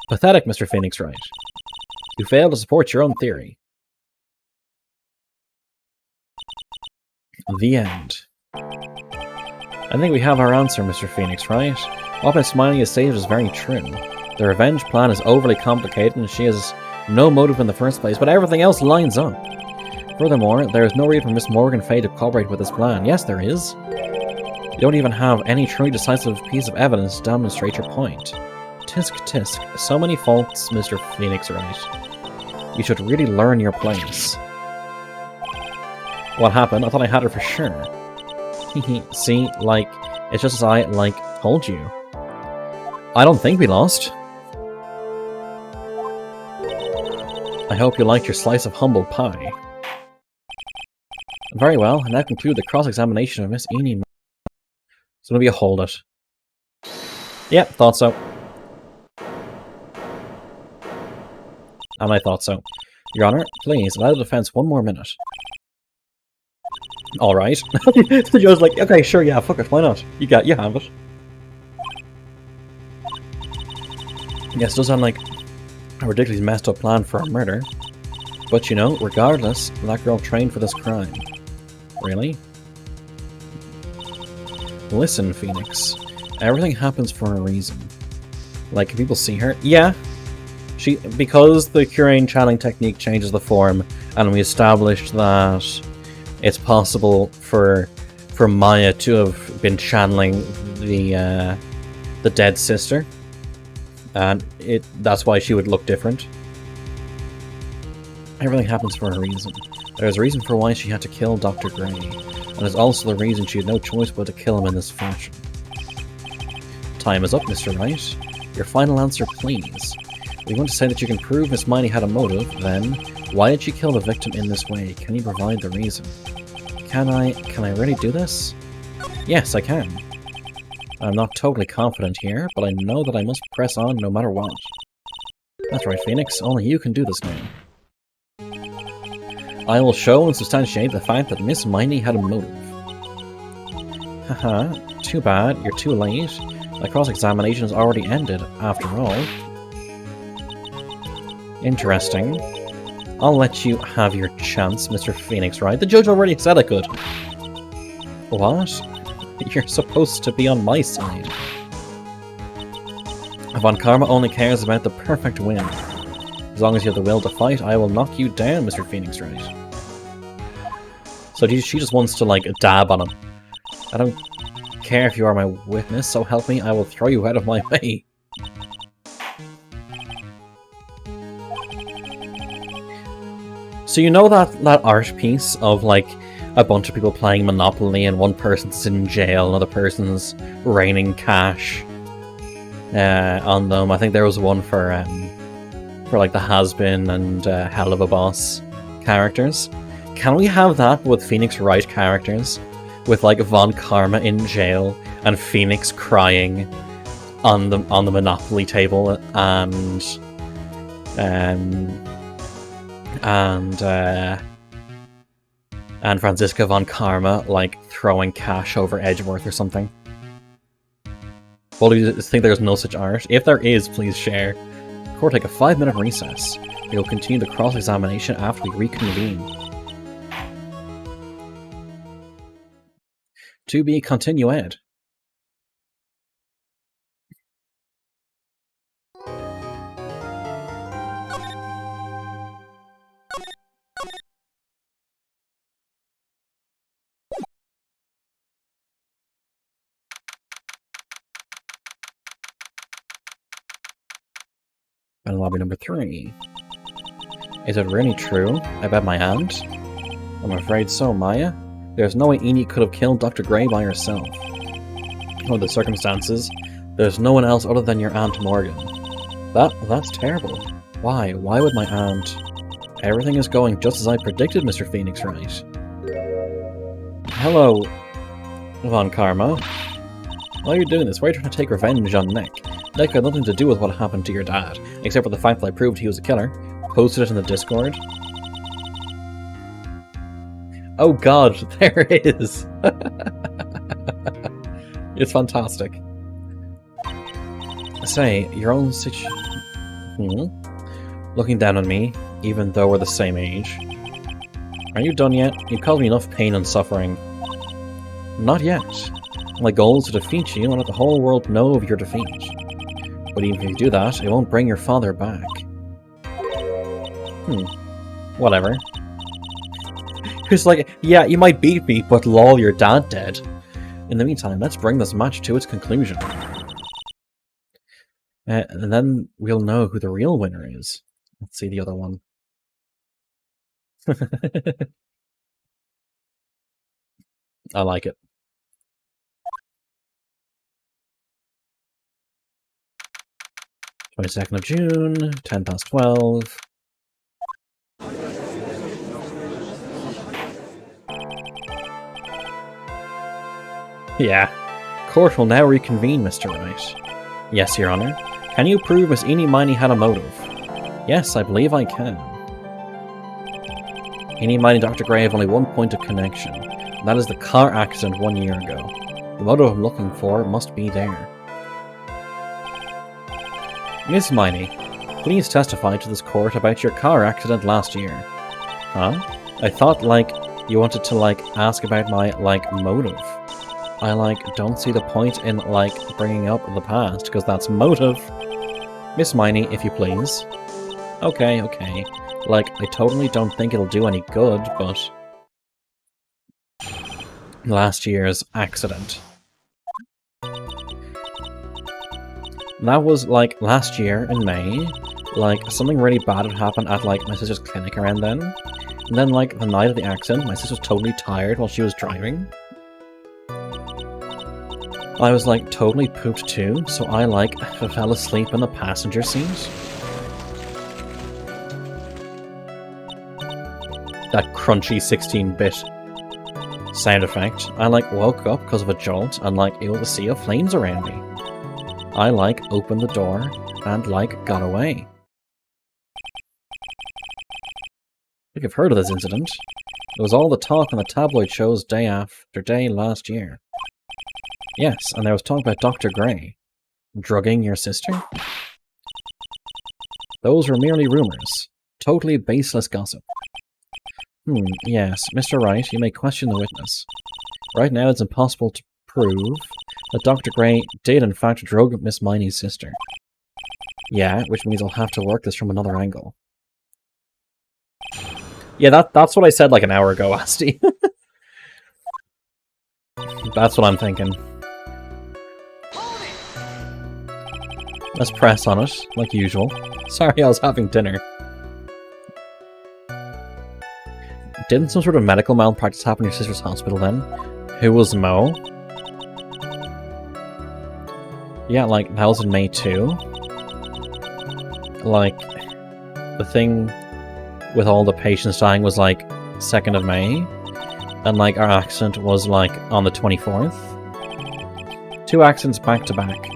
Pathetic, Mr. Phoenix Wright. You failed to support your own theory. The end. I think we have our answer, Mr. Phoenix Wright. What Miss Smiley has stated is very true. The revenge plan is overly complicated and she has no motive in the first place, but everything else lines up. Furthermore, there is no reason for Miss Morgan Fay to cooperate with this plan. Yes, there is. You don't even have any truly decisive piece of evidence to demonstrate your point. Tisk tisk. So many faults, Mr. Phoenix Wright. You should really learn your place. What happened? I thought I had her for sure. See, like, it's just as I, like, told you. I don't think we lost. I hope you liked your slice of humble pie. Very well, and that concludes the cross-examination of Miss Enid. It's gonna be a hold it. Yep, thought so. And I thought so. Your Honor, please, allow the defense one more minute. Alright. The judge's like, okay, sure, yeah, fuck it, why not? You have it. Yes, it does sound like a ridiculously messed up plan for a murder. But you know, regardless, that girl trained for this crime. Really? Listen, Phoenix. Everything happens for a reason. Like, can people see her? Yeah. Because the Curane channeling technique changes the form, and we established that it's possible for Maya to have been channeling the dead sister, and that's why she would look different. Everything happens for a reason. There's a reason for why she had to kill Dr. Gray, and there's also the reason she had no choice but to kill him in this fashion. Time is up, Mr. Wright. Your final answer, please. If you want to say that you can prove Miss Miney had a motive, then why did she kill the victim in this way? Can you provide the reason? Can I really do this? Yes, I can. I'm not totally confident here, but I know that I must press on no matter what. That's right, Phoenix. Only you can do this now. I will show and substantiate the fact that Miss Miney had a motive. Haha, too bad. You're too late. The cross-examination has already ended, after all. Interesting. I'll let you have your chance, Mr. Phoenix Wright. The judge already said I could. What? You're supposed to be on my side. Von Karma only cares about the perfect win. As long as you have the will to fight, I will knock you down, Mr. Phoenix Wright. So she just wants to, like, dab on him. I don't care if you are my witness, so help me, I will throw you out of my way. So you know that art piece of, like, a bunch of people playing Monopoly and one person's in jail, another person's raining cash on them? I think there was one for like the Has-Been and Hell of a Boss characters. Can we have that with Phoenix Wright characters? With, like, Von Karma in jail and Phoenix crying on the Monopoly table and Franziska Von Karma, like, throwing cash over Edgeworth or something. Well, do you think there's no such art? If there is, please share. Court, take a 5-minute recess. We will continue the cross-examination after we reconvene. To be continued. And lobby number 3. Is it really true about my aunt? I'm afraid so, Maya. There's no way Enid could have killed Dr. Gray by herself. Under the circumstances, there's no one else other than your Aunt Morgan. That's terrible. Why? Why would my aunt... Everything is going just as I predicted, Mr. Phoenix Wright. Hello, Von Karma. Why are you doing this? Why are you trying to take revenge on Nick? Nick had nothing to do with what happened to your dad, except for the fact that I proved he was a killer. Posted it in the Discord. Oh god, there it is! It's fantastic. Say, your own Looking down on me, even though we're the same age. Are you done yet? You've caused me enough pain and suffering. Not yet. My goal is to defeat you and let the whole world know of your defeat. But even if you do that, it won't bring your father back. Whatever. Who's like, yeah, you might beat me, but lol, your dad dead. In the meantime, let's bring this match to its conclusion. And then we'll know who the real winner is. Let's see the other one. I like it. 22nd of June, 10 past 12. Yeah. Court will now reconvene, Mr. Wright. Yes, Your Honor. Can you prove Miss Eenie Miney had a motive? Yes, I believe I can. Eenie Miney and Dr. Gray have only one point of connection. And that is the car accident 1 year ago. The motive I'm looking for must be there. Miss Miney, please testify to this court about your car accident last year. Huh? I thought, you wanted to, ask about my, motive. I, don't see the point in, bringing up the past, because that's motive. Miss Miney, if you please. Okay. I totally don't think it'll do any good, but... Last year's accident. That was, last year in May. Something really bad had happened at, my sister's clinic around then. And then, the night of the accident, my sister was totally tired while she was driving. I was, totally pooped too, so I, fell asleep in the passenger seat. That crunchy 16-bit sound effect. I, woke up because of a jolt and, able to see a flames around me. I, opened the door and, got away. I think I've heard of this incident. It was all the talk on the tabloid shows day after day last year. Yes, and there was talk about Dr. Gray. Drugging your sister? Those were merely rumors. Totally baseless gossip. Yes, Mr. Wright, you may question the witness. Right now it's impossible to prove that Dr. Gray did in fact drug Miss Miney's sister. Yeah, which means I'll have to work this from another angle. Yeah, that's what I said an hour ago, Asti. That's what I'm thinking. Let's press on it, like usual. Sorry, I was having dinner. Didn't some sort of medical malpractice happen in your sister's hospital then? Who was Mo? Yeah, that was in May too. The thing with all the patients dying was 2nd of May. And our accident was on the 24th. 2 accidents back to back.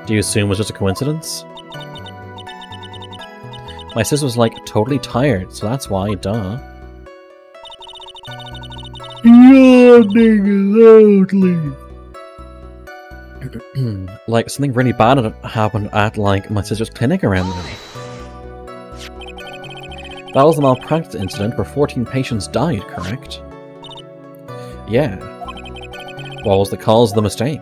Do you assume it was just a coincidence? My sister was totally tired, so that's why, duh. Yawning loudly. Something really bad had happened at my sister's clinic around then. That was the malpractice incident where 14 patients died, correct? Yeah. What was the cause of the mistake?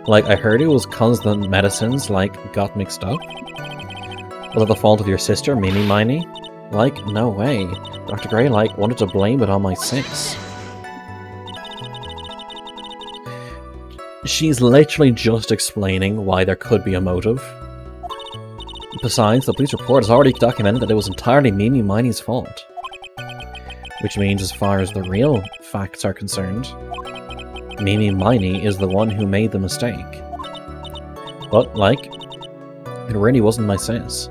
I heard it was cause the medicines, got mixed up. Was it the fault of your sister, Mimi Miney? No way. Dr. Gray, wanted to blame it on my sis. She's literally just explaining why there could be a motive. Besides, the police report has already documented that it was entirely Mimi Miney's fault. Which means, as far as the real facts are concerned, Mimi Miney is the one who made the mistake. But, it really wasn't my sis.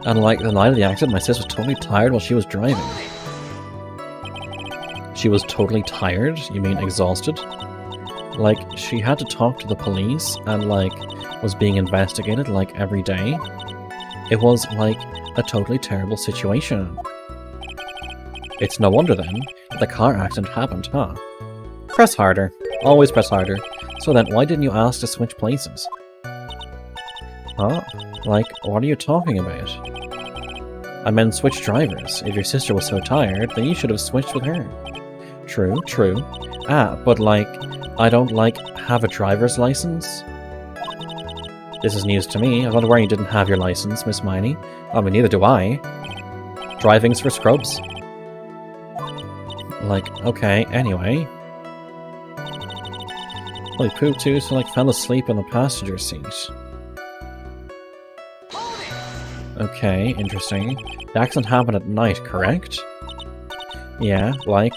And, the night of the accident, my sis was totally tired while she was driving. She was totally tired? You mean exhausted? She had to talk to the police and, was being investigated, every day. It was, like, a totally terrible situation. It's no wonder, then, that the car accident happened, huh? Press harder. Always press harder. So then, why didn't you ask to switch places? Huh? Like, what are you talking about? I meant switch drivers. If your sister was so tired, then you should have switched with her. True, true. Ah, but like, I don't, like, have a driver's license? This is news to me. I wonder why you didn't have your license, Miss Miney. I mean, neither do I. Driving's for scrubs. Like, okay, anyway. Well, he pooped too, so, like, fell asleep in the passenger seat. Okay, interesting. The accident happened at night, correct? Yeah, like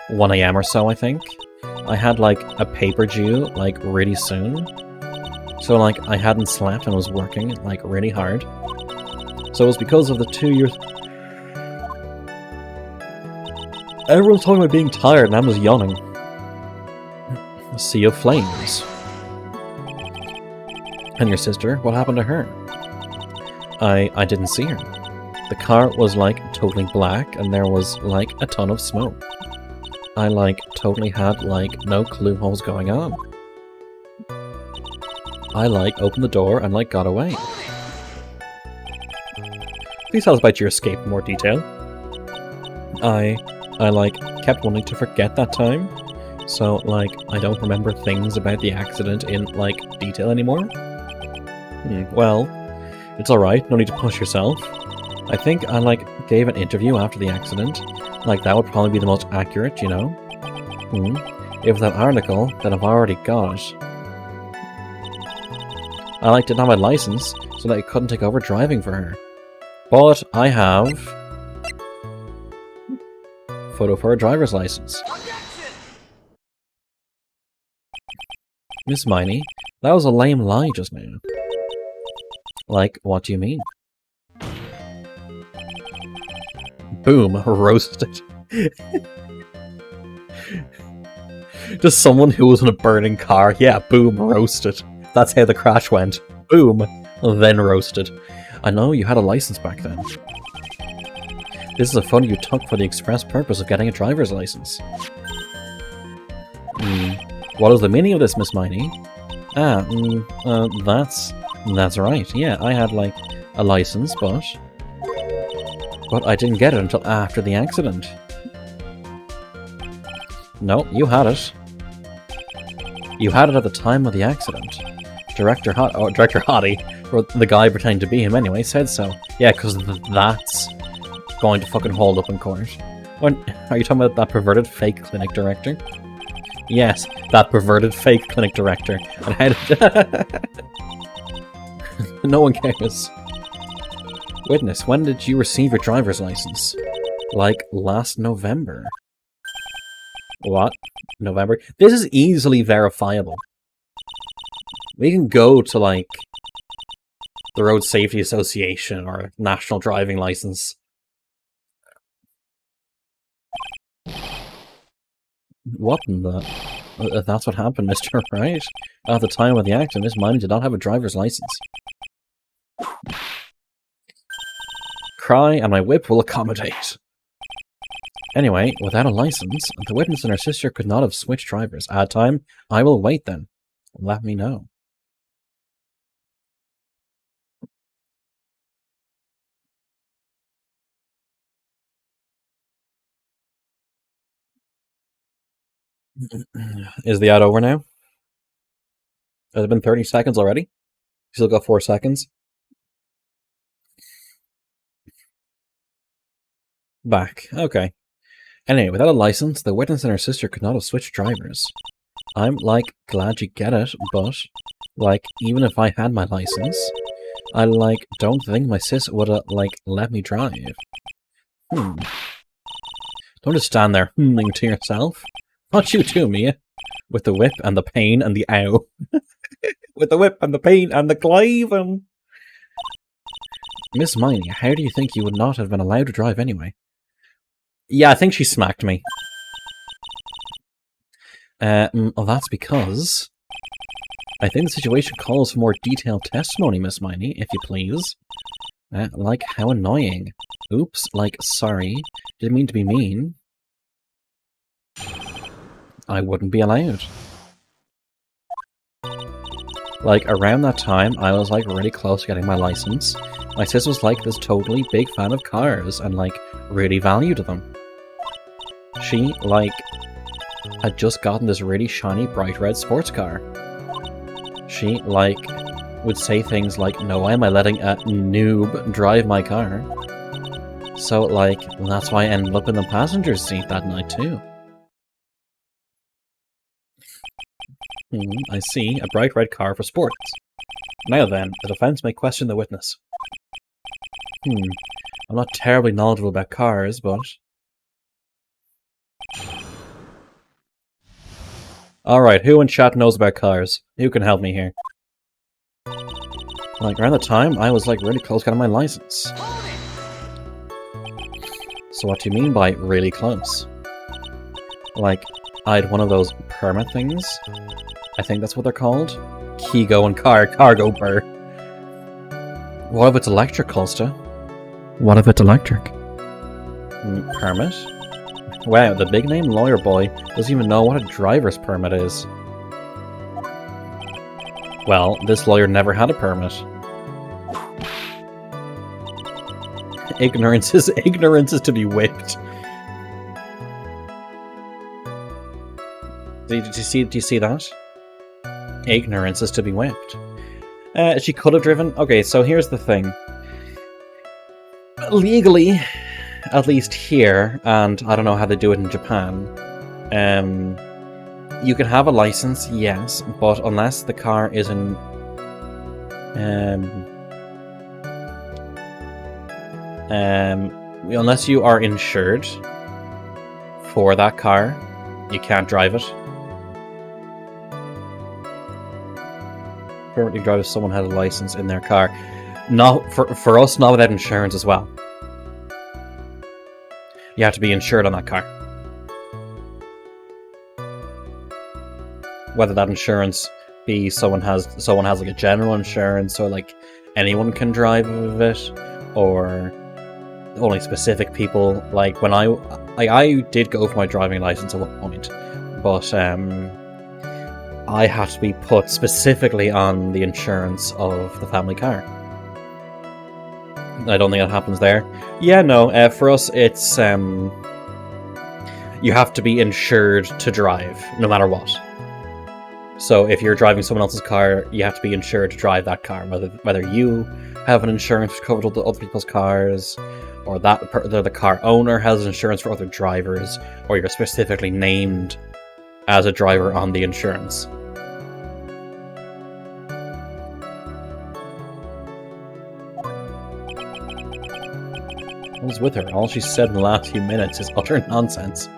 1 AM or so, I think. I had, like, a paper due, like, really soon. So, like, I hadn't slept and was working, like, really hard. So it was because of the 2 years... Everyone's talking about being tired and I was yawning. A sea of flames. And your sister? What happened to her? I didn't see her. The car was, like, totally black, and there was, like, a ton of smoke. I, like, totally had, like, no clue what was going on. I, like, opened the door and, like, got away. Please tell us about your escape in more detail. I, like, kept wanting to forget that time. So, like, I don't remember things about the accident in, like, detail anymore. Well, it's alright, no need to push yourself. I think I, like, gave an interview after the accident. Like, that would probably be the most accurate, you know? If that article, then I've already got it. I, like, didn't have my license, so that I couldn't take over driving for her. But I have... photo for a driver's license. Miss Miney, that was a lame lie just now. Like, what do you mean? Boom, roasted. Just someone who was in a burning car. Yeah, boom, roasted. That's how the crash went. Boom, then roasted. I know, you had a license back then. This is a photo you took for the express purpose of getting a driver's license. What is the meaning of this, Miss Miney? That's right. Yeah, I had, like, a license, but I didn't get it until after the accident. No, you had it. You had it at the time of the accident. Director Hottie, or the guy pretending to be him anyway, said so. Yeah, because that's going to fucking hold up in court. When, are you talking about that perverted fake clinic director? Yes, that perverted fake clinic director. And how did... No one cares. Witness, when did you receive your driver's license? Like, last November. What? November? This is easily verifiable. We can go to, like, the Road Safety Association or National Driving License. What in the... That's what happened, Mr. Wright. At the time of the accident, Miss Miney did not have a driver's license. Cry and my whip will accommodate. Anyway, without a license, the witness and her sister could not have switched drivers. At time, I will wait then. Let me know. Is the ad over now? Has it been 30 seconds already? You still got 4 seconds. Back. Okay. Anyway, without a license, the witness and her sister could not have switched drivers. I'm, like, glad you get it, but, like, even if I had my license, I, like, don't think my sis would've, like, let me drive. Don't just stand there humming to yourself. Not you too, Mia. With the whip and the pain and the ow. With the whip and the pain and the claving. Miss Miney, how do you think you would not have been allowed to drive anyway? Yeah, I think she smacked me. Well, that's because I think the situation calls for more detailed testimony, Miss Miney, if you please. Like, how annoying. Oops, like, sorry. Didn't mean to be mean. I wouldn't be allowed. Like, around that time, I was, like, really close to getting my license. My sis was, like, this totally big fan of cars and, like, really valued them. She, like, had just gotten this really shiny, bright red sports car. She, like, would say things like, no way am I letting a noob drive my car. So, like, that's why I ended up in the passenger seat that night, too. I see. A bright red car for sports. Now then, the defense may question the witness. I'm not terribly knowledgeable about cars, but... Alright, who in chat knows about cars? Who can help me here? Like, around the time, I was, like, really close to getting my license. So what do you mean by really close? Like, I had one of those permit things? I think that's what they're called. Kego and cargo burr. What if it's electric, Costa? What if it's electric? Permit? Wow, the big name lawyer boy doesn't even know what a driver's permit is. Well, this lawyer never had a permit. Ignorance is to be whipped. Do you see that? Ignorance is to be whipped. She could have driven. Okay, so here's the thing. Legally, at least here, and I don't know how they do it in Japan, you can have a license, yes, but unless the car isn't unless you are insured for that car, you can't drive it. Currently drive if someone had a license in their car. Not for us, not without insurance as well. You have to be insured on that car. Whether that insurance be someone has like a general insurance, or like anyone can drive it, or only specific people. Like when I did go for my driving license at one point, but I had to be put specifically on the insurance of the family car. I don't think that happens there. Yeah, no, for us it's you have to be insured to drive, no matter what. So if you're driving someone else's car, you have to be insured to drive that car, whether you have an insurance which covers other people's cars, or the car owner has insurance for other drivers, or you're specifically named as a driver on the insurance. What is with her? All she said in the last few minutes is utter nonsense.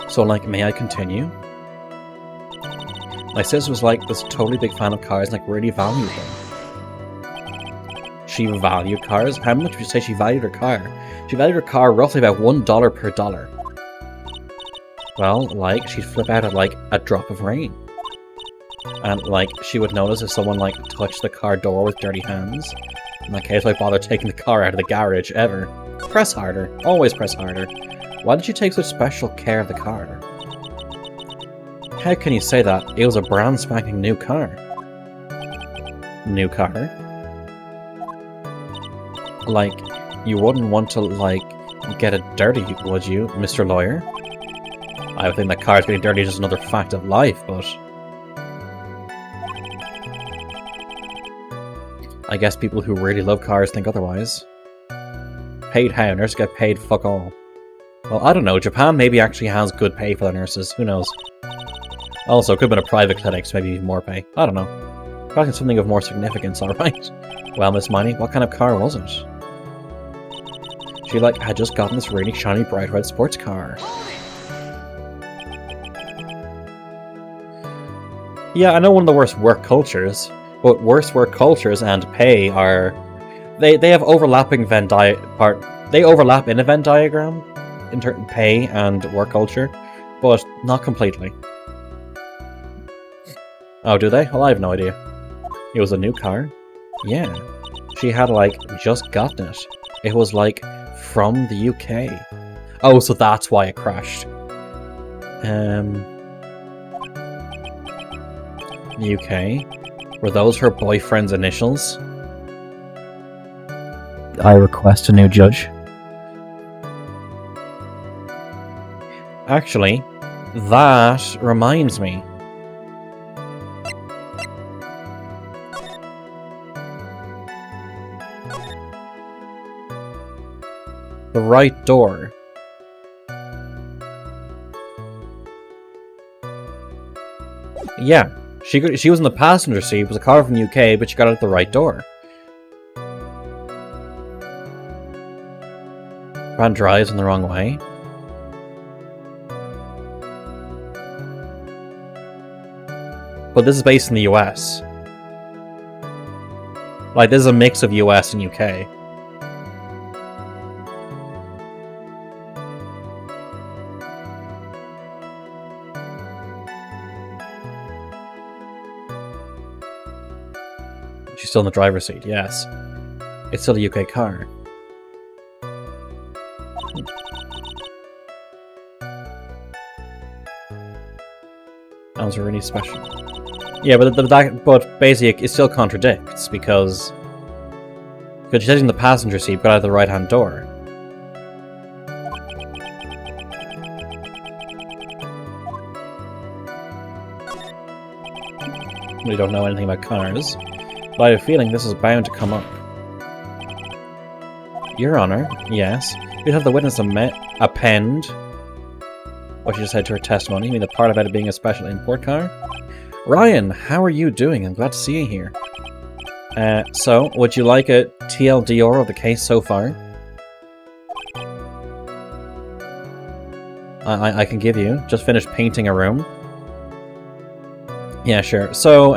So, like, may I continue? My sis was like this totally big fan of cars and like really valued them. She valued cars? How much would you say she valued her car? She valued her car roughly about $1 per dollar. Well, like, she'd flip out at like a drop of rain. And like, she would notice if someone like touched the car door with dirty hands. In that case, why bother taking the car out of the garage ever? Press harder. Always press harder. Why did you take such special care of the car? How can you say that? It was a brand spanking new car. New car? Like, you wouldn't want to, like, get it dirty, would you, Mr. Lawyer? I would think that cars getting dirty is just another fact of life, but... I guess people who really love cars think otherwise. Paid how? Nurses get paid fuck all. Well, I don't know. Japan maybe actually has good pay for their nurses. Who knows? Also, it could have been a private clinic, so maybe even more pay. I don't know. Probably something of more significance, alright. Well, Miss Miney, what kind of car was it? She, like, had just gotten this really shiny, bright red sports car. Yeah, I know one of the worst work cultures, but worst work cultures and pay are... They have overlapping they overlap in a Venn diagram, in terms of pay and work culture, but not completely. Oh, do they? Well, I have no idea. It was a new car? Yeah. She had, like, just gotten it. It was, like, from the UK. Oh, so that's why it crashed. The UK? Were those her boyfriend's initials? I request a new judge. Actually, that reminds me. The right door. Yeah, she was in the passenger seat. It was a car from the UK, but she got out the right door. Ran drives in the wrong way. But this is based in the US. Like, this is a mix of US and UK. She's still in the driver's seat, yes. It's still a UK car. That was really special. Yeah, but basically it still contradicts because she's sitting in the passenger seat, got out of the right-hand door. We don't know anything about cars, but I have a feeling this is bound to come up. Your Honor, yes. We'd have the witness append what she just said to her testimony. You mean the part about it being a special import car? Ryan, how are you doing? I'm glad to see you here. So, would you like a TLDR of the case so far? I can give you. Just finished painting a room. Yeah, sure. So,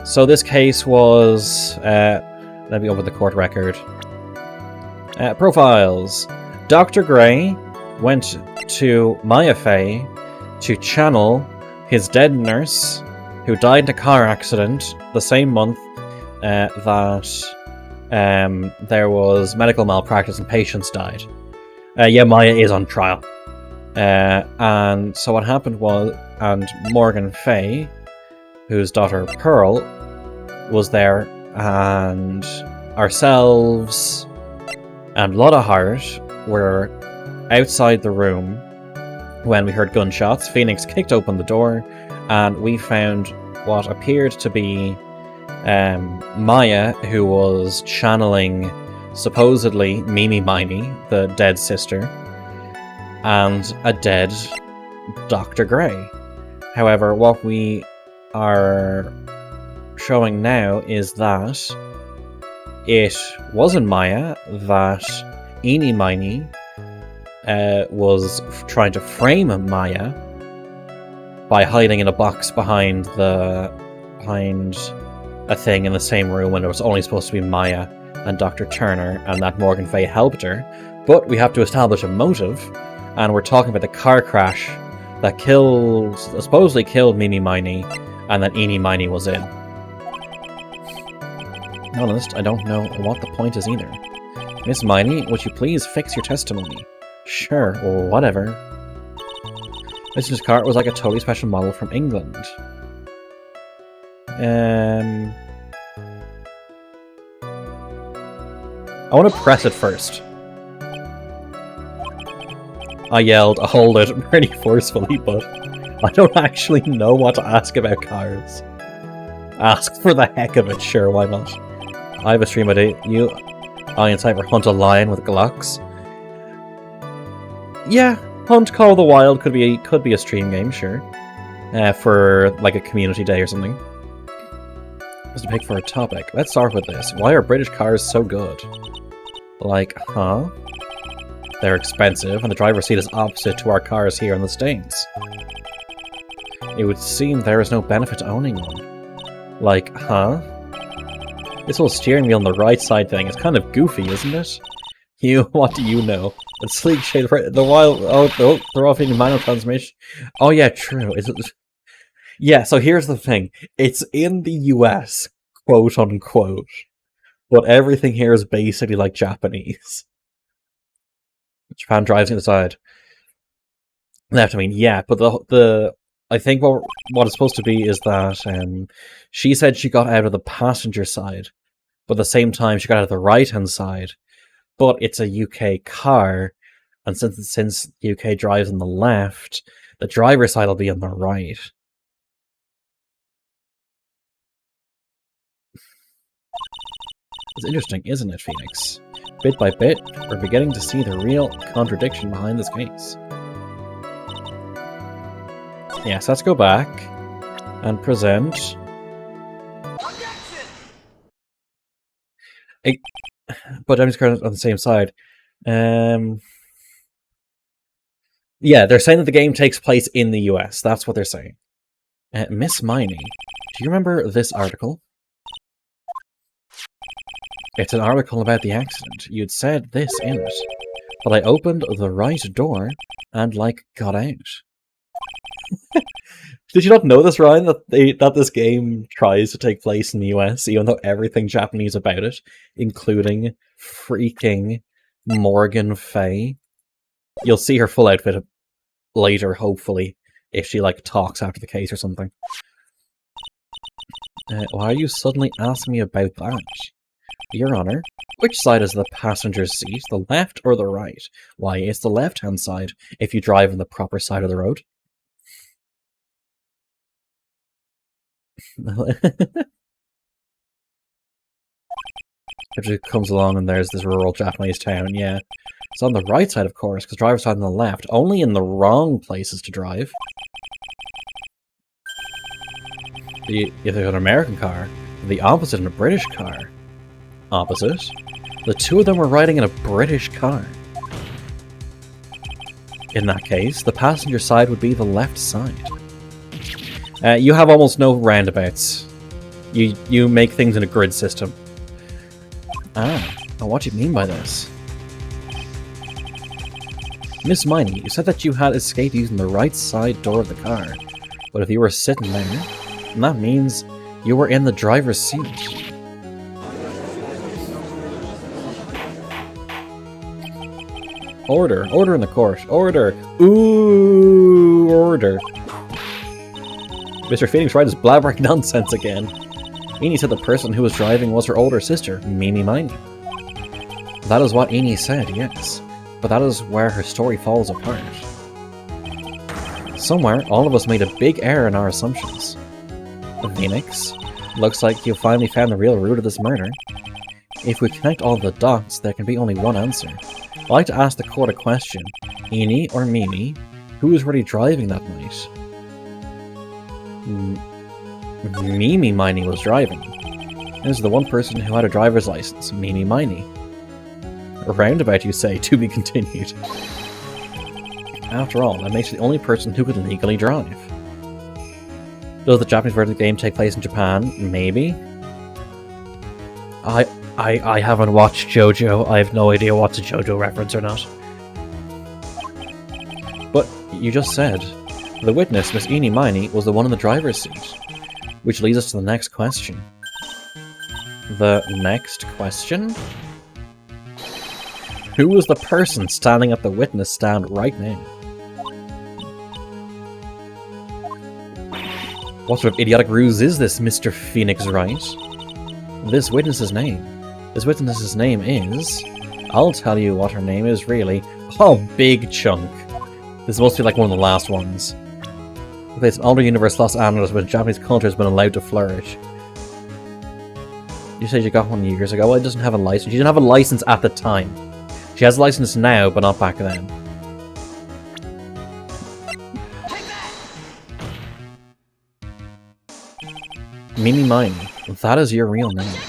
so this case was, let me open the court record. Profiles. Dr. Gray went to Maya Fey to channel his dead nurse, who died in a car accident the same month that there was medical malpractice and patients died. Yeah, Maya is on trial. And so what happened was, and Morgan Fay, whose daughter Pearl was there, and ourselves and Lotta Hart were outside the room when we heard gunshots. Phoenix kicked open the door, and we found what appeared to be Maya, who was channeling, supposedly, Mimi Miney, the dead sister, and a dead Dr. Gray. However, what we are showing now is that it wasn't Maya, that Eenie Miney was trying to frame Maya by hiding in a box behind a thing in the same room when it was only supposed to be Maya and Dr. Turner, and that Morgan Fay helped her. But we have to establish a motive, and we're talking about the car crash that supposedly killed Mimi Miney, and that Eenie Miney was in. To be honest, I don't know what the point is either. Miss Miney, would you please fix your testimony? Sure, or whatever. Mrs. Cart was like a totally special model from England. I want to press it first. I yelled, hold it, pretty forcefully, but I don't actually know what to ask about cars. Ask for the heck of it, sure, why not? I have a stream idea. I and Cypher hunt a lion with Glocks. Yeah, Hunt Call of the Wild could be a stream game, sure. For like a community day or something. What's to pick for a topic? Let's start with this. Why are British cars so good? Like, huh? They're expensive, and the driver's seat is opposite to our cars here in the States. It would seem there is no benefit to owning one. Like, huh? This whole steering wheel on the right side thing is kind of goofy, isn't it? What do you know? The sleek shade, the wild, they're all feeding manual transmission. Oh yeah, true. Yeah, so here's the thing. It's in the US, quote unquote, but everything here is basically like Japanese. Japan drives on the side. Left, I mean, yeah, but the I think what it's supposed to be is that she said she got out of the passenger side, but at the same time she got out of the right hand side. But it's a UK car, and since UK drives on the left, the driver's side will be on the right. It's interesting, isn't it, Phoenix? Bit by bit, we're beginning to see the real contradiction behind this case. Yes, let's go back and present. But I'm just kind of on the same side. Yeah, they're saying that the game takes place in the US. That's what they're saying. Miss Miney, do you remember this article? It's an article about the accident. You'd said this in it. But I opened the right door and, got out. Did you not know this, Ryan, that this game tries to take place in the US, even though everything Japanese about it, including freaking Morgan Fay? You'll see her full outfit later, hopefully, if she, talks after the case or something. Why are you suddenly asking me about that? Your Honor, which side is the passenger's seat, the left or the right? Why, it's the left-hand side, if you drive on the proper side of the road. It comes along and there's this rural Japanese town, yeah. It's on the right side, of course, because driver's side on the left. Only in the wrong places to drive. If there's an American car, the opposite in a British car. Opposite? The two of them were riding in a British car. In that case, the passenger side would be the left side. You have almost no roundabouts. You make things in a grid system. What do you mean by this? Miss Miney, you said that you had escaped using the right side door of the car. But if you were sitting there, then that means you were in the driver's seat. Order. Order in the court. Order. Ooh, order. Mr. Phoenix Wright is blabbering nonsense again. Eni said the person who was driving was her older sister, Mimi Miney. That is what Eni said, yes. But that is where her story falls apart. Somewhere, all of us made a big error in our assumptions. Phoenix, looks like you finally found the real root of this murder. If we connect all the dots, there can be only one answer. I'd like to ask the court a question. Eni or Mimi, who was really driving that night? Mimi Miney was driving. This is the one person who had a driver's license, Mimi Miney. A roundabout, you say, to be continued. After all, that makes her the only person who could legally drive. Does the Japanese version of the game take place in Japan? Maybe. I haven't watched JoJo. I have no idea what's a JoJo reference or not. But you just said the witness, Miss Eni Miney, was the one in the driver's seat. Which leads us to the next question. The next question? Who was the person standing at the witness stand right now? What sort of idiotic ruse is this, Mr. Phoenix Wright? This witness's name is... I'll tell you what her name is, really. Oh, big chunk. This must be like one of the last ones. It's an older universe, Los Angeles, where Japanese culture has been allowed to flourish. You said you got one years ago. Well, it doesn't have a license. She didn't have a license at the time. She has a license now, but not back then. Mimi Miney, that is your real name.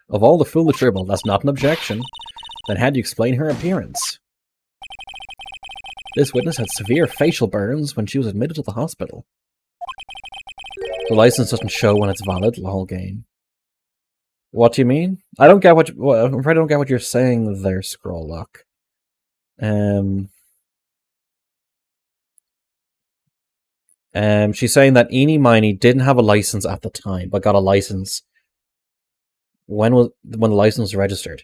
Of all the foolish dribble, that's not an objection. Then how do you explain her appearance? This witness had severe facial burns when she was admitted to the hospital. The license doesn't show when it's valid, lol game. What do you mean? I don't get what I'm afraid I don't get what you're saying there, Scrolllock. She's saying that Eenie Miney didn't have a license at the time, but got a license when the license was registered?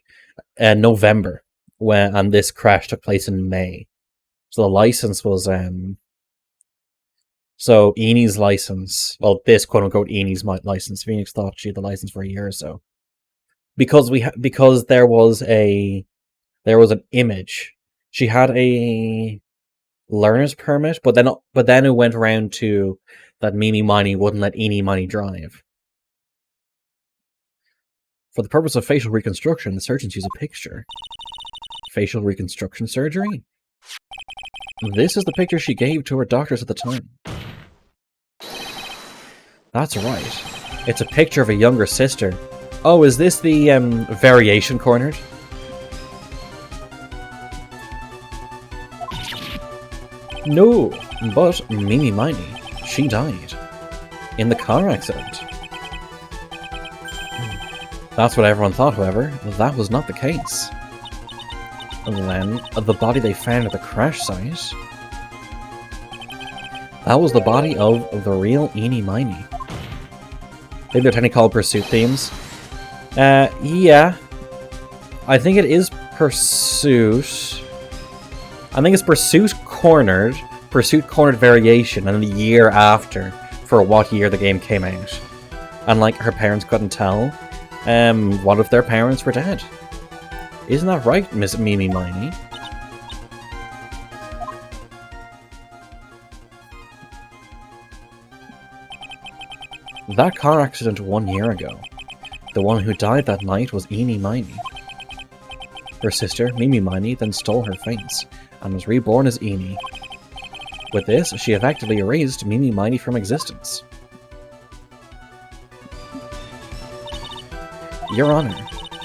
November, and this crash took place in May. So the license was so Enie's license. Well, this quote unquote Enie's license. Phoenix thought she had the license for a year or so because because there was an image. She had a learner's permit, but then it went around to that Mimi Miney wouldn't let Eenie Miney drive. For the purpose of facial reconstruction, the surgeons use a picture. Facial reconstruction surgery? This is the picture she gave to her doctors at the time. That's right. It's a picture of a younger sister. Oh, is this the variation cornered? No, but Mimi Miney, she died in the car accident. That's what everyone thought, however. That was not the case. And then, the body they found at the crash site, that was the body of the real Eenie Miney. I think they're technically called pursuit themes. Yeah. I think it is pursuit. I think it's pursuit cornered variation, and the year after for what year the game came out. And like her parents couldn't tell. What if their parents were dead? Isn't that right, Miss Mimi Miney? That car accident 1 year ago. The one who died that night was Eenie Miney. Her sister, Mimi Miney, then stole her face, and was reborn as Eenie. With this, she effectively erased Mimi Miney from existence. Your Honor,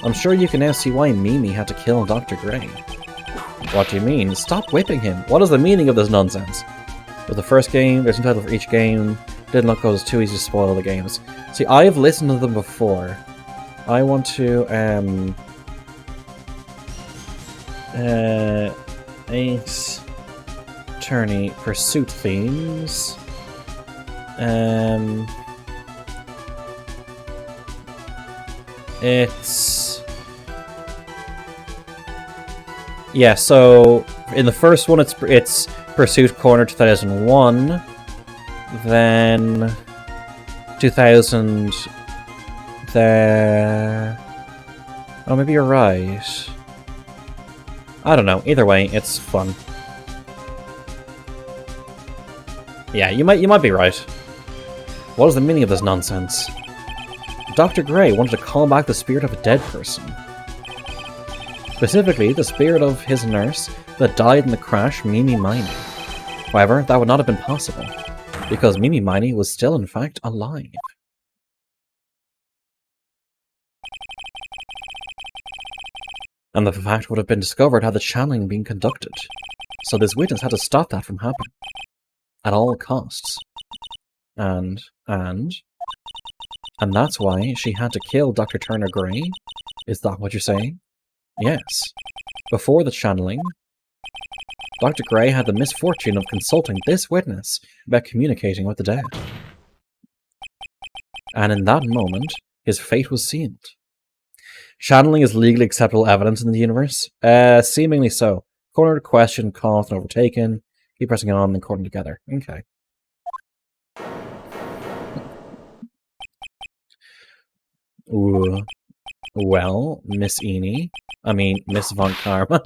I'm sure you can now see why Mimi had to kill Dr. Gray. What do you mean? Stop whipping him! What is the meaning of this nonsense? With the first game, there's a title for each game. Didn't look like it was too easy to spoil the games. See, I've listened to them before. I want to, Ace Attorney Pursuit themes. It's... Yeah, so in the first one it's Pursuit Corner 2001, then 2000, oh, maybe you're right. I don't know. Either way, it's fun. Yeah, you might be right. What is the meaning of this nonsense? Dr. Gray wanted to call back the spirit of a dead person. Specifically, the spirit of his nurse that died in the crash, Mimi Miney. However, that would not have been possible, because Mimi Miney was still in fact alive. And the fact would have been discovered had the channeling been conducted. So this witness had to stop that from happening. At all costs. And that's why she had to kill Dr. Turner Gray? Is that what you're saying? Yes. Before the channeling, Dr. Gray had the misfortune of consulting this witness about communicating with the dead. And in that moment, his fate was sealed. Channeling is legally acceptable evidence in the universe? Seemingly so. Cornered, question, caught, and overtaken. Keep pressing it on and cording together. Okay. Ooh. Well, Miss Von Karma.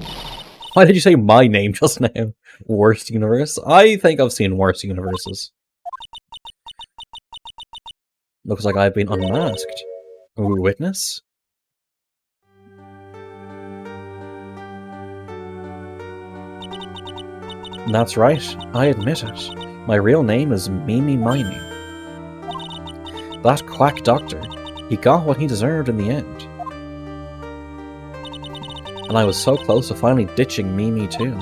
Why did you say my name just now? Worst universe? I think I've seen worse universes. Looks like I've been unmasked. Ooh, witness? That's right, I admit it. My real name is Mimi Miney. That quack doctor, he got what he deserved in the end. And I was so close to finally ditching Mimi too.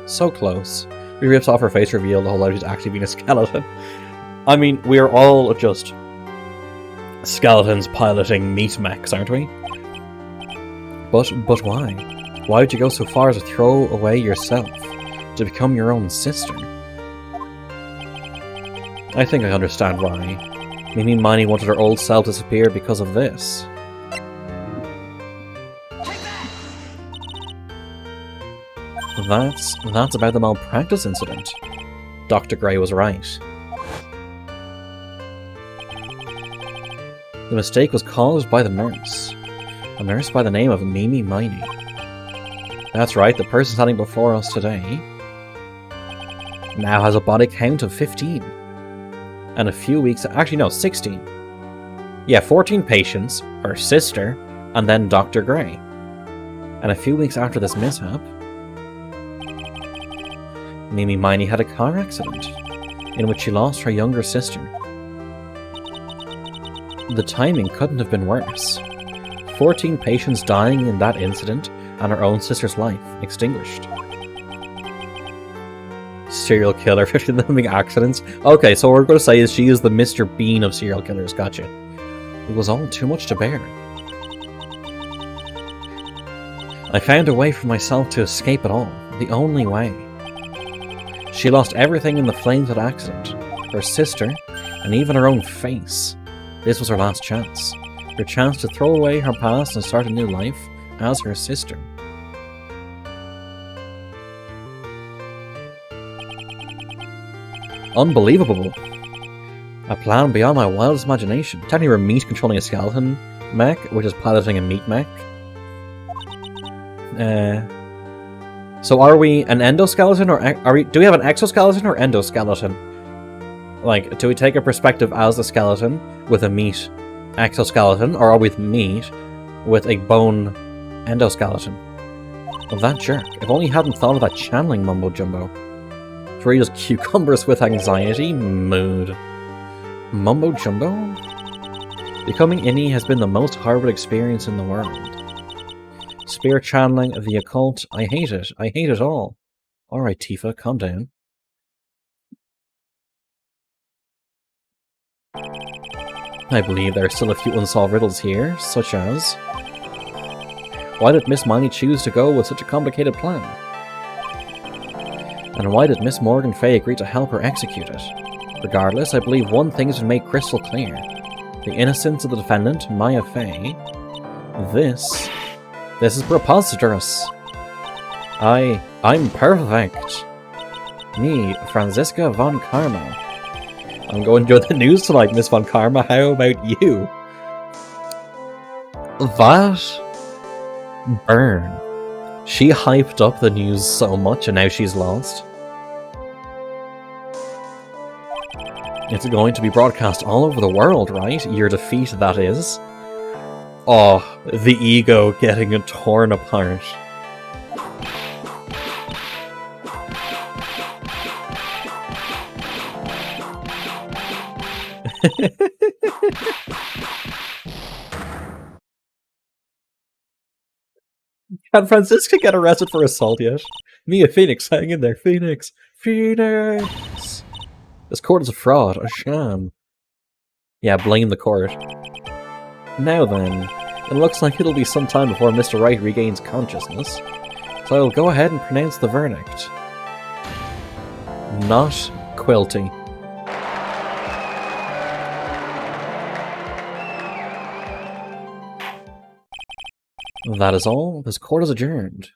So close. We ripped off her face reveal the whole lot of actually being a skeleton. I mean, we're all just skeletons piloting meat mechs, aren't we? But why? Why would you go so far as to throw away yourself to become your own sister? I think I understand why. Mimi Miney wanted her old self to disappear because of this. That's about the malpractice incident. Dr. Gray was right. The mistake was caused by the nurse. A nurse by the name of Mimi Miney. That's right, the person standing before us today now has a body count of 15. And a few weeks... Actually, no, 16. Yeah, 14 patients, her sister, and then Dr. Gray. And a few weeks after this mishap, Mimi Miney had a car accident in which she lost her younger sister. The timing couldn't have been worse. 14 patients dying in that incident and her own sister's life extinguished. Serial killer, 15 of them being accidents. Okay, so what we're going to say is she is the Mr. Bean of serial killers, gotcha. It was all too much to bear. I found a way for myself to escape it all. The only way. She lost everything in the flames of that accident. Her sister, and even her own face. This was her last chance. Her chance to throw away her past and start a new life as her sister. Unbelievable. A plan beyond my wildest imagination. Technically we're meat controlling a skeleton mech, which is piloting a meat mech. So are we an endoskeleton or do we have an exoskeleton or endoskeleton? Like, do we take a perspective as the skeleton with a meat exoskeleton, or are we meat with a bone endoskeleton? Of that jerk. If only he hadn't thought of that channeling mumbo jumbo. Three just cucumbers with anxiety mood. Mumbo jumbo? Becoming Innie has been the most horrible experience in the world. Spirit channeling, the occult, I hate it. I hate it all. Alright, Tifa, calm down. I believe there are still a few unsolved riddles here, such as... why did Miss Miney choose to go with such a complicated plan? And why did Miss Morgan Fay agree to help her execute it? Regardless, I believe one thing has been made crystal clear. The innocence of the defendant, Maya Fay. This is preposterous. I'm perfect. Me, Franziska von Karma. I'm going to enjoy the news tonight, Miss von Karma. How about you? That burn. She hyped up the news so much and now she's lost. It's going to be broadcast all over the world, right? Your defeat, that is. Oh, the ego getting torn apart. Can Franziska get arrested for assault yet? Mia Phoenix, hang in there, Phoenix! Phoenix! This court is a fraud, a sham. Yeah, blame the court. Now then, it looks like it'll be some time before Mr. Wright regains consciousness, so I'll go ahead and pronounce the verdict. Not Quilty. That is all. This court is adjourned.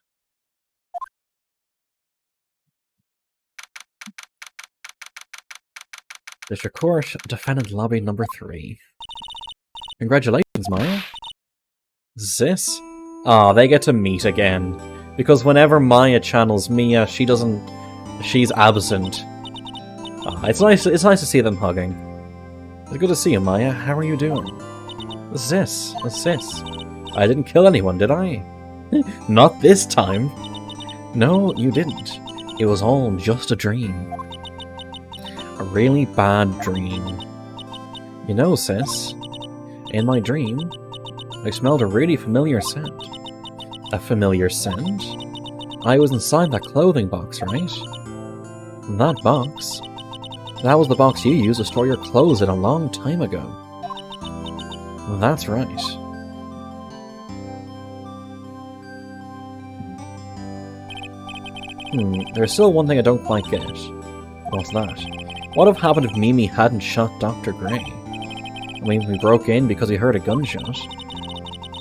District Court, Defendant Lobby number 3. Congratulations, Maya. Sis? Ah, they get to meet again. Because whenever Maya channels Mia, she's absent. It's nice to see them hugging. It's good to see you, Maya. How are you doing? Sis. I didn't kill anyone, did I? Not this time. No, you didn't. It was all just a dream. A really bad dream. You know, sis, in my dream, I smelled a really familiar scent. A familiar scent? I was inside that clothing box, right? That box? That was the box you used to store your clothes in a long time ago. That's right. There's still one thing I don't quite get. What's that? What would have happened if Mimi hadn't shot Dr. Gray? I mean, we broke in because he heard a gunshot.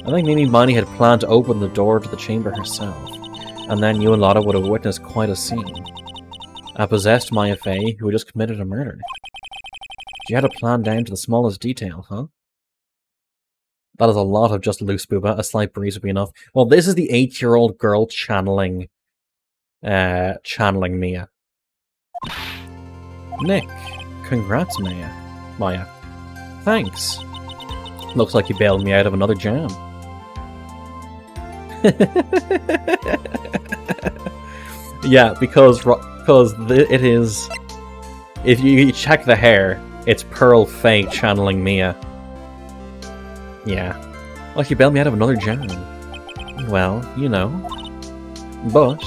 I think Mimi Miney had planned to open the door to the chamber herself, and then you and Lotta would have witnessed quite a scene. A possessed Maya Fey who had just committed a murder. She had a plan down to the smallest detail, huh? That is a lot of just loose booba. A slight breeze would be enough. Well, this is the 8-year-old girl channeling Mia. Nick, congrats, Maya. Thanks. Looks like you bailed me out of another jam. Yeah, because it is. If you check the hair, it's Pearl Faye channeling Mia. Yeah, like you bailed me out of another jam. Well, you know. But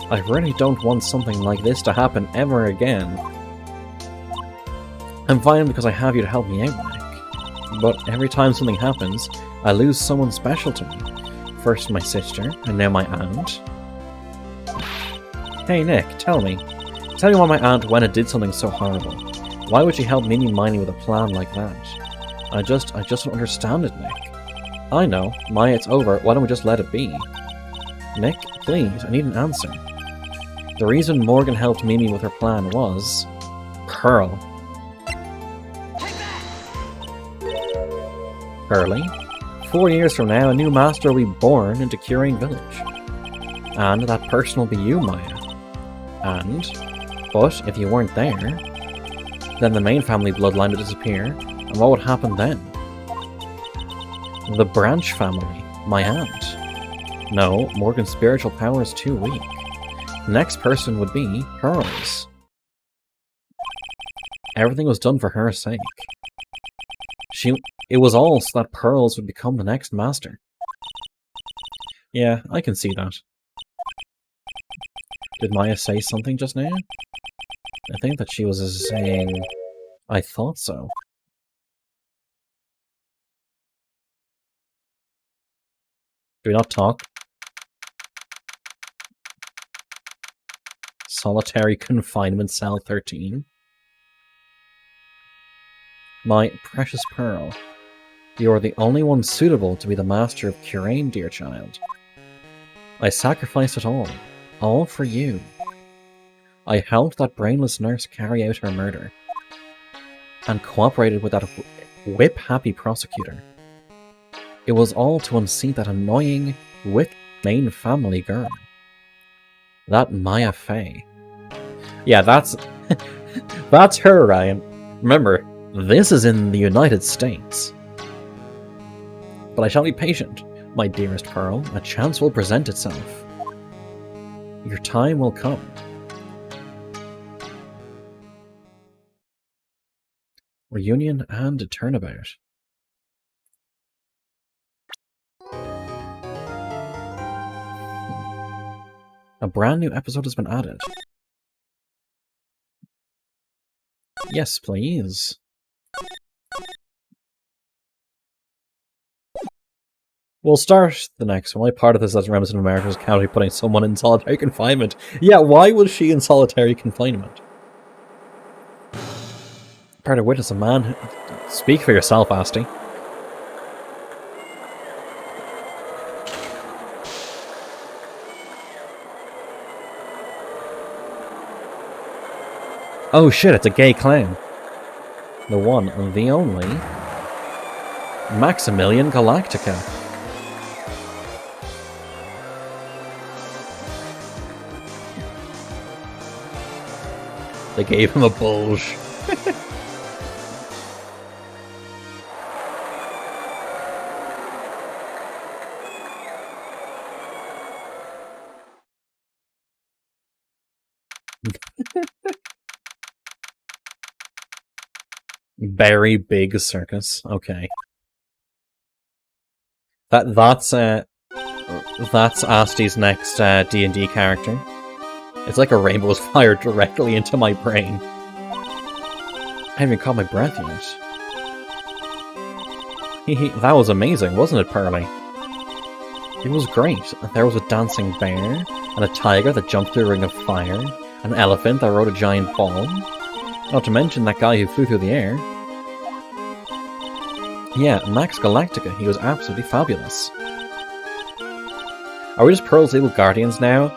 I really don't want something like this to happen ever again. I'm fine because I have you to help me out, Nick. But every time something happens, I lose someone special to me. First my sister, and now my aunt. Hey Nick, tell me why my Aunt Wenna did something so horrible. Why would she help Mimi Miney with a plan like that? I just don't understand it, Nick. I know, Maya, it's over, why don't we just let it be? Nick, please, I need an answer. The reason Morgan helped Mimi with her plan was... Pearl. Pearly? 4 years from now, a new master will be born into Curine Village. And that person will be you, Maya. But if you weren't there, then the main family bloodline would disappear, and what would happen then? The branch family, my aunt. No, Morgan's spiritual power is too weak. The next person would be Pearl's. Everything was done for her sake. It was all so that Pearls would become the next master. Yeah, I can see that. Did Maya say something just now? I think that she was saying... I thought so. Do we not talk? Solitary confinement cell 13. My precious Pearl, you are the only one suitable to be the master of Curane, dear child. I sacrificed it all for you. I helped that brainless nurse carry out her murder, and cooperated with that whip-happy prosecutor. It was all to unseat that annoying, wicked main family girl. That Maya Fey. Yeah, that's her, Ryan. Remember, this is in the United States. But I shall be patient, my dearest Pearl. A chance will present itself. Your time will come. Reunion and a turnabout. A brand new episode has been added. Yes, please. We'll start the next one. Only part of this as reminiscent of America's County putting someone in solitary confinement. Yeah, why was she in solitary confinement? Part of witness a man who... Speak for yourself, Asti. Oh shit, it's a gay clown. The one and the only... Maximilian Galactica. They gave him a bulge. Very big circus. Okay. That's Asti's next D&D character. It's like a rainbow was fired directly into my brain. I haven't even caught my breath yet. That was amazing, wasn't it, Pearly? It was great. There was a dancing bear, and a tiger that jumped through a ring of fire, an elephant that rode a giant ball. Not to mention that guy who flew through the air. Yeah, Max Galactica, he was absolutely fabulous. Are we just Pearl's legal guardians now?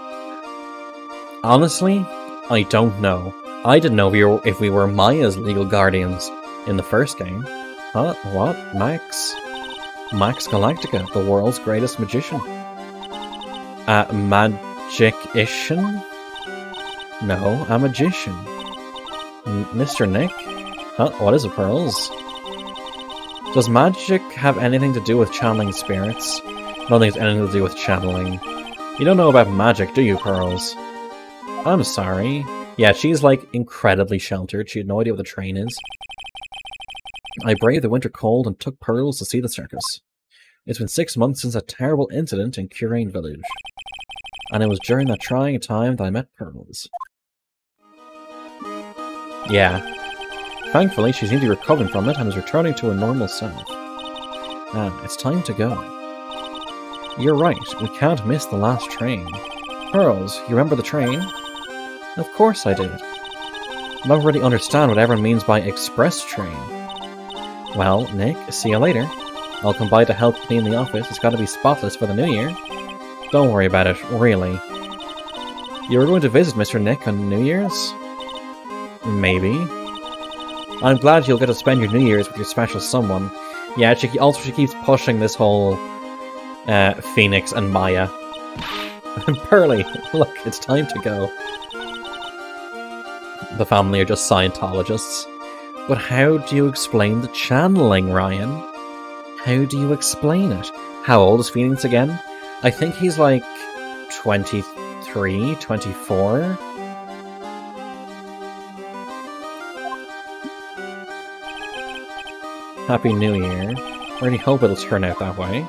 Honestly, I don't know. I didn't know if we were Maya's legal guardians in the first game. Huh? What? Max? Max Galactica, the world's greatest magician. Magician? No, a magician. Mr. Nick? Huh? What is it, Pearls? Does magic have anything to do with channeling spirits? I don't think it's anything to do with channeling. You don't know about magic, do you, Pearls? I'm sorry. Yeah, she's like incredibly sheltered. She had no idea what the train is. I braved the winter cold and took Pearls to see the circus. It's been 6 months since a terrible incident in Curane Village. And it was during that trying time that I met Pearls. Yeah. Thankfully, she seemed to be recovering from it and is returning to her normal self. It's time to go. You're right, we can't miss the last train. Pearls, you remember the train? Of course I did. I don't really understand what everyone means by express train. Well, Nick, see you later. I'll come by to help clean the office. It's gotta be spotless for the new year. Don't worry about it, really. You were going to visit Mr. Nick on New Year's? Maybe. I'm glad you'll get to spend your New Year's with your special someone. Yeah, she keeps pushing this whole Phoenix and Maya. Pearly, look, it's time to go. The family are just Scientologists. But how do you explain the channeling, Ryan? How do you explain it? How old is Phoenix again? I think he's like 23, 24. Happy New Year. Really hope it'll turn out that way.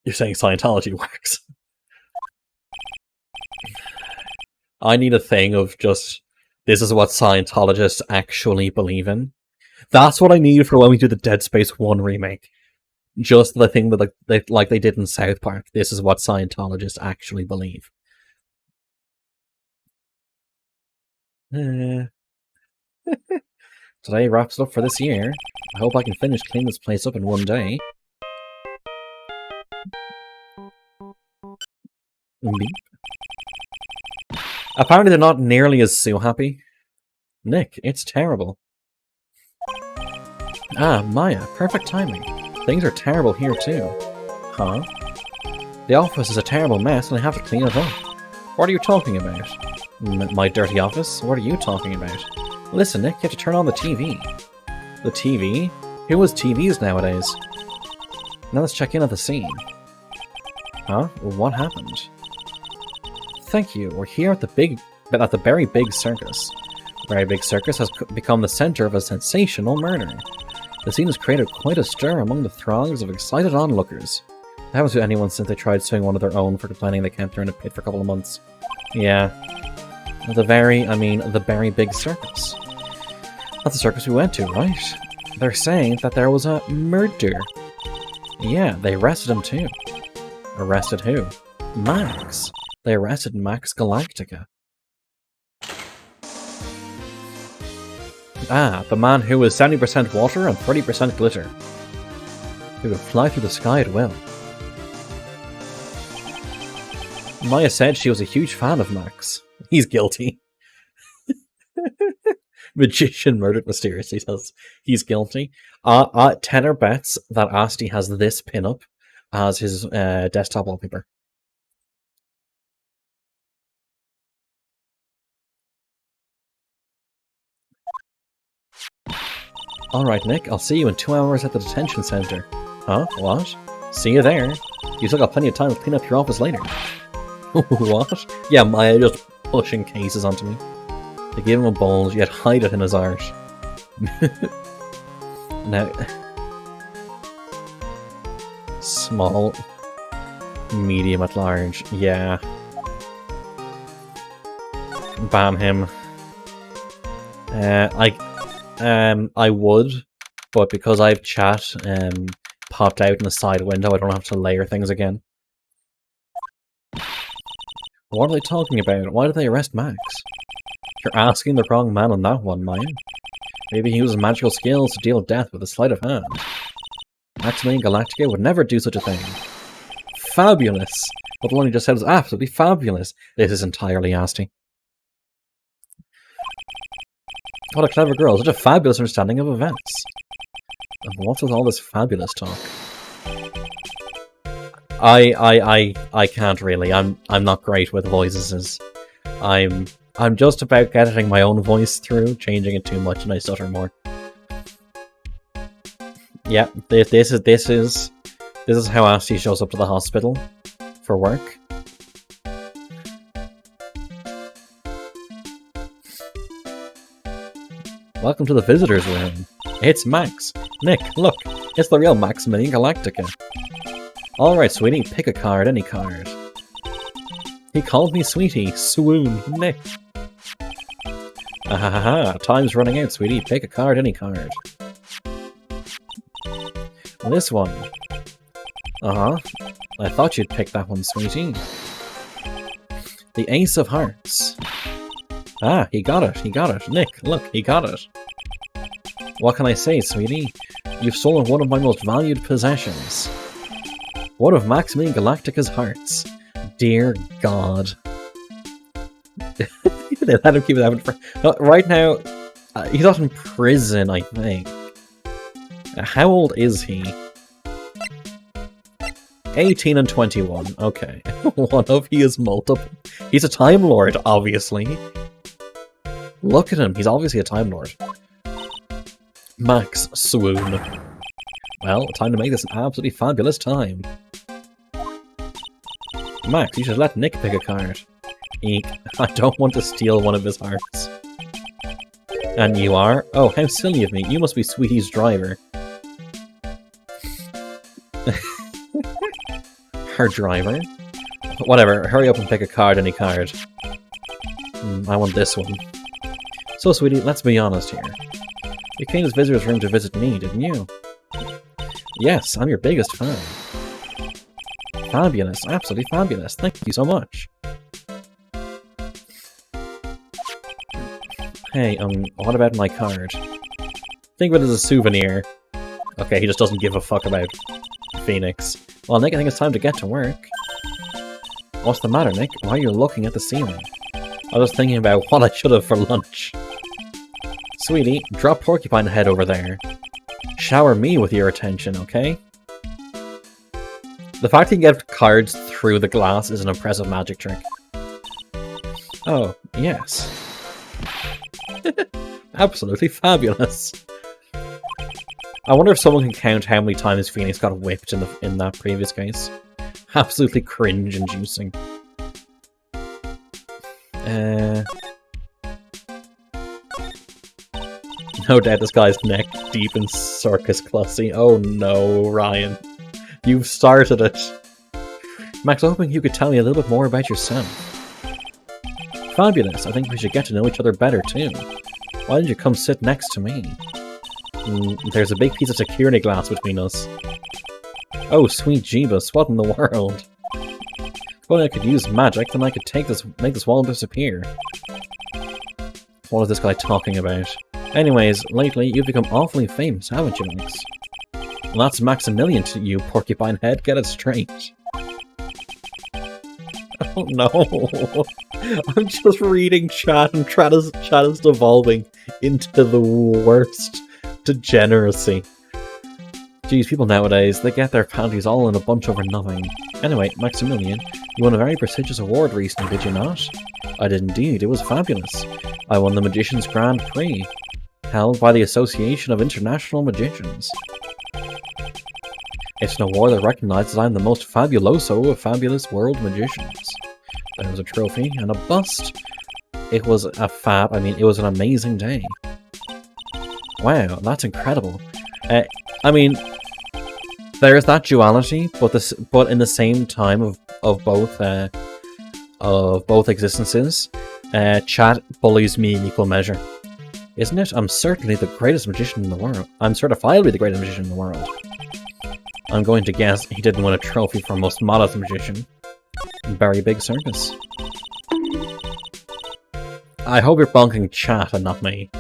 You're saying Scientology works. I need a thing of just, this is what Scientologists actually believe in. That's what I need for when we do the Dead Space 1 remake. Just the thing that like they did in South Park. This is what Scientologists actually believe. Today wraps it up for this year. I hope I can finish cleaning this place up in one day. Beep. Apparently they're not nearly as Sue happy. Nick, it's terrible. Maya, perfect timing. Things are terrible here too. Huh? The office is a terrible mess and I have to clean it up. What are you talking about? My dirty office? What are you talking about? Listen, Nick, you have to turn on the TV. The TV? Who has TVs nowadays? Now let's check in at the scene. Huh? What happened? Thank you. We're here at the Very Big Circus. Very Big Circus has become the center of a sensational murder. The scene has created quite a stir among the throngs of excited onlookers. It happens to anyone since they tried suing one of their own for complaining they camped her in a pit for a couple of months. Yeah. The Very Big Circus. That's the circus we went to, right? They're saying that there was a murder. Yeah, they arrested him too. Arrested who? Max. They arrested Max Galactica. The man who was 70% water and 30% glitter. Who could fly through the sky at will. Maya said she was a huge fan of Max. He's guilty. Magician murdered mysteriously says he's guilty. Tenor bets that Asti has this pinup as his desktop wallpaper. Alright, Nick, I'll see you in 2 hours at the detention center. Huh? What? See you there. You still got plenty of time to clean up your office later. What? Yeah, Maya just pushing cases onto me. They gave him a bulge, yet hide it in his art. Now... Small. Medium at large. Yeah. Ban him. I would, but because I have chat popped out in the side window, I don't have to layer things again. What are they talking about? Why did they arrest Max? You're asking the wrong man on that one, Maya. Maybe he uses magical skills to deal death with a sleight of hand. Maximilian Galactica would never do such a thing. Fabulous! What the one you just said was absolutely fabulous. This is entirely nasty. What a clever girl, such a fabulous understanding of events. And what's with all this fabulous talk? I can't really. I'm not great with voices. I'm just about getting my own voice through, changing it too much, and I stutter more. Yeah, this is how Asti shows up to the hospital for work. Welcome to the visitors' room. It's Max. Nick, look, it's the real Maximilian Galactica. Alright, sweetie, pick a card, any card. He called me sweetie. Swoon, Nick. Ahaha, time's running out, sweetie. Pick a card, any card. This one. I thought you'd pick that one, sweetie. The Ace of Hearts. Ah, he got it. Nick, look, he got it. What can I say, sweetie? You've stolen one of my most valued possessions. One of Maximilian Galactica's hearts. Dear God. They let him keep it happening for... No, right now, he's not in prison, I think. How old is he? 18 and 21. Okay. One of he is multiple. He's a Time Lord, obviously. Look at him. He's obviously a Time Lord. Max, swoon. Well, time to make this an absolutely fabulous time. Max, you should let Nick pick a card. Eek. I don't want to steal one of his hearts. And you are? Oh, how silly of me. You must be Sweetie's driver. Her driver? Whatever, hurry up and pick a card, any card. I want this one. So, sweetie, let's be honest here. You came to this visitor's room to visit me, didn't you? Yes, I'm your biggest fan. Fabulous, absolutely fabulous. Thank you so much. Hey, what about my card? Think of it as a souvenir. Okay, he just doesn't give a fuck about Phoenix. Well, Nick, I think it's time to get to work. What's the matter, Nick? Why are you looking at the ceiling? I was thinking about what I should have for lunch. Sweetie, drop Porcupine Head over there. Shower me with your attention, okay? The fact he can get cards through the glass is an impressive magic trick. Oh, yes. Absolutely fabulous. I wonder if someone can count how many times Phoenix got whipped in that previous case. Absolutely cringe-inducing. No doubt this guy's neck deep in circus classy. Oh no, Ryan. You've started it. Max, I'm hoping you could tell me a little bit more about yourself. Fabulous. I think we should get to know each other better too. Why don't you come sit next to me? There's a big piece of security glass between us. Oh, sweet Jeebus, what in the world? If only I could use magic, then I could make this wall disappear. What is this guy talking about? Anyways, lately, you've become awfully famous, haven't you, Max? Well, that's Maximilian to you, Porcupine Head. Get it straight. Oh no. I'm just reading chat and chat is devolving into the worst degeneracy. Geez, people nowadays, they get their panties all in a bunch over nothing. Anyway, Maximilian, you won a very prestigious award recently, did you not? I did indeed, it was fabulous. I won the Magician's Grand Prix, held by the Association of International Magicians. It's an award that recognizes I'm the most fabuloso of fabulous world magicians. There was a trophy and a bust. It was it was an amazing day. Wow, that's incredible. I mean, there's that duality, but in the same time of both existences, chat bullies me in equal measure. Isn't it? I'm certainly the greatest magician in the world. I'm certifiably the greatest magician in the world. I'm going to guess he didn't win a trophy for most modest magician. Very big circus. I hope you're bonking chat and not me.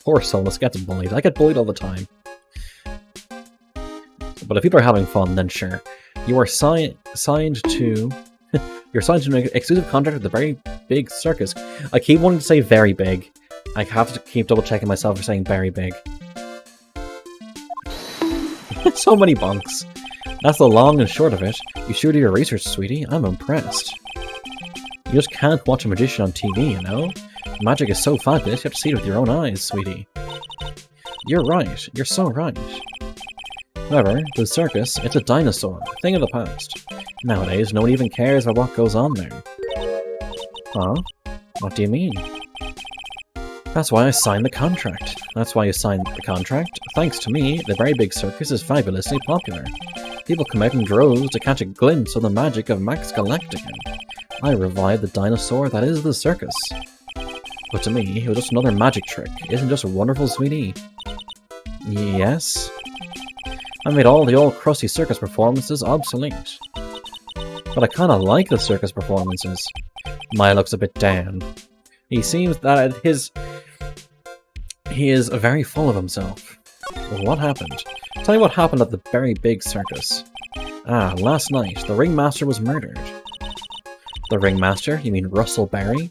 Poor Solus gets bullied. I get bullied all the time. But if people are having fun, then sure. You are signed to... You're signed to an exclusive contract with the Very Big Circus. I keep wanting to say very big. I have to keep double checking myself for saying very big. So many bonks. That's the long and short of it. You sure do your research, sweetie. I'm impressed. You just can't watch a magician on TV, you know? Magic is so fabulous, you have to see it with your own eyes, sweetie. You're right. You're so right. However, the circus, it's a dinosaur, a thing of the past. Nowadays, no one even cares about what goes on there. Huh? What do you mean? That's why I signed the contract. That's why you signed the contract? Thanks to me, the Very Big Circus is fabulously popular. People come out in droves to catch a glimpse of the magic of Max Galactica. I revived the dinosaur that is the circus. But to me, it was just another magic trick. Isn't it just wonderful, sweetie? Yes? I made all the old crusty circus performances obsolete. But I kinda like the circus performances. Maya looks a bit down. He seems that he is very full of himself. Well, what happened? Tell me what happened at the Very Big Circus. Ah, last night, the ringmaster was murdered. The ringmaster? You mean Russell Berry?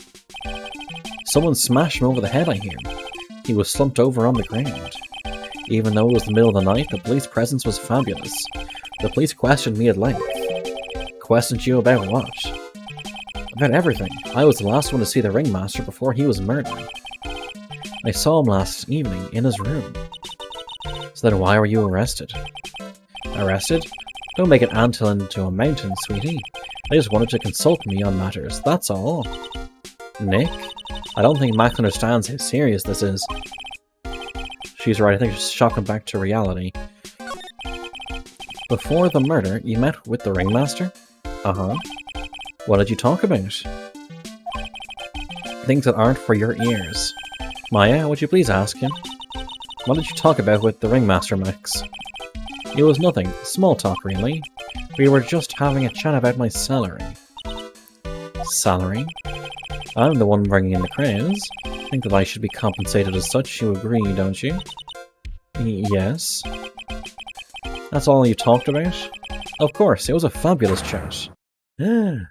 Someone smashed him over the head, I hear. He was slumped over on the ground. Even though it was the middle of the night, the police presence was fabulous. The police questioned me at length. Questioned you about what? About everything. I was the last one to see the ringmaster before he was murdered. I saw him last evening in his room. So then why were you arrested? Arrested? Don't make it anthill into a mountain, sweetie. I just wanted to consult me on matters, that's all. Nick? I don't think Max understands how serious this is. She's right, I think she's shocking back to reality. Before the murder, you met with the ringmaster? Uh-huh. What did you talk about? Things that aren't for your ears. Maya, would you please ask him? What did you talk about with the ringmaster, Max? It was nothing. Small talk, really. We were just having a chat about my salary. Salary? I'm the one bringing in the crowds. Think that I should be compensated as such, you agree, don't you? Yes. That's all you talked about? Of course, it was a fabulous chat. I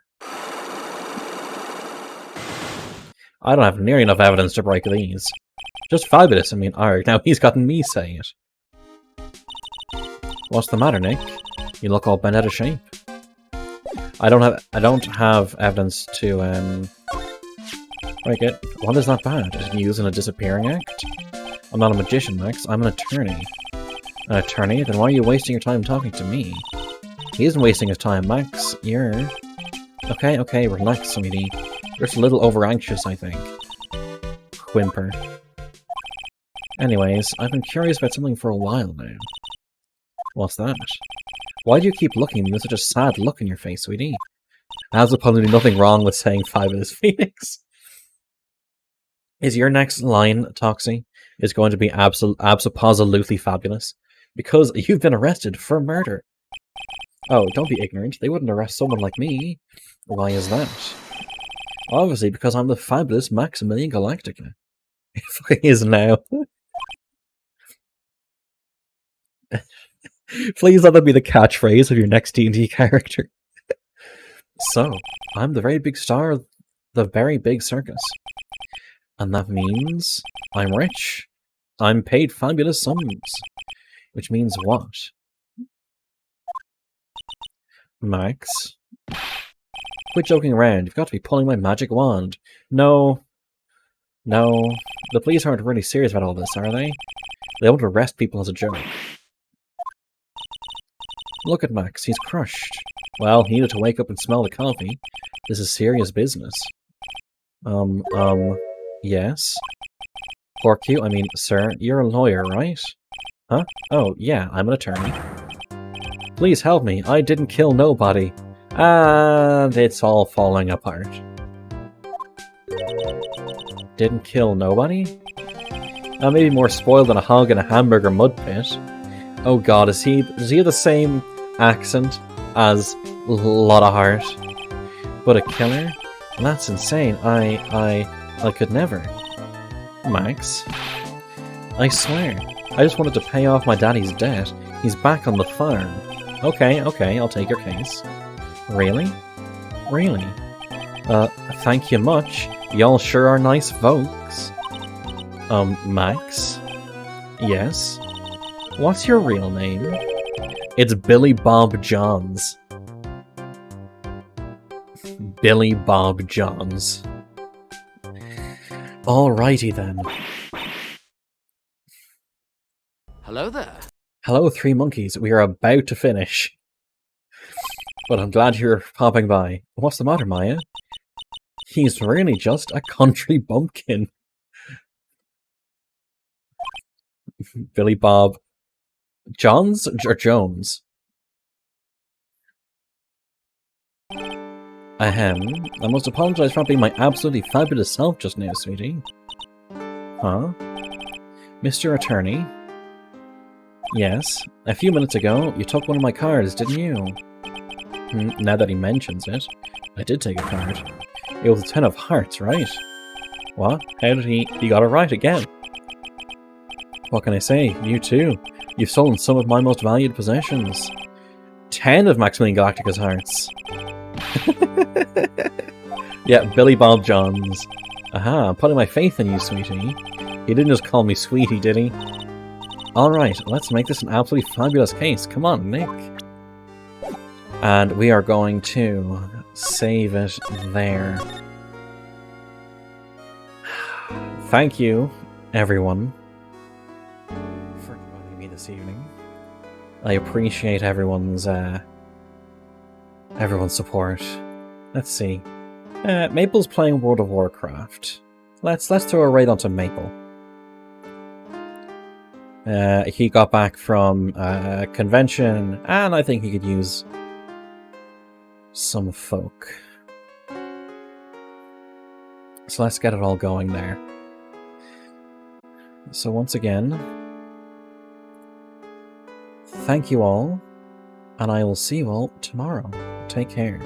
don't have nearly enough evidence to break these. Just fabulous, I mean, arg. Now he's gotten me saying it. What's the matter, Nick? You look all bent out of shape. I don't have evidence to break it. What is that bad? Is it used in a disappearing act? I'm not a magician, Max. I'm an attorney. An attorney? Then why are you wasting your time talking to me? He isn't wasting his time, Max. You're... Okay, relax, sweetie. You're just a little over-anxious, I think. Whimper. Anyways, I've been curious about something for a while now. What's that? Why do you keep looking at me with such a sad look in your face, sweetie? As opposed nothing wrong with saying fabulous Phoenix. Is your next line, Toxie, is going to be absolutely fabulous? Because you've been arrested for murder. Oh, don't be ignorant. They wouldn't arrest someone like me. Why is that? Obviously, because I'm the fabulous Maximilian Galactica. It fucking is now. Please let that be the catchphrase of your next D&D character. So, I'm the very big star of the Very Big Circus. And that means I'm rich. I'm paid fabulous sums. Which means what? Max? Quit joking around. You've got to be pulling my magic wand. No. The police aren't really serious about all this, are they? They won't arrest people as a joke. Look at Max. He's crushed. Well, he needed to wake up and smell the coffee. This is serious business. Yes? Pork you? I mean, sir, you're a lawyer, right? Huh? Oh, yeah, I'm an attorney. Please help me. I didn't kill nobody. And it's all falling apart. Didn't kill nobody? I'm maybe more spoiled than a hog in a hamburger mud pit. Oh god, does he have the same accent as Lotta Hart? But a killer? That's insane. I could never. Max. I swear, I just wanted to pay off my daddy's debt. He's back on the farm. Okay, I'll take your case. Really? Really? Thank you much. Y'all sure are nice folks. Max? Yes? What's your real name? It's Billy Bob Johns. Billy Bob Johns. Alrighty then. Hello there. Hello, Three Monkeys. We are about to finish. But I'm glad you're popping by. What's the matter, Maya? He's really just a country bumpkin. Billy Bob. Johns or Jones? Ahem. I must apologize for not being my absolutely fabulous self just now, sweetie. Huh? Mr. Attorney? Yes. A few minutes ago, you took one of my cards, didn't you? Now that he mentions it, I did take a card. It was a 10 of hearts, right? What? How did he got it right again? What can I say? You too. You've stolen some of my most valued possessions. 10 of Maximilian Galactica's hearts. Yeah, Billy Bob Johns. Aha, I'm putting my faith in you, sweetie. He didn't just call me sweetie, did he? Alright, let's make this an absolutely fabulous case. Come on, Nick. And we are going to save it there. Thank you, everyone, for joining me this evening. I appreciate everyone's support. Let's see. Maple's playing World of Warcraft. Let's throw a raid onto Maple. He got back from a convention, and I think he could use some folk. So let's get it all going there. So once again, thank you all, and I will see you all tomorrow. Take care.